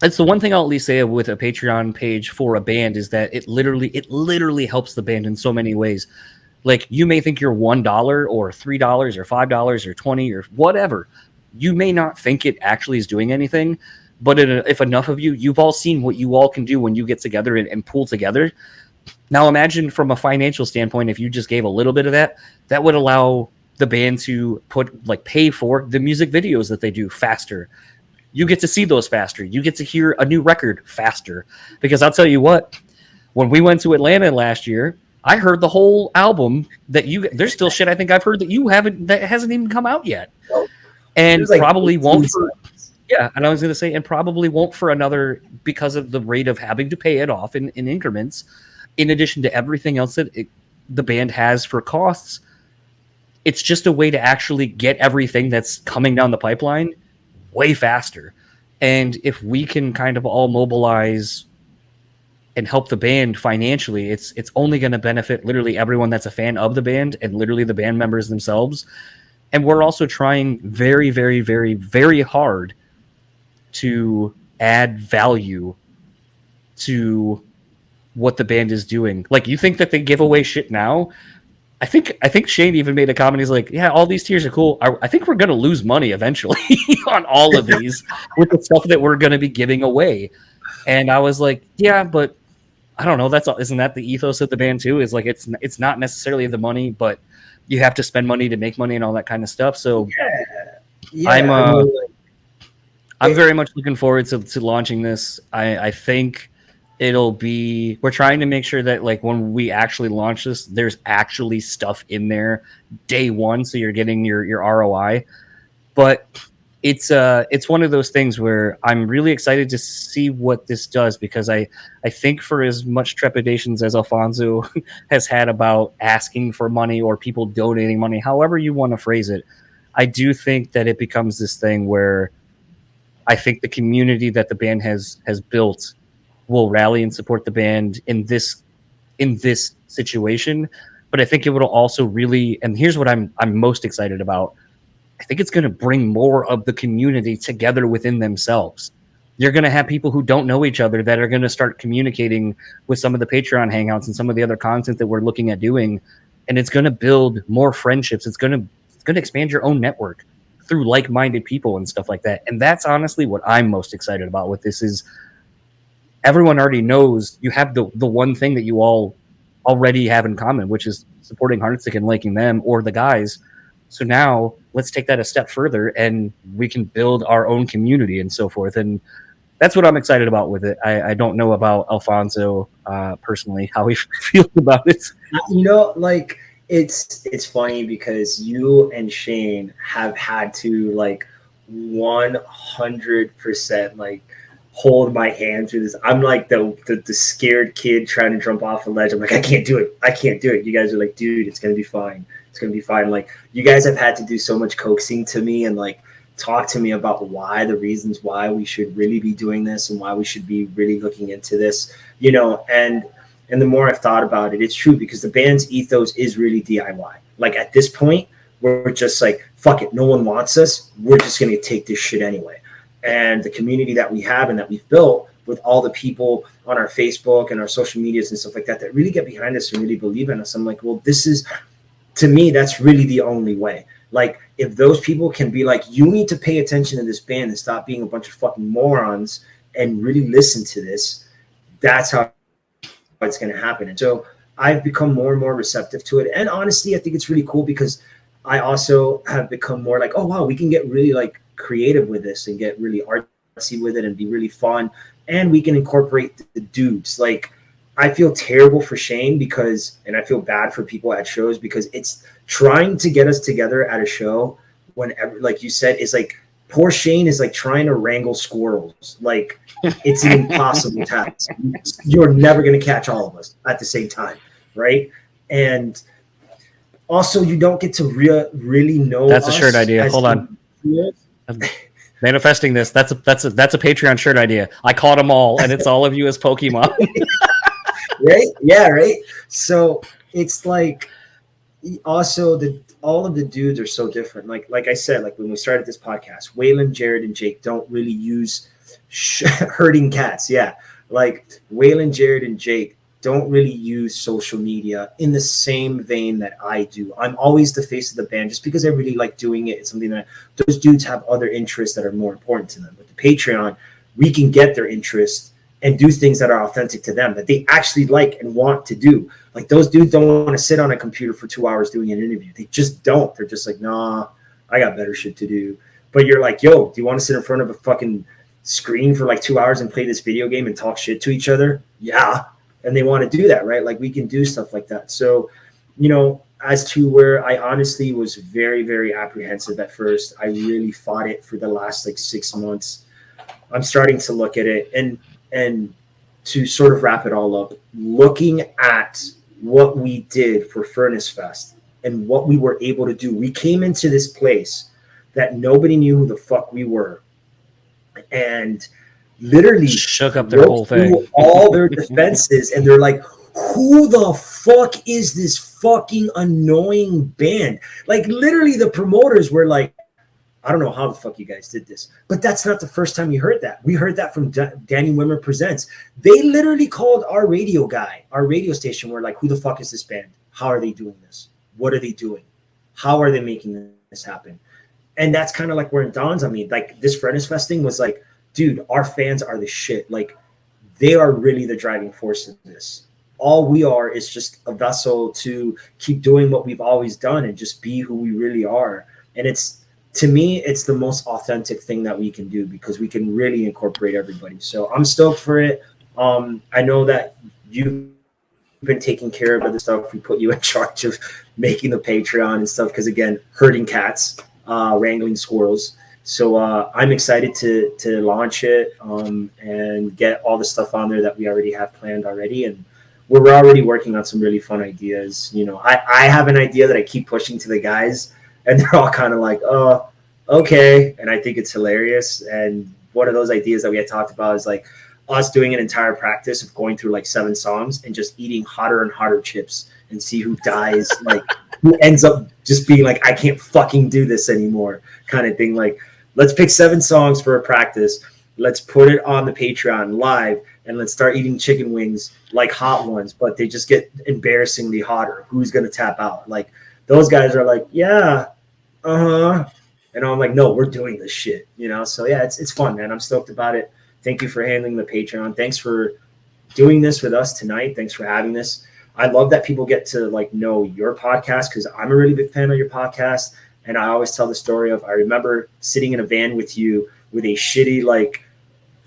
Speaker 1: that's the one thing I'll at least say with a Patreon page for a band, is that it literally helps the band in so many ways. Like, you may think you're $1 or $3 or $5 or 20 or whatever. You may not think it actually is doing anything, but if enough of you've all seen what you all can do when you get together and pull together. Now imagine from a financial standpoint, if you just gave a little bit of that would allow the band to pay for the music videos that they do faster. You get to see those faster. You get to hear a new record faster. Because I'll tell you what, when we went to Atlanta last year, I heard the whole album there's still shit I think I've heard that hasn't even come out yet. And probably won't for, and I was going to say, and probably won't for another, because of the rate of having to pay it off in increments, in addition to everything else that the band has for costs. It's just a way to actually get everything that's coming down the pipeline way faster. And if we can kind of all mobilize and help the band financially, it's only going to benefit literally everyone that's a fan of the band and literally the band members themselves. And we're also trying very, very, very, very hard to add value to what the band is doing. Like, you think that they give away shit now? I think Shane even made a comment. He's like, yeah, all these tiers are cool. I think we're going to lose money eventually on all of these with the stuff that we're going to be giving away. And I was like, yeah, but I don't know. Isn't that the ethos of the band too? Is like, it's not necessarily the money, but you have to spend money to make money and all that kind of stuff. So
Speaker 3: yeah,
Speaker 1: I'm very much looking forward to launching this. I think we're trying to make sure that, like, when we actually launch this, there's actually stuff in there day one, so you're getting your ROI. But it's one of those things where I'm really excited to see what this does, because I think, for as much trepidations as Alfonso has had about asking for money or people donating money, however you want to phrase it, I do think that it becomes this thing where I think the community that the band has built will rally and support the band in this situation. But I think it will also really, and here's what I'm most excited about, I think it's going to bring more of the community together within themselves. You're going to have people who don't know each other that are going to start communicating with some of the Patreon hangouts and some of the other content that we're looking at doing, and it's going to build more friendships. It's going to expand your own network through like-minded people and stuff like that. And that's honestly what I'm most excited about with this. Is everyone already knows you have the one thing that you all already have in common, which is supporting Heartsick and liking them or the guys. So now let's take that a step further, and we can build our own community and so forth. And that's what I'm excited about with it. I don't know about Alfonso personally, how he feels about it.
Speaker 3: Like, it's funny because you and Shane have had to, like, 100% like hold my hand through this. I'm like the scared kid trying to jump off a ledge. I'm like, I can't do it. You guys are like, dude, it's gonna be fine. Like, you guys have had to do so much coaxing to me and, like, talk to me about the reasons why we should really be doing this and why we should be really looking into this, and the more I've thought about it, it's true, because the band's ethos is really DIY. Like, at this point, we're just like, fuck it, no one wants us, we're just going to take this shit anyway. And the community that we have and that we've built with all the people on our Facebook and our social medias and stuff like that really get behind us and really believe in us, I'm like, well, this is, to me, that's really the only way. Like, if those people can be like, you need to pay attention to this band and stop being a bunch of fucking morons and really listen to this, that's how it's going to happen. And so I've become more and more receptive to it. And honestly, I think it's really cool because I also have become more like, oh, wow, we can get really, like, creative with this and get really artsy with it and be really fun. And we can incorporate the dudes. Like, I feel terrible for Shane and I feel bad for people at shows, because it's trying to get us together at a show whenever, like you said, is like, poor Shane is like trying to wrangle squirrels. Like, it's an impossible task. You're never going to catch all of us at the same time, right? And also, you don't get to really know.
Speaker 1: That's a shirt idea. Hold on. Manifesting this. That's a Patreon shirt idea. I caught them all, and it's all of you as Pokemon.
Speaker 3: Right? Yeah, right. So it's like, also all of the dudes are so different. Like I said, like, when we started this podcast, Waylon, Jared, and Jake don't really use herding cats. Yeah, like, Waylon, Jared, and Jake don't really use social media in the same vein that I do. I'm always the face of the band just because I really like doing it. It's something that those dudes have other interests that are more important to them. With the Patreon, we can get their interests and do things that are authentic to them, that they actually like and want to do. Like, those dudes don't want to sit on a computer for 2 hours doing an interview. They just don't. They're just like, nah, I got better shit to do. But you're like, yo, do you want to sit in front of a fucking screen for like 2 hours and play this video game and talk shit to each other? Yeah. And they want to do that, right? Like, we can do stuff like that. So, as to where I honestly was very, very apprehensive at first, I really fought it for the last like 6 months. I'm starting to look at it, and to sort of wrap it all up, looking at what we did for Furnace Fest and what we were able to do. We came into this place that nobody knew who the fuck we were, and literally
Speaker 1: shook up their whole thing,
Speaker 3: all their defenses, and they're like, who the fuck is this fucking annoying band? Like, literally, the promoters were like, I don't know how the fuck you guys did this, but that's not the first time we heard that. We heard that from Danny Wimmer Presents. They literally called our radio guy, our radio station. We're like, who the fuck is this band? How are they doing this? What are they doing? How are they making this happen? And that's kind of like where it dawns on me. Like this Furnace Fest thing was like, dude, our fans are the shit. Like they are really the driving force of this. All we are is just a vessel to keep doing what we've always done and just be who we really are. And to me, it's the most authentic thing that we can do because we can really incorporate everybody. So I'm stoked for it. I know that you've been taking care of the stuff. We put you in charge of making the Patreon and stuff because, again, herding cats, wrangling squirrels. So I'm excited to launch it and get all the stuff on there that we already have planned already. And we're already working on some really fun ideas. You know, I have an idea that I keep pushing to the guys, and they're all kind of like, oh, okay. And I think it's hilarious. And one of those ideas that we had talked about is like us doing an entire practice of going through like 7 songs and just eating hotter and hotter chips and see who dies, like who ends up just being like, I can't fucking do this anymore kind of thing. Like, let's pick 7 songs for a practice. Let's put it on the Patreon live and let's start eating chicken wings like hot ones, but they just get embarrassingly hotter. Who's going to tap out? Like, those guys are like, yeah, and I'm like, no, we're doing this shit, you know? So yeah, it's fun, man. I'm stoked about it. Thank you for handling the Patreon. Thanks for doing this with us tonight. Thanks for having this. I love that people get to like know your podcast because I'm a really big fan of your podcast. And I always tell the story of, I remember sitting in a van with you with a shitty, like,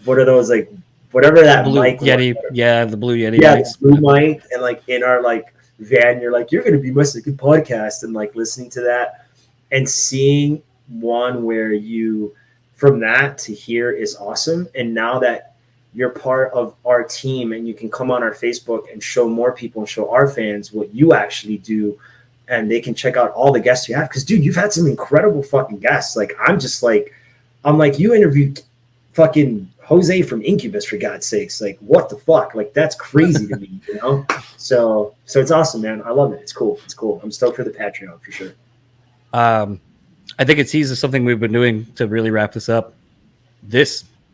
Speaker 3: what are those, like, whatever that
Speaker 1: Blue
Speaker 3: mic
Speaker 1: Yeti,
Speaker 3: was.
Speaker 1: yeah, the Blue Yeti.
Speaker 3: Yeah,
Speaker 1: mics.
Speaker 3: the Blue mic, and like in our like van, you're like, you're gonna be must a good podcast, and like listening to that and seeing one where you from that to here is awesome. And now that you're part of our team and you can come on our Facebook and show more people and show our fans what you actually do, and they can check out all the guests you have. Because dude, you've had some incredible fucking guests. Like I'm like, you interviewed fucking Jose from Incubus, for God's sakes. Like, what the fuck? Like, that's crazy to me, you know? So it's awesome, man. I love it. It's cool. I'm stoked for the Patreon for sure.
Speaker 1: I think it's easy, something we've been doing to really wrap this up.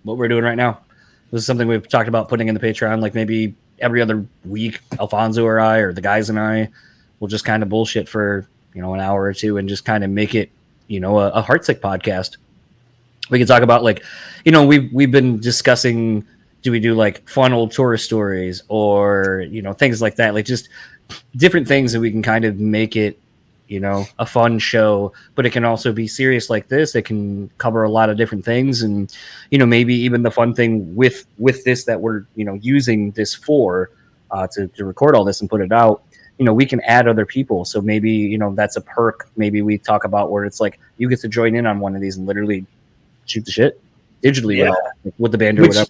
Speaker 1: What we're doing right now. This is something we've talked about putting in the Patreon, like maybe every other week, Alfonso or I, or the guys and I will just kind of bullshit for, an hour or two and just kind of make it, a Heartsick podcast. We can talk about like, we've been discussing, do we do like fun old tourist stories or, things like that, like just different things that we can kind of make it, a fun show, but it can also be serious like this. It can cover a lot of different things. And, maybe even the fun thing with this that we're, using this for to record all this and put it out, we can add other people. So maybe, that's a perk. Maybe we talk about where it's like, you get to join in on one of these and literally shoot the shit digitally with the band or whatever.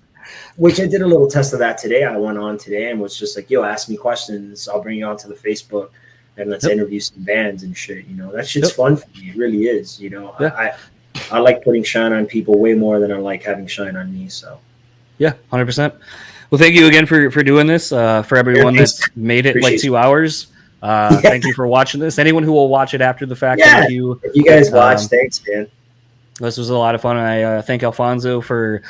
Speaker 3: Which I did a little test of that today. I went on today and was just like, yo, ask me questions. I'll bring you onto the Facebook and let's interview some bands and shit. That shit's fun for me. It really is. I like putting shine on people way more than I like having shine on me. So
Speaker 1: yeah, 100%. Well, thank you again for doing this. For everyone that's made it like 2 hours. Thank you for watching this. Anyone who will watch it after the fact, thank you.
Speaker 3: If you guys watch, thanks, man.
Speaker 1: This was a lot of fun. I thank Alfonso for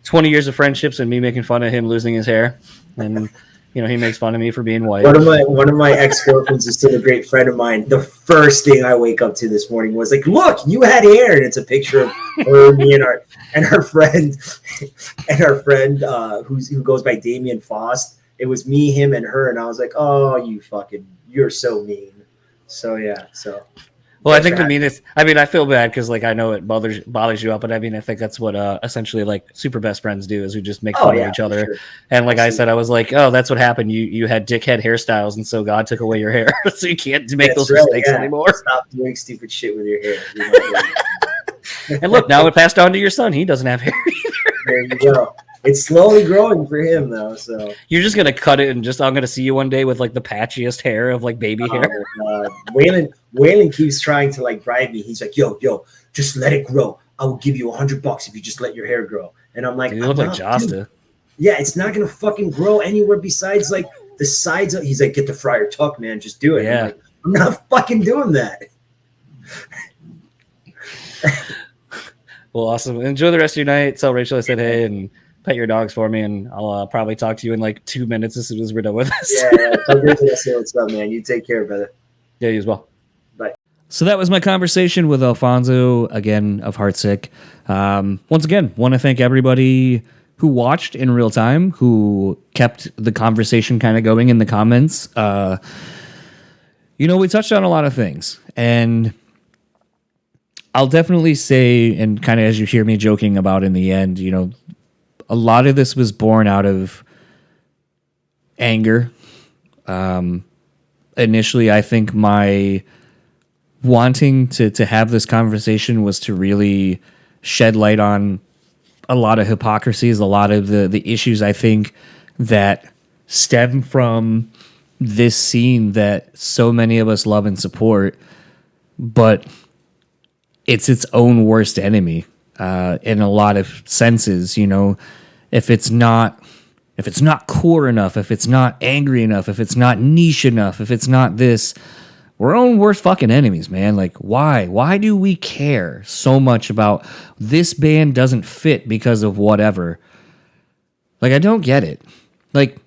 Speaker 1: 20 years of friendships and me making fun of him losing his hair. And, he makes fun of me for being white.
Speaker 3: One of my ex-girlfriends is still a great friend of mine. The first thing I wake up to this morning was like, look, you had hair. And it's a picture of her, me, and her friend, who goes by Damien Faust. It was me, him, and her. And I was like, oh, you're so mean. So, yeah. So.
Speaker 1: Well, I think the meanest. I mean, I feel bad because, like, I know it bothers you up, but I mean, I think that's what essentially like super best friends do is we just make fun of each other. Sure. And like I said, I was like, oh, that's what happened. You had dickhead hairstyles, and so God took away your hair, so you can't make those mistakes anymore.
Speaker 3: Stop doing stupid shit with your hair.
Speaker 1: And look, now it passed on to your son. He doesn't have hair either. There
Speaker 3: you go. It's slowly growing for him, though. So
Speaker 1: you're just gonna cut it, and I'm gonna see you one day with like the patchiest hair of like baby hair.
Speaker 3: Waylon keeps trying to like bribe me. He's like, yo, just let it grow. I will give you $100 if you just let your hair grow. And I'm like,
Speaker 1: you look like Josta.
Speaker 3: Yeah, it's not gonna fucking grow anywhere besides like the sides of. He's like, get the Friar Tuck, man. Just do it.
Speaker 1: Yeah,
Speaker 3: I'm not fucking doing that.
Speaker 1: Well, awesome. Enjoy the rest of your night. Tell Rachel I said hey and pet your dogs for me, and I'll probably talk to you in like 2 minutes as soon as we're done with this.
Speaker 3: Yeah. Tell Rachel I say what's up, man. You take care, brother.
Speaker 1: Yeah, you as well.
Speaker 3: Bye.
Speaker 1: So that was my conversation with Alfonso, again, of Heartsick. Once again, want to thank everybody who watched in real time, who kept the conversation kind of going in the comments. We touched on a lot of things, and I'll definitely say, and kind of as you hear me joking about in the end, a lot of this was born out of anger. Initially, I think my wanting to have this conversation was to really shed light on a lot of hypocrisies, a lot of the issues I think that stem from this scene that so many of us love and support, but it's its own worst enemy in a lot of senses. If it's not core enough, if it's not angry enough, if it's not niche enough, if it's not this, we're our own worst fucking enemies, man. Like, why? Why do we care so much about this band doesn't fit because of whatever? Like, I don't get it. Like,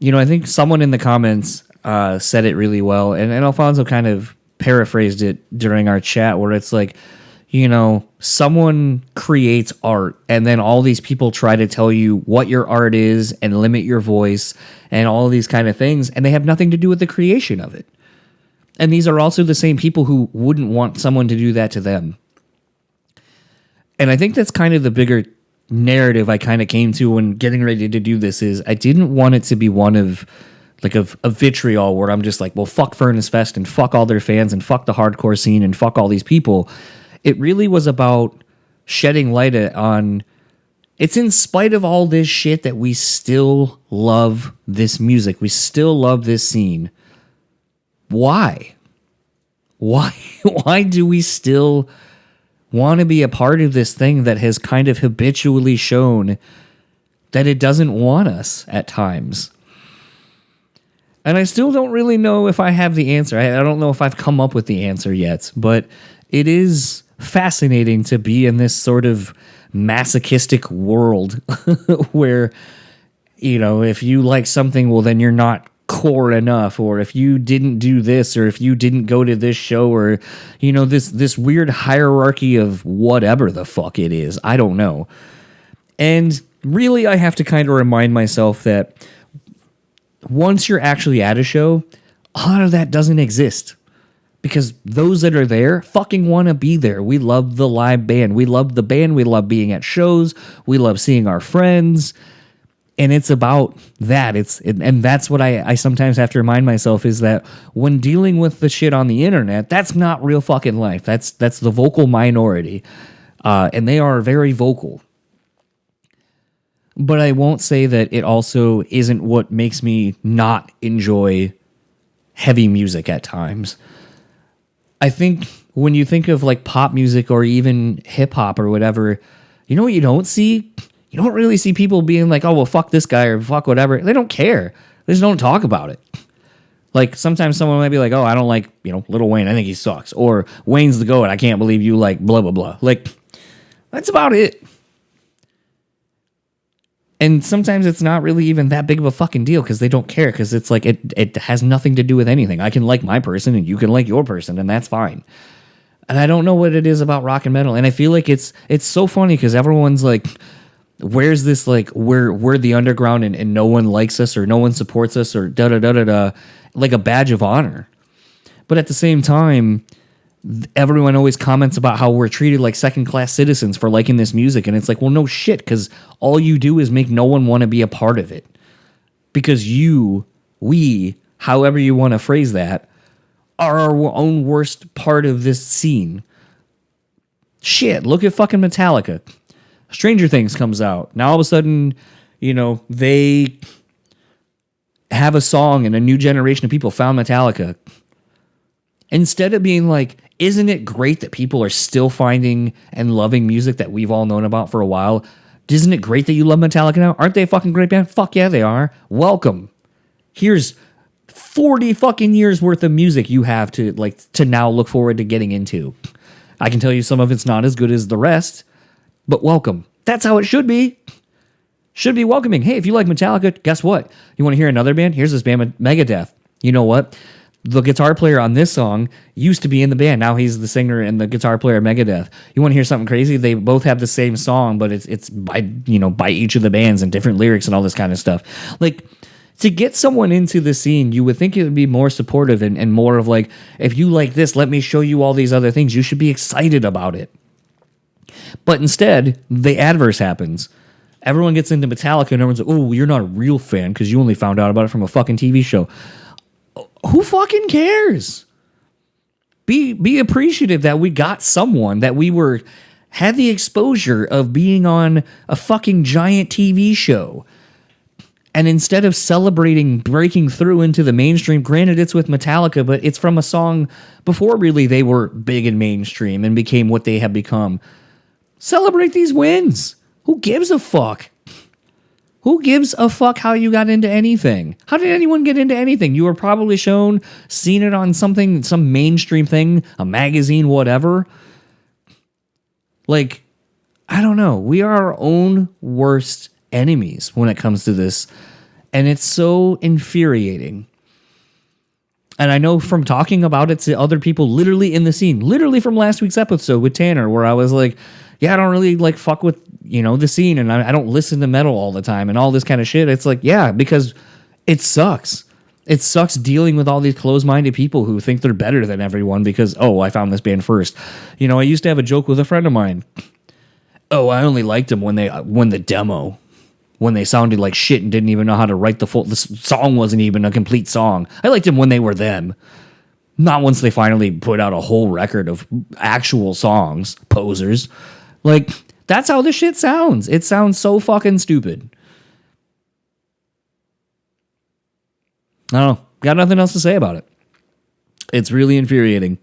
Speaker 1: I think someone in the comments said it really well, and Alfonso kind of paraphrased it during our chat, where it's like, someone creates art, and then all these people try to tell you what your art is and limit your voice and all these kind of things, and they have nothing to do with the creation of it. And these are also the same people who wouldn't want someone to do that to them. And I think that's kind of the bigger narrative I kind of came to when getting ready to do this, is I didn't want it to be one of like a vitriol where I'm just like, well, fuck Furnace Fest and fuck all their fans and fuck the hardcore scene and fuck all these people. It really was about shedding light on, it's in spite of all this shit that we still love this music. We still love this scene. Why? Why do we still want to be a part of this thing that has kind of habitually shown that it doesn't want us at times? And I still don't really know if I have the answer. I don't know if I've come up with the answer yet, but it is fascinating to be in this sort of masochistic world where, if you like something, well, then you're not core enough, or if you didn't do this, or if you didn't go to this show, or this weird hierarchy of whatever the fuck it is. I don't know. And really, I have to kind of remind myself that once you're actually at a show, a lot of that doesn't exist, because those that are there fucking want to be there. We love the live band. We love the band. We love being at shows. We love seeing our friends. And it's about that. And that's what I sometimes have to remind myself, is that when dealing with the shit on the internet, that's not real fucking life. That's the vocal minority. And they are very vocal. But I won't say that it also isn't what makes me not enjoy heavy music at times. I think when you think of like pop music or even hip hop or whatever, what you don't see? You don't really see people being like, oh, well, fuck this guy or fuck whatever. They don't care. They just don't talk about it. Like, sometimes someone might be like, oh, I don't like, Lil Wayne. I think he sucks. Or Wayne's the GOAT. I can't believe you like blah, blah, blah. Like, that's about it. And sometimes it's not really even that big of a fucking deal, because they don't care, because it's like it has nothing to do with anything. I can like my person and you can like your person, and that's fine. And I don't know what it is about rock and metal. And I feel like it's so funny, because everyone's like, where's this, like, we're the underground and no one likes us or no one supports us or da-da-da-da-da, like a badge of honor. But at the same time, everyone always comments about how we're treated like second-class citizens for liking this music. And it's like, well, no shit, because all you do is make no one want to be a part of it. Because we, however you want to phrase that, are our own worst part of this scene. Shit, look at fucking Metallica. Stranger Things comes out. Now all of a sudden, they have a song and a new generation of people found Metallica. Instead of being like, isn't it great that people are still finding and loving music that we've all known about for a while? Isn't it great that you love Metallica now? Aren't they a fucking great band? Fuck yeah, they are. Welcome. Here's 40 fucking years worth of music you have to now look forward to getting into. I can tell you some of it's not as good as the rest, but welcome. That's how it should be. Should be welcoming. Hey, if you like Metallica, guess what? You want to hear another band? Here's this band, Megadeth. You know what? The guitar player on this song used to be in the band. Now he's the singer and the guitar player of Megadeth. You want to hear something crazy? They both have the same song, but it's by each of the bands and different lyrics and all this kind of stuff. Like, to get someone into the scene, you would think it would be more supportive and more of like, if you like this, let me show you all these other things. You should be excited about it. But instead, the adverse happens. Everyone gets into Metallica and everyone's like, oh, you're not a real fan because you only found out about it from a fucking TV show. Who fucking cares? Be appreciative that we got someone that had the exposure of being on a fucking giant TV show. And instead of celebrating breaking through into the mainstream, granted it's with Metallica, but it's from a song before really they were big and mainstream and became what they have become. Celebrate these wins. Who gives a fuck? Who gives a fuck how you got into anything? How did anyone get into anything? You were probably seen it on something, some mainstream thing, a magazine, whatever. Like, I don't know. We are our own worst enemies when it comes to this. And it's so infuriating. And I know from talking about it to other people literally in the scene, literally from last week's episode with Tanner, where I was like, yeah, I don't really like fuck with, the scene, and I don't listen to metal all the time and all this kind of shit. It's like, yeah, because it sucks. It sucks dealing with all these closed-minded people who think they're better than everyone because, oh, I found this band first. I used to have a joke with a friend of mine. Oh, I only liked them when they won the demo, when they sounded like shit and didn't even know how to write the song wasn't even a complete song. I liked them when they were them. Not once they finally put out a whole record of actual songs, posers. Like, that's how this shit sounds. It sounds so fucking stupid. I don't know. Got nothing else to say about it. It's really infuriating.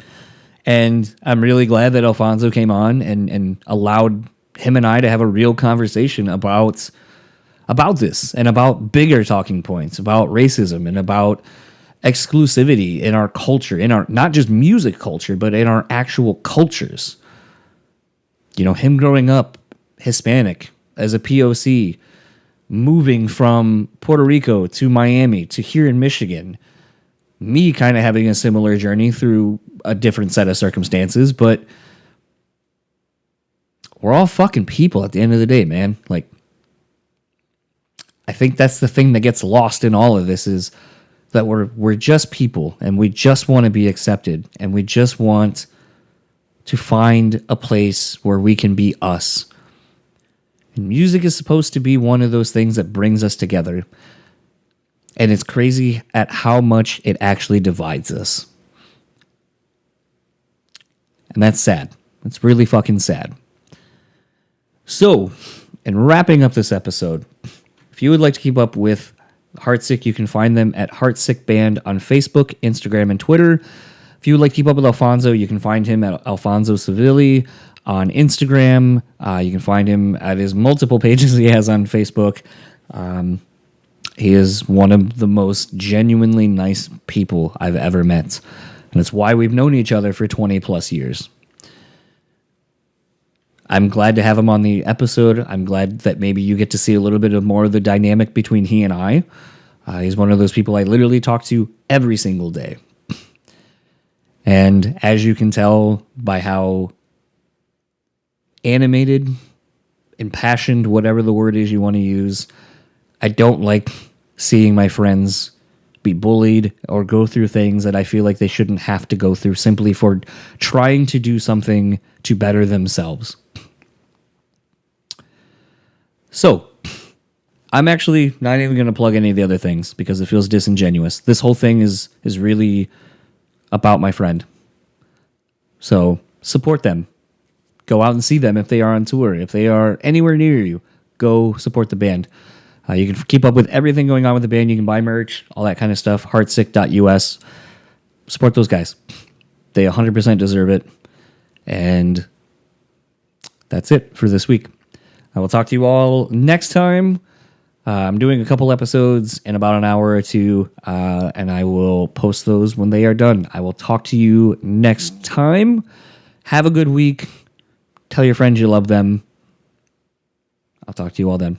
Speaker 1: And I'm really glad that Alfonso came on and allowed him and I to have a real conversation about this and about bigger talking points, about racism and about exclusivity in our culture, in our not just music culture, but in our actual cultures. Him growing up Hispanic as a POC, moving from Puerto Rico to Miami to here in Michigan, me kind of having a similar journey through a different set of circumstances, but we're all fucking people at the end of the day, man. Like, I think that's the thing that gets lost in all of this is that we're just people and we just want to be accepted and we just want to find a place where we can be us. And music is supposed to be one of those things that brings us together. And it's crazy at how much it actually divides us. And that's sad. It's really fucking sad. So, in wrapping up this episode, if you would like to keep up with Heartsick, you can find them at Heartsick Band on Facebook, Instagram, and Twitter. If you would like to keep up with Alfonso, you can find him at Alfonso Civile on Instagram. You can find him at his multiple pages he has on Facebook. He is one of the most genuinely nice people I've ever met. And it's why we've known each other for 20 plus years. I'm glad to have him on the episode. I'm glad that maybe you get to see a little bit of more of the dynamic between he and I. He's one of those people I literally talk to every single day. And as you can tell by how animated, impassioned, whatever the word is you want to use, I don't like seeing my friends be bullied or go through things that I feel like they shouldn't have to go through simply for trying to do something to better themselves. So, I'm actually not even going to plug any of the other things because it feels disingenuous. This whole thing is really about my friend. So, support them. Go out and see them if they are on tour. If they are anywhere near you, go support the band. You can keep up with everything going on with the band. You can buy merch, all that kind of stuff. Heartsick.us. Support those guys. They 100% deserve it. And that's it for this week. I will talk to you all next time. I'm doing a couple episodes in about an hour or two, and I will post those when they are done. I will talk to you next time. Have a good week. Tell your friends you love them. I'll talk to you all then.